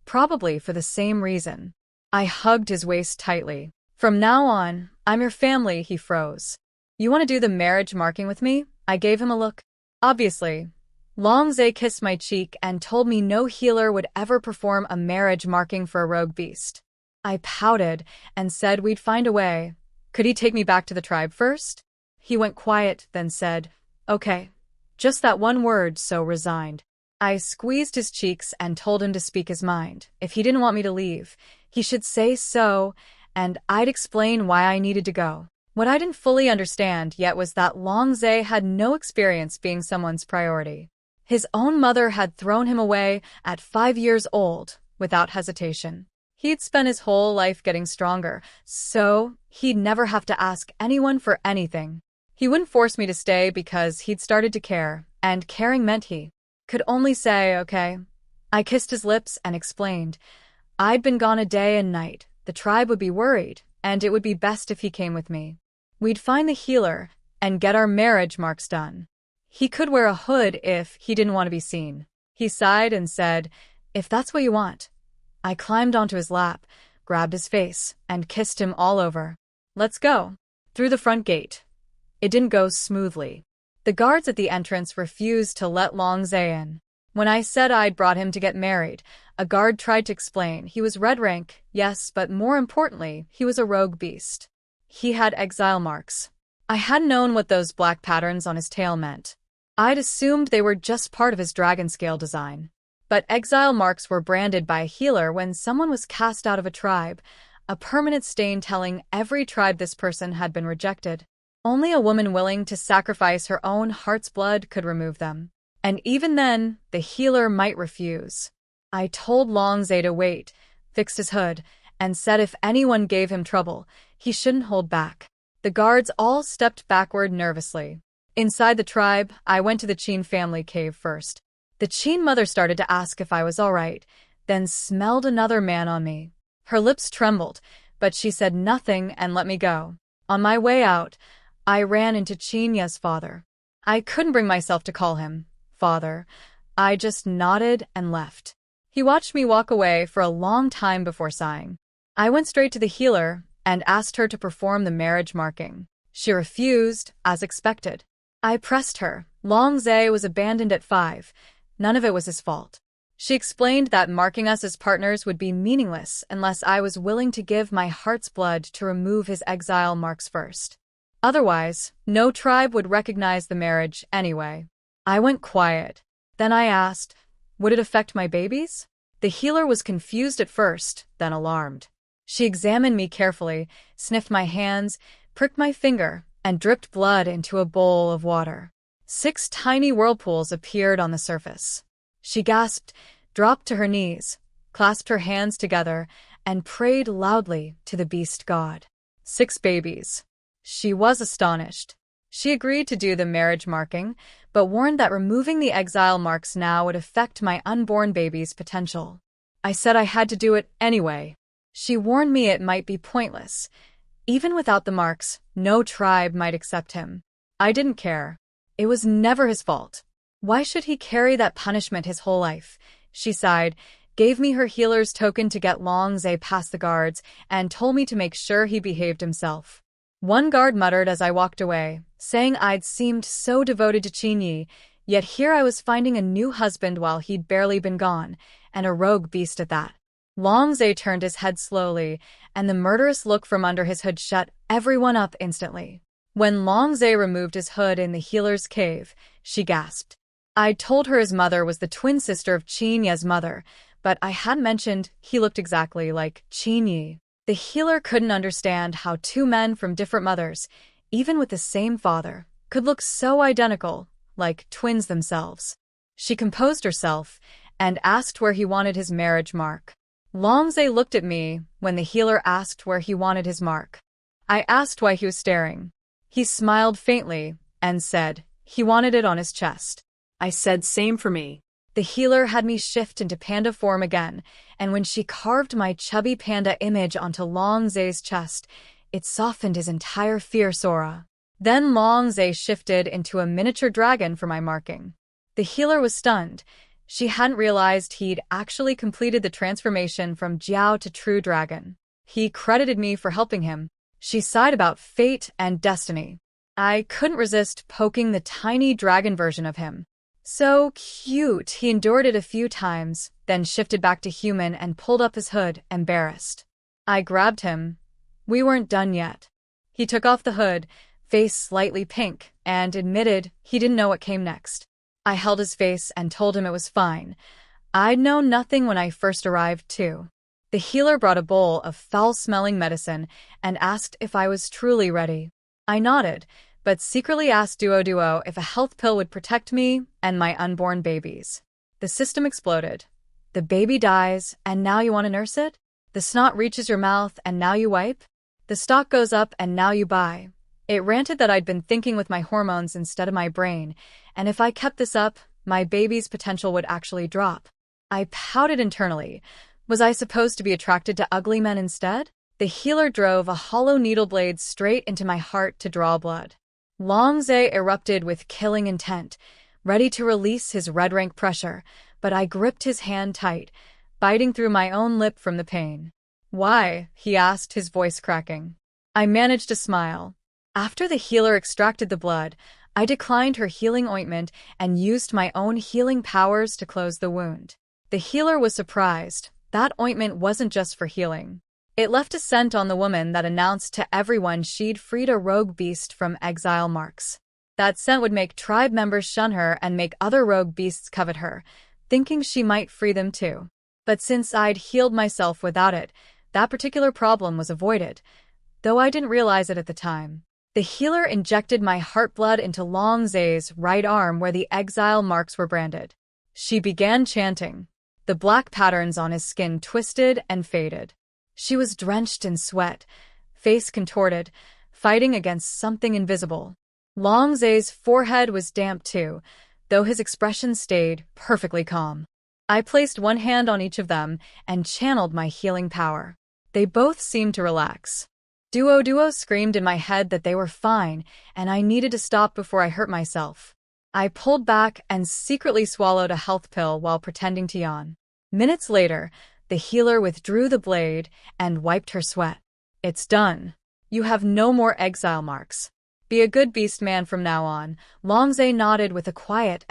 Probably for the same reason. I hugged his waist tightly. "From now on, I'm your family." He froze. "You want to do the marriage marking with me?" I gave him a look. Obviously, Longze kissed my cheek and told me no healer would ever perform a marriage marking for a rogue beast. I pouted and said we'd find a way. Could he take me back to the tribe first? He went quiet, then said, "Okay." Just that one word, so resigned. I squeezed his cheeks and told him to speak his mind. If he didn't want me to leave, he should say so, and I'd explain why I needed to go. What I didn't fully understand yet was that Longze had no experience being someone's priority. His own mother had thrown him away at 5 years old, without hesitation. He'd spent his whole life getting stronger, so he'd never have to ask anyone for anything. He wouldn't force me to stay because he'd started to care, and caring meant he could only say, okay. I kissed his lips and explained. I'd been gone a day and night. The tribe would be worried, and it would be best if he came with me. We'd find the healer and get our marriage marks done. He could wear a hood if he didn't want to be seen. He sighed and said, "If that's what you want." I climbed onto his lap, grabbed his face, and kissed him all over. "Let's go." Through the front gate. It didn't go smoothly. The guards at the entrance refused to let Longze in. When I said I'd brought him to get married, a guard tried to explain he was red rank, yes, but more importantly, he was a rogue beast. He had exile marks. I hadn't known what those black patterns on his tail meant. I'd assumed they were just part of his dragon scale design. But exile marks were branded by a healer when someone was cast out of a tribe, a permanent stain telling every tribe this person had been rejected. Only a woman willing to sacrifice her own heart's blood could remove them. And even then, the healer might refuse. I told Longze to wait, fixed his hood, and said if anyone gave him trouble, he shouldn't hold back. The guards all stepped backward nervously. Inside the tribe, I went to the Qin family cave first. The Qin mother started to ask if I was all right, then smelled another man on me. Her lips trembled, but she said nothing and let me go. On my way out, I ran into Qinya's father. I couldn't bring myself to call him father. I just nodded and left. He watched me walk away for a long time before sighing. I went straight to the healer and asked her to perform the marriage marking. She refused, as expected. I pressed her. Longze was abandoned at 5. None of it was his fault. She explained that marking us as partners would be meaningless unless I was willing to give my heart's blood to remove his exile marks first. Otherwise, no tribe would recognize the marriage anyway. I went quiet. Then I asked, would it affect my babies? The healer was confused at first, then alarmed. She examined me carefully, sniffed my hands, pricked my finger, and dripped blood into a bowl of water. 6 tiny whirlpools appeared on the surface. She gasped, dropped to her knees, clasped her hands together, and prayed loudly to the beast god. 6 babies. She was astonished. She agreed to do the marriage marking, but warned that removing the exile marks now would affect my unborn baby's potential. I said I had to do it anyway. She warned me it might be pointless. Even without the marks, no tribe might accept him. I didn't care. It was never his fault. Why should he carry that punishment his whole life? She sighed, gave me her healer's token to get Longze past the guards, and told me to make sure he behaved himself. One guard muttered as I walked away, saying I'd seemed so devoted to Qinyi, yet here I was finding a new husband while he'd barely been gone, and a rogue beast at that. Longze turned his head slowly, and the murderous look from under his hood shut everyone up instantly. When Longze removed his hood in the healer's cave, she gasped. I'd told her his mother was the twin sister of Qinya's mother, but I hadn't mentioned he looked exactly like Qinyi. The healer couldn't understand how 2 men from different mothers, even with the same father, could look so identical, like twins themselves. She composed herself and asked where he wanted his marriage mark. Longze looked at me when the healer asked where he wanted his mark. I asked why he was staring. He smiled faintly and said he wanted it on his chest. I said same for me. The healer had me shift into panda form again, and when she carved my chubby panda image onto Longze's chest, it softened his entire fierce aura. Then Longze shifted into a miniature dragon for my marking. The healer was stunned. She hadn't realized he'd actually completed the transformation from Jiao to true dragon. He credited me for helping him. She sighed about fate and destiny. I couldn't resist poking the tiny dragon version of him. So cute. He endured it a few times, then shifted back to human and pulled up his hood, embarrassed. I grabbed him. We weren't done yet. He took off the hood, face slightly pink, and admitted he didn't know what came next. I held his face and told him it was fine. I'd known nothing when I first arrived, too. The healer brought a bowl of foul-smelling medicine and asked if I was truly ready. I nodded, but secretly asked Duo if a health pill would protect me and my unborn babies. The system exploded. The baby dies, and now you want to nurse it? The snot reaches your mouth, and now you wipe? The stock goes up, and now you buy. It ranted that I'd been thinking with my hormones instead of my brain, and if I kept this up, my baby's potential would actually drop. I pouted internally. Was I supposed to be attracted to ugly men instead? The healer drove a hollow needle blade straight into my heart to draw blood. Longze erupted with killing intent, ready to release his red rank pressure, but I gripped his hand tight, biting through my own lip from the pain. "Why?" he asked, his voice cracking. I managed to smile. After the healer extracted the blood, I declined her healing ointment and used my own healing powers to close the wound. The healer was surprised. That ointment wasn't just for healing. It left a scent on the woman that announced to everyone she'd freed a rogue beast from exile marks. That scent would make tribe members shun her and make other rogue beasts covet her, thinking she might free them too. But since I'd healed myself without it, that particular problem was avoided, though I didn't realize it at the time. The healer injected my heart blood into Longze's right arm where the exile marks were branded. She began chanting. The black patterns on his skin twisted and faded. She was drenched in sweat, face contorted, fighting against something invisible. Longze's forehead was damp too, though his expression stayed perfectly calm. I placed one hand on each of them and channeled my healing power. They both seemed to relax. Duo screamed in my head that they were fine, and I needed to stop before I hurt myself. I pulled back and secretly swallowed a health pill while pretending to yawn. Minutes later, the healer withdrew the blade and wiped her sweat. "It's done. You have no more exile marks. Be a good beast man from now on." Longze nodded with a quiet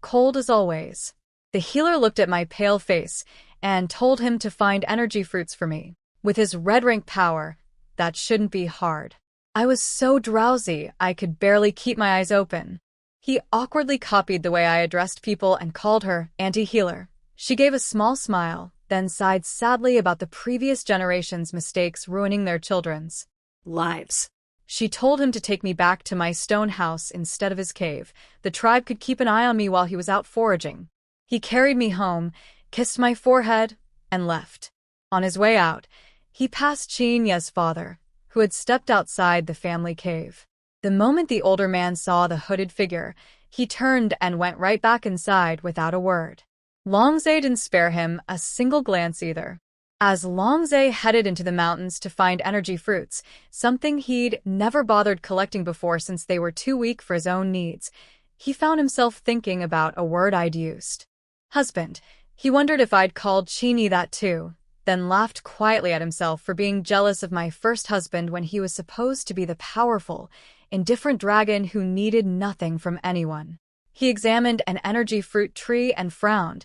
cold as always. The healer looked at my pale face and told him to find energy fruits for me. With his red rank power, that shouldn't be hard. I was so drowsy I could barely keep my eyes open. He awkwardly copied the way I addressed people and called her anti-healer. She gave a small smile, then sighed sadly about the previous generation's mistakes ruining their children's lives. She told him to take me back to my stone house instead of his cave. The tribe could keep an eye on me while he was out foraging. He carried me home, kissed my forehead, and left. On his way out, he passed Chinya's father, who had stepped outside the family cave. The moment the older man saw the hooded figure, he turned and went right back inside without a word. Longze didn't spare him a single glance either. As Longze headed into the mountains to find energy fruits, something he'd never bothered collecting before since they were too weak for his own needs, he found himself thinking about a word I'd used. Husband. He wondered if I'd called Chinyi that too, then laughed quietly at himself for being jealous of my first husband when he was supposed to be the powerful, indifferent dragon who needed nothing from anyone. He examined an energy fruit tree and frowned.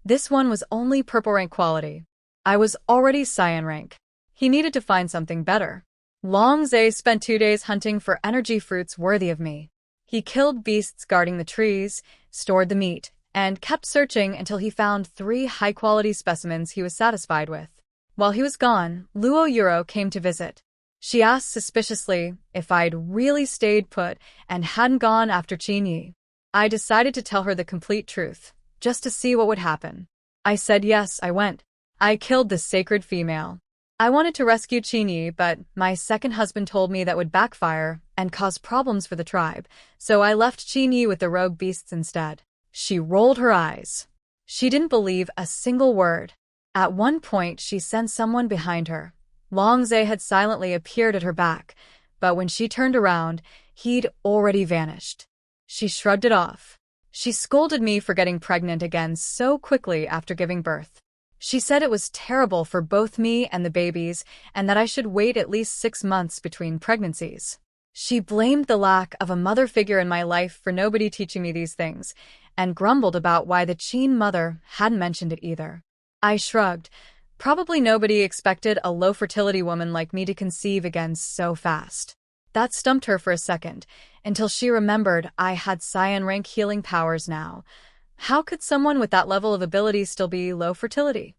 This one was only purple rank quality. I was already cyan rank. He needed to find something better. Longze spent 2 days hunting for energy fruits worthy of me. He killed beasts guarding the trees, stored the meat, and kept searching until he found 3 high-quality specimens he was satisfied with. While he was gone, Luo Yuro came to visit. She asked suspiciously if I'd really stayed put and hadn't gone after Chinyi. I decided to tell her the complete truth, just to see what would happen. I said yes, I went. I killed the sacred female. I wanted to rescue Chinyi, but my second husband told me that would backfire and cause problems for the tribe, so I left Chinyi with the rogue beasts instead. She rolled her eyes. She didn't believe a single word. At one point, she sensed someone behind her. Longze had silently appeared at her back, but when she turned around, he'd already vanished. She shrugged it off. She scolded me for getting pregnant again so quickly after giving birth. She said it was terrible for both me and the babies, and that I should wait at least 6 months between pregnancies. She blamed the lack of a mother figure in my life for nobody teaching me these things, and grumbled about why the Chin mother hadn't mentioned it either. I shrugged. Probably nobody expected a low-fertility woman like me to conceive again so fast. That stumped her for a second, until she remembered I had Cyan rank healing powers now. How could someone with that level of ability still be low fertility?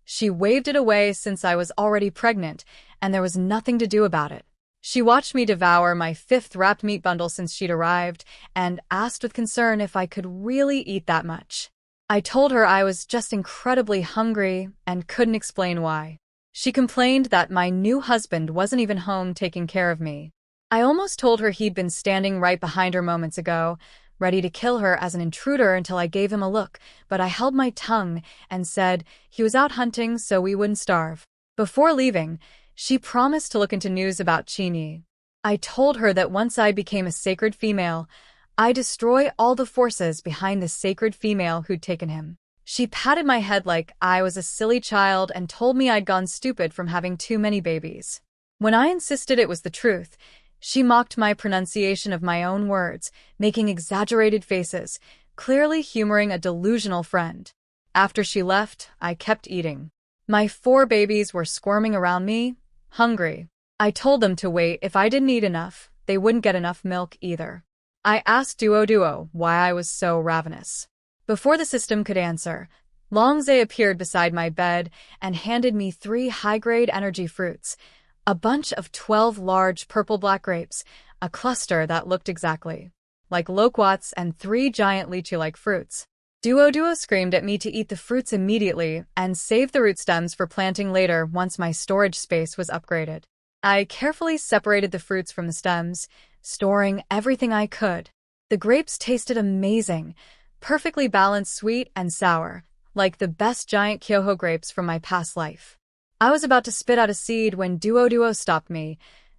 She waved it away since I was already pregnant, and there was nothing to do about it. She watched me devour my 5th wrapped meat bundle since she'd arrived, and asked with concern if I could really eat that much. I told her I was just incredibly hungry and couldn't explain why. She complained that my new husband wasn't even home taking care of me. I almost told her he'd been standing right behind her moments ago, ready to kill her as an intruder until I gave him a look, but I held my tongue and said he was out hunting so we wouldn't starve. Before leaving, she promised to look into news about Chinyi. I told her that once I became a sacred female, I'd destroy all the forces behind the sacred female who'd taken him. She patted my head like I was a silly child and told me I'd gone stupid from having too many babies. When I insisted it was the truth, she mocked my pronunciation of my own words, making exaggerated faces, clearly humoring a delusional friend. After she left, I kept eating. My 4 babies were squirming around me, hungry. I told them to wait. If I didn't eat enough, they wouldn't get enough milk either. I asked Duo why I was so ravenous. Before the system could answer, Longze appeared beside my bed and handed me 3 high-grade energy fruits, a bunch of 12 large purple-black grapes, a cluster that looked exactly like loquats, and 3 giant lychee-like fruits. Duo screamed at me to eat the fruits immediately and save the root stems for planting later once my storage space was upgraded. I carefully separated the fruits from the stems, storing everything I could. The grapes tasted amazing, perfectly balanced sweet and sour, like the best giant Kyoho grapes from my past life. I was about to spit out a seed when Duo stopped me.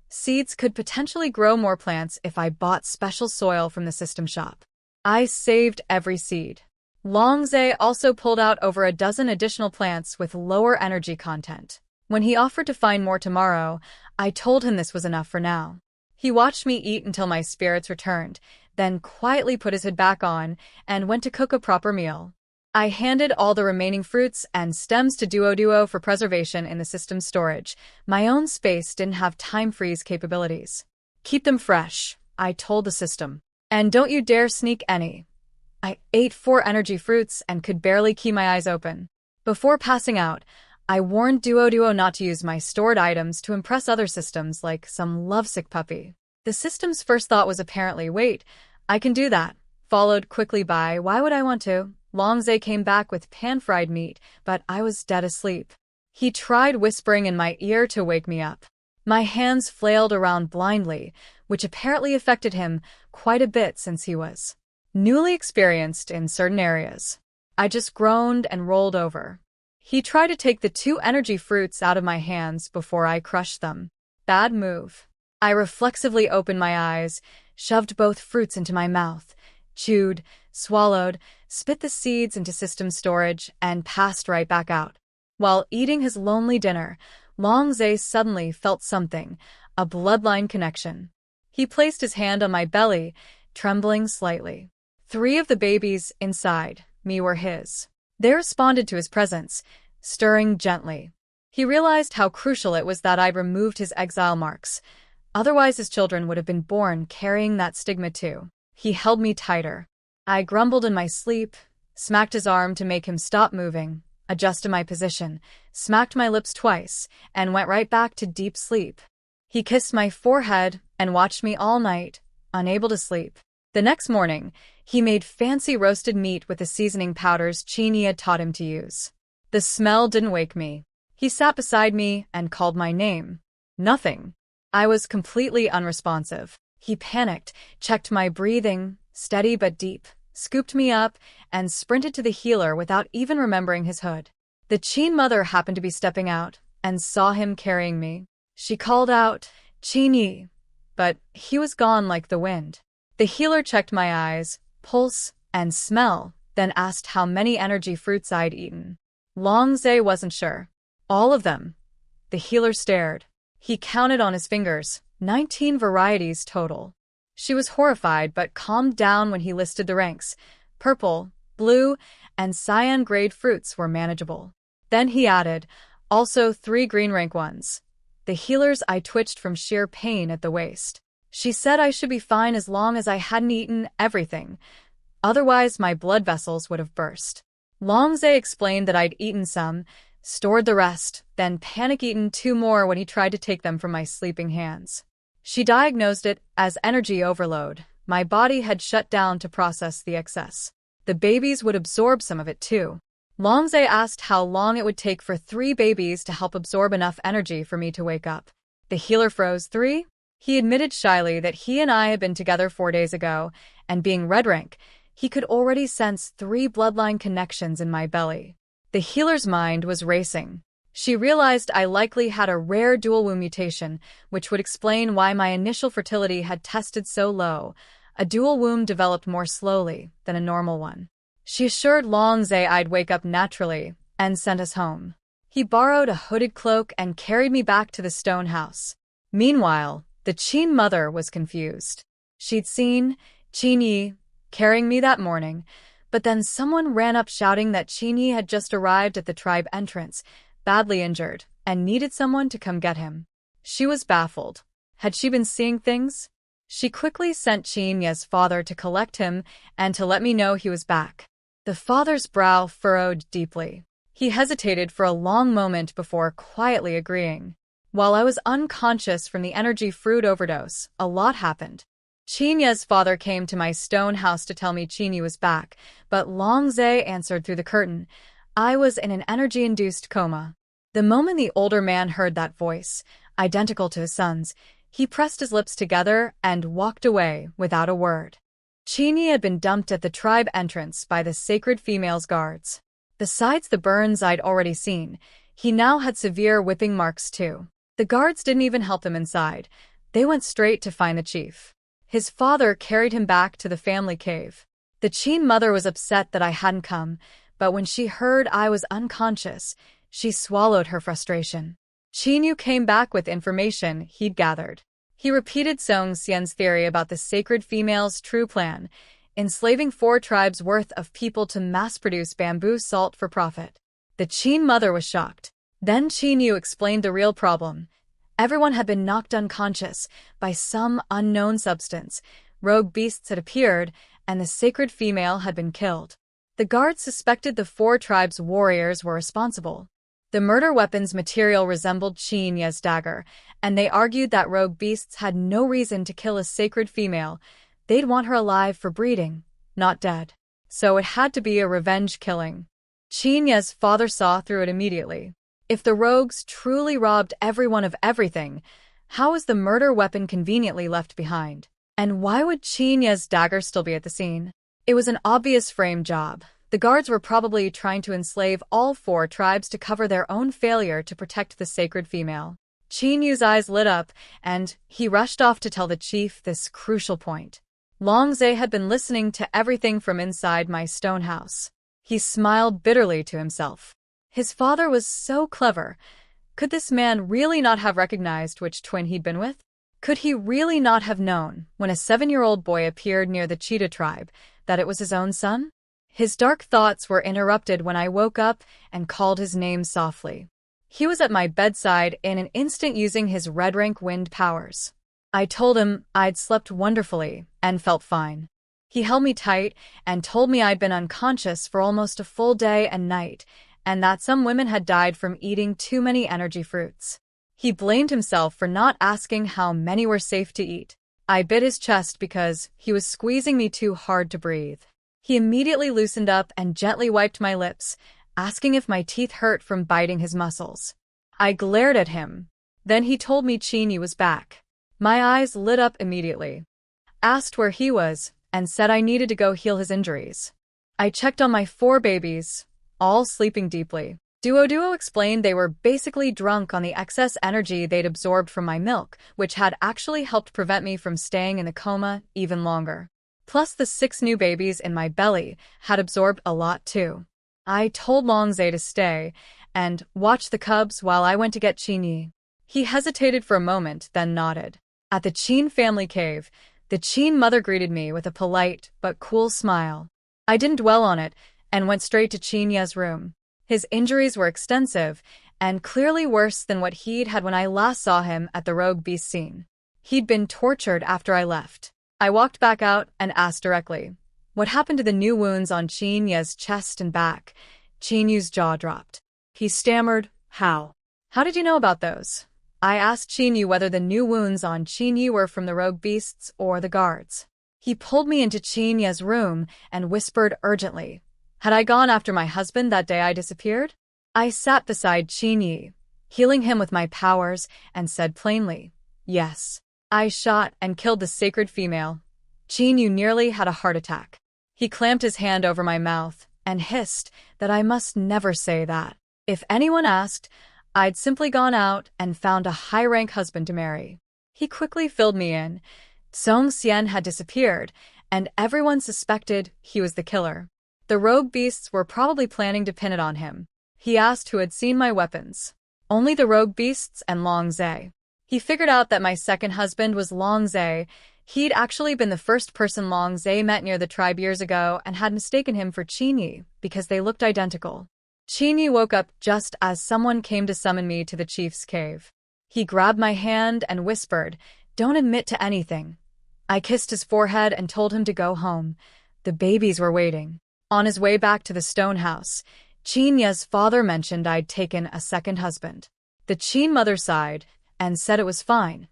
Seeds could potentially grow more plants if I bought special soil from the system shop. I saved every seed. Longze also pulled out over a dozen additional plants with lower energy content. When he offered to find more tomorrow, I told him this was enough for now. He watched me eat until my spirits returned, then quietly put his hood back on and went to cook a proper meal. I handed all the remaining fruits and stems to Duo for preservation in the system's storage. My own space didn't have time freeze capabilities. Keep them fresh, I told the system. And don't you dare sneak any. I ate 4 energy fruits and could barely keep my eyes open. Before passing out, I warned Duo not to use my stored items to impress other systems like some lovesick puppy. The system's first thought was apparently, wait, I can do that, followed quickly by, why would I want to? Longze came back with pan-fried meat, but I was dead asleep. He tried whispering in my ear to wake me up. My hands flailed around blindly, which apparently affected him quite a bit since he was newly experienced in certain areas. I just groaned and rolled over. He tried to take the 2 energy fruits out of my hands before I crushed them. Bad move. I reflexively opened my eyes, shoved both fruits into my mouth, chewed, swallowed, spit the seeds into system storage, and passed right back out. While eating his lonely dinner, Longze suddenly felt something, a bloodline connection. He placed his hand on my belly, trembling slightly. 3 of the babies inside me were his. They responded to his presence, stirring gently. He realized how crucial it was that I'd removed his exile marks. Otherwise, his children would have been born carrying that stigma too. He held me tighter. I grumbled in my sleep, smacked his arm to make him stop moving, adjusted my position, smacked my lips twice, and went right back to deep sleep. He kissed my forehead and watched me all night, unable to sleep. The next morning, he made fancy roasted meat with the seasoning powders Chinyi had taught him to use. The smell didn't wake me. He sat beside me and called my name. Nothing. I was completely unresponsive. He panicked, checked my breathing, steady but deep, scooped me up, and sprinted to the healer without even remembering his hood. The Chin mother happened to be stepping out and saw him carrying me. She called out, Chinyi, but he was gone like the wind. The healer checked my eyes, pulse, and smell, then asked how many energy fruits I'd eaten. Longze wasn't sure. All of them. The healer stared. He counted on his fingers, 19 varieties total. She was horrified but calmed down when he listed the ranks. Purple, blue, and cyan-grade fruits were manageable. Then he added, also 3 green rank ones. The healer's eye twitched from sheer pain at the waste. She said I should be fine as long as I hadn't eaten everything. Otherwise, my blood vessels would have burst. Longze explained that I'd eaten some, stored the rest, then panic-eaten 2 more when he tried to take them from my sleeping hands. She diagnosed it as energy overload. My body had shut down to process the excess. The babies would absorb some of it too. Longze asked how long it would take for 3 babies to help absorb enough energy for me to wake up. The healer froze. 3? He admitted shyly that he and I had been together 4 days ago, and being red rank, he could already sense 3 bloodline connections in my belly. The healer's mind was racing. She realized I likely had a rare dual womb mutation, which would explain why my initial fertility had tested so low. A dual womb developed more slowly than a normal one. She assured Longze I'd wake up naturally and sent us home. He borrowed a hooded cloak and carried me back to the stone house. Meanwhile, the Qin mother was confused. She'd seen Qin Yi carrying me that morning, but then someone ran up shouting that Qin Yi had just arrived at the tribe entrance, badly injured, and needed someone to come get him. She was baffled. Had she been seeing things? She quickly sent Qin Ye's father to collect him and to let me know he was back. The father's brow furrowed deeply. He hesitated for a long moment before quietly agreeing. While I was unconscious from the energy fruit overdose, a lot happened. Qin Ye's father came to my stone house to tell me Qin Yi was back, but Longze answered through the curtain. I was in an energy-induced coma. The moment the older man heard that voice, identical to his son's, he pressed his lips together and walked away without a word. Qin Yi had been dumped at the tribe entrance by the sacred female's guards. Besides the burns I'd already seen, he now had severe whipping marks too. The guards didn't even help him inside. They went straight to find the chief. His father carried him back to the family cave. The Qin mother was upset that I hadn't come, but when she heard I was unconscious, she swallowed her frustration. Qin Yu came back with information he'd gathered. He repeated Song Xian's theory about the sacred female's true plan, enslaving 4 tribes worth of people to mass-produce bamboo salt for profit. The Qin mother was shocked. Then Qin Yu explained the real problem. Everyone had been knocked unconscious by some unknown substance. Rogue beasts had appeared, and the sacred female had been killed. The guards suspected the 4 tribes' warriors were responsible. The murder weapon's material resembled Qin Ye's dagger, and they argued that rogue beasts had no reason to kill a sacred female. They'd want her alive for breeding, not dead. So it had to be a revenge killing. Qin Ye's father saw through it immediately. If the rogues truly robbed everyone of everything, how was the murder weapon conveniently left behind? And why would Qin Ye's dagger still be at the scene? It was an obvious frame job. The guards were probably trying to enslave all 4 tribes to cover their own failure to protect the sacred female. Qin Yu's eyes lit up, and he rushed off to tell the chief this crucial point. Longze had been listening to everything from inside my stone house. He smiled bitterly to himself. His father was so clever. Could this man really not have recognized which twin he'd been with? Could he really not have known, when a 7-year-old boy appeared near the cheetah tribe, that it was his own son? His dark thoughts were interrupted when I woke up and called his name softly. He was at my bedside in an instant using his red rank wind powers. I told him I'd slept wonderfully and felt fine. He held me tight and told me I'd been unconscious for almost a full day and night, and that some women had died from eating too many energy fruits. He blamed himself for not asking how many were safe to eat. I bit his chest because he was squeezing me too hard to breathe. He immediately loosened up and gently wiped my lips, asking if my teeth hurt from biting his muscles. I glared at him. Then he told me Qin Yi was back. My eyes lit up immediately. Asked where he was, and said I needed to go heal his injuries. I checked on my 4 babies, all sleeping deeply. Duo explained they were basically drunk on the excess energy they'd absorbed from my milk, which had actually helped prevent me from staying in the coma even longer. Plus the 6 new babies in my belly had absorbed a lot too. I told Longze to stay and watch the cubs while I went to get Qin Yi. He hesitated for a moment, then nodded. At the Chin family cave, the Chin mother greeted me with a polite but cool smile. I didn't dwell on it and went straight to Chin Ye's room. His injuries were extensive and clearly worse than what he'd had when I last saw him at the rogue beast scene. He'd been tortured after I left. I walked back out and asked directly, "What happened to the new wounds on Chin Ye's chest and back?" Chin Yu's jaw dropped. He stammered, "How? How did you know about those?" I asked Chin Yu whether the new wounds on Chin Yu were from the rogue beasts or the guards. He pulled me into Chin Ye's room and whispered urgently, "Had I gone after my husband that day I disappeared?" I sat beside Chin Yi, healing him with my powers, and said plainly, "Yes. I shot and killed the sacred female." Chin Yu nearly had a heart attack. He clamped his hand over my mouth and hissed that I must never say that. If anyone asked, I'd simply gone out and found a high-rank husband to marry. He quickly filled me in. Song Xian had disappeared, and everyone suspected he was the killer. The rogue beasts were probably planning to pin it on him. He asked who had seen my weapons. Only the rogue beasts and Long Zhe. He figured out that my second husband was Long Zhe. He'd actually been the first person Long Zhe met near the tribe years ago and had mistaken him for Chin Yi because they looked identical. Chin Yi woke up just as someone came to summon me to the chief's cave. He grabbed my hand and whispered, "Don't admit to anything." I kissed his forehead and told him to go home. The babies were waiting. On his way back to the stone house, Chin Ye's father mentioned I'd taken a second husband. The Chin mother sighed and said it was fine.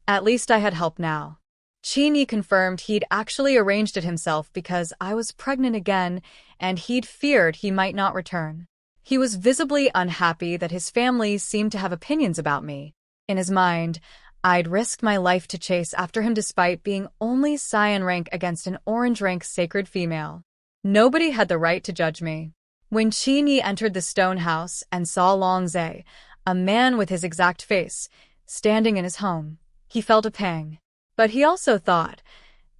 At least I had help now. Chin Yi confirmed he'd actually arranged it himself because I was pregnant again and he'd feared he might not return. He was visibly unhappy that his family seemed to have opinions about me. In his mind, I'd risked my life to chase after him despite being only cyan rank against an orange rank sacred female. Nobody had the right to judge me. When Chin Yi entered the stone house and saw Long Zhe, a man with his exact face, standing in his home, he felt a pang. But he also thought,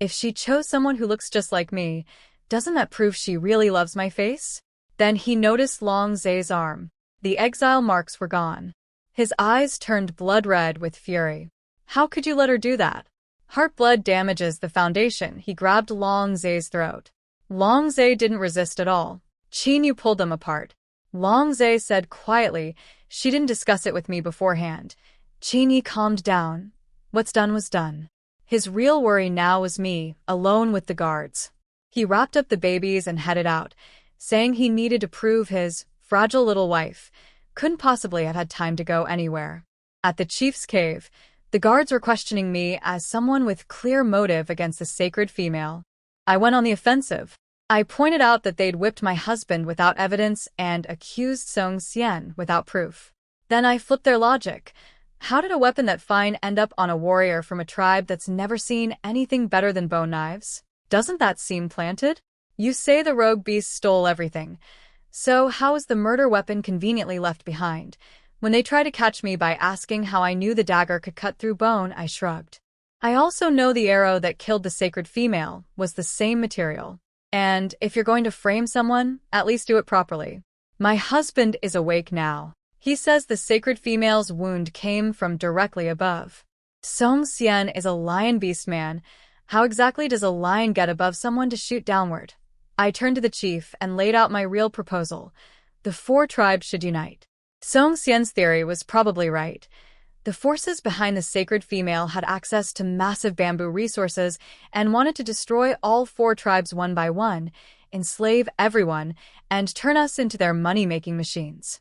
if she chose someone who looks just like me, doesn't that prove she really loves my face? Then he noticed Long Zhe's arm. The exile marks were gone. His eyes turned blood red with fury. How could you let her do that? Heart blood damages the foundation. He grabbed Long Zhe's throat. Long Zhe didn't resist at all. Chin Yu pulled them apart. Long Zhe said quietly, "She didn't discuss it with me beforehand." Chin Yi calmed down. What's done was done. His real worry now was me, alone with the guards. He wrapped up the babies and headed out, saying he needed to prove his fragile little wife couldn't possibly have had time to go anywhere. At the chief's cave, the guards were questioning me as someone with clear motive against the sacred female. I went on the offensive. I pointed out that they'd whipped my husband without evidence and accused Song Xian without proof. Then I flipped their logic. How did a weapon that fine end up on a warrior from a tribe that's never seen anything better than bone knives? Doesn't that seem planted? You say the rogue beast stole everything. So how is the murder weapon conveniently left behind? When they try to catch me by asking how I knew the dagger could cut through bone, I shrugged. I also know the arrow that killed the sacred female was the same material. And if you're going to frame someone, at least do it properly. My husband is awake now. He says the sacred female's wound came from directly above. Song Xian is a lion beast man. How exactly does a lion get above someone to shoot downward? I turned to the chief and laid out my real proposal. The 4 tribes should unite. Song Xian's theory was probably right. The forces behind the sacred female had access to massive bamboo resources and wanted to destroy all 4 tribes one by one, enslave everyone, and turn us into their money-making machines.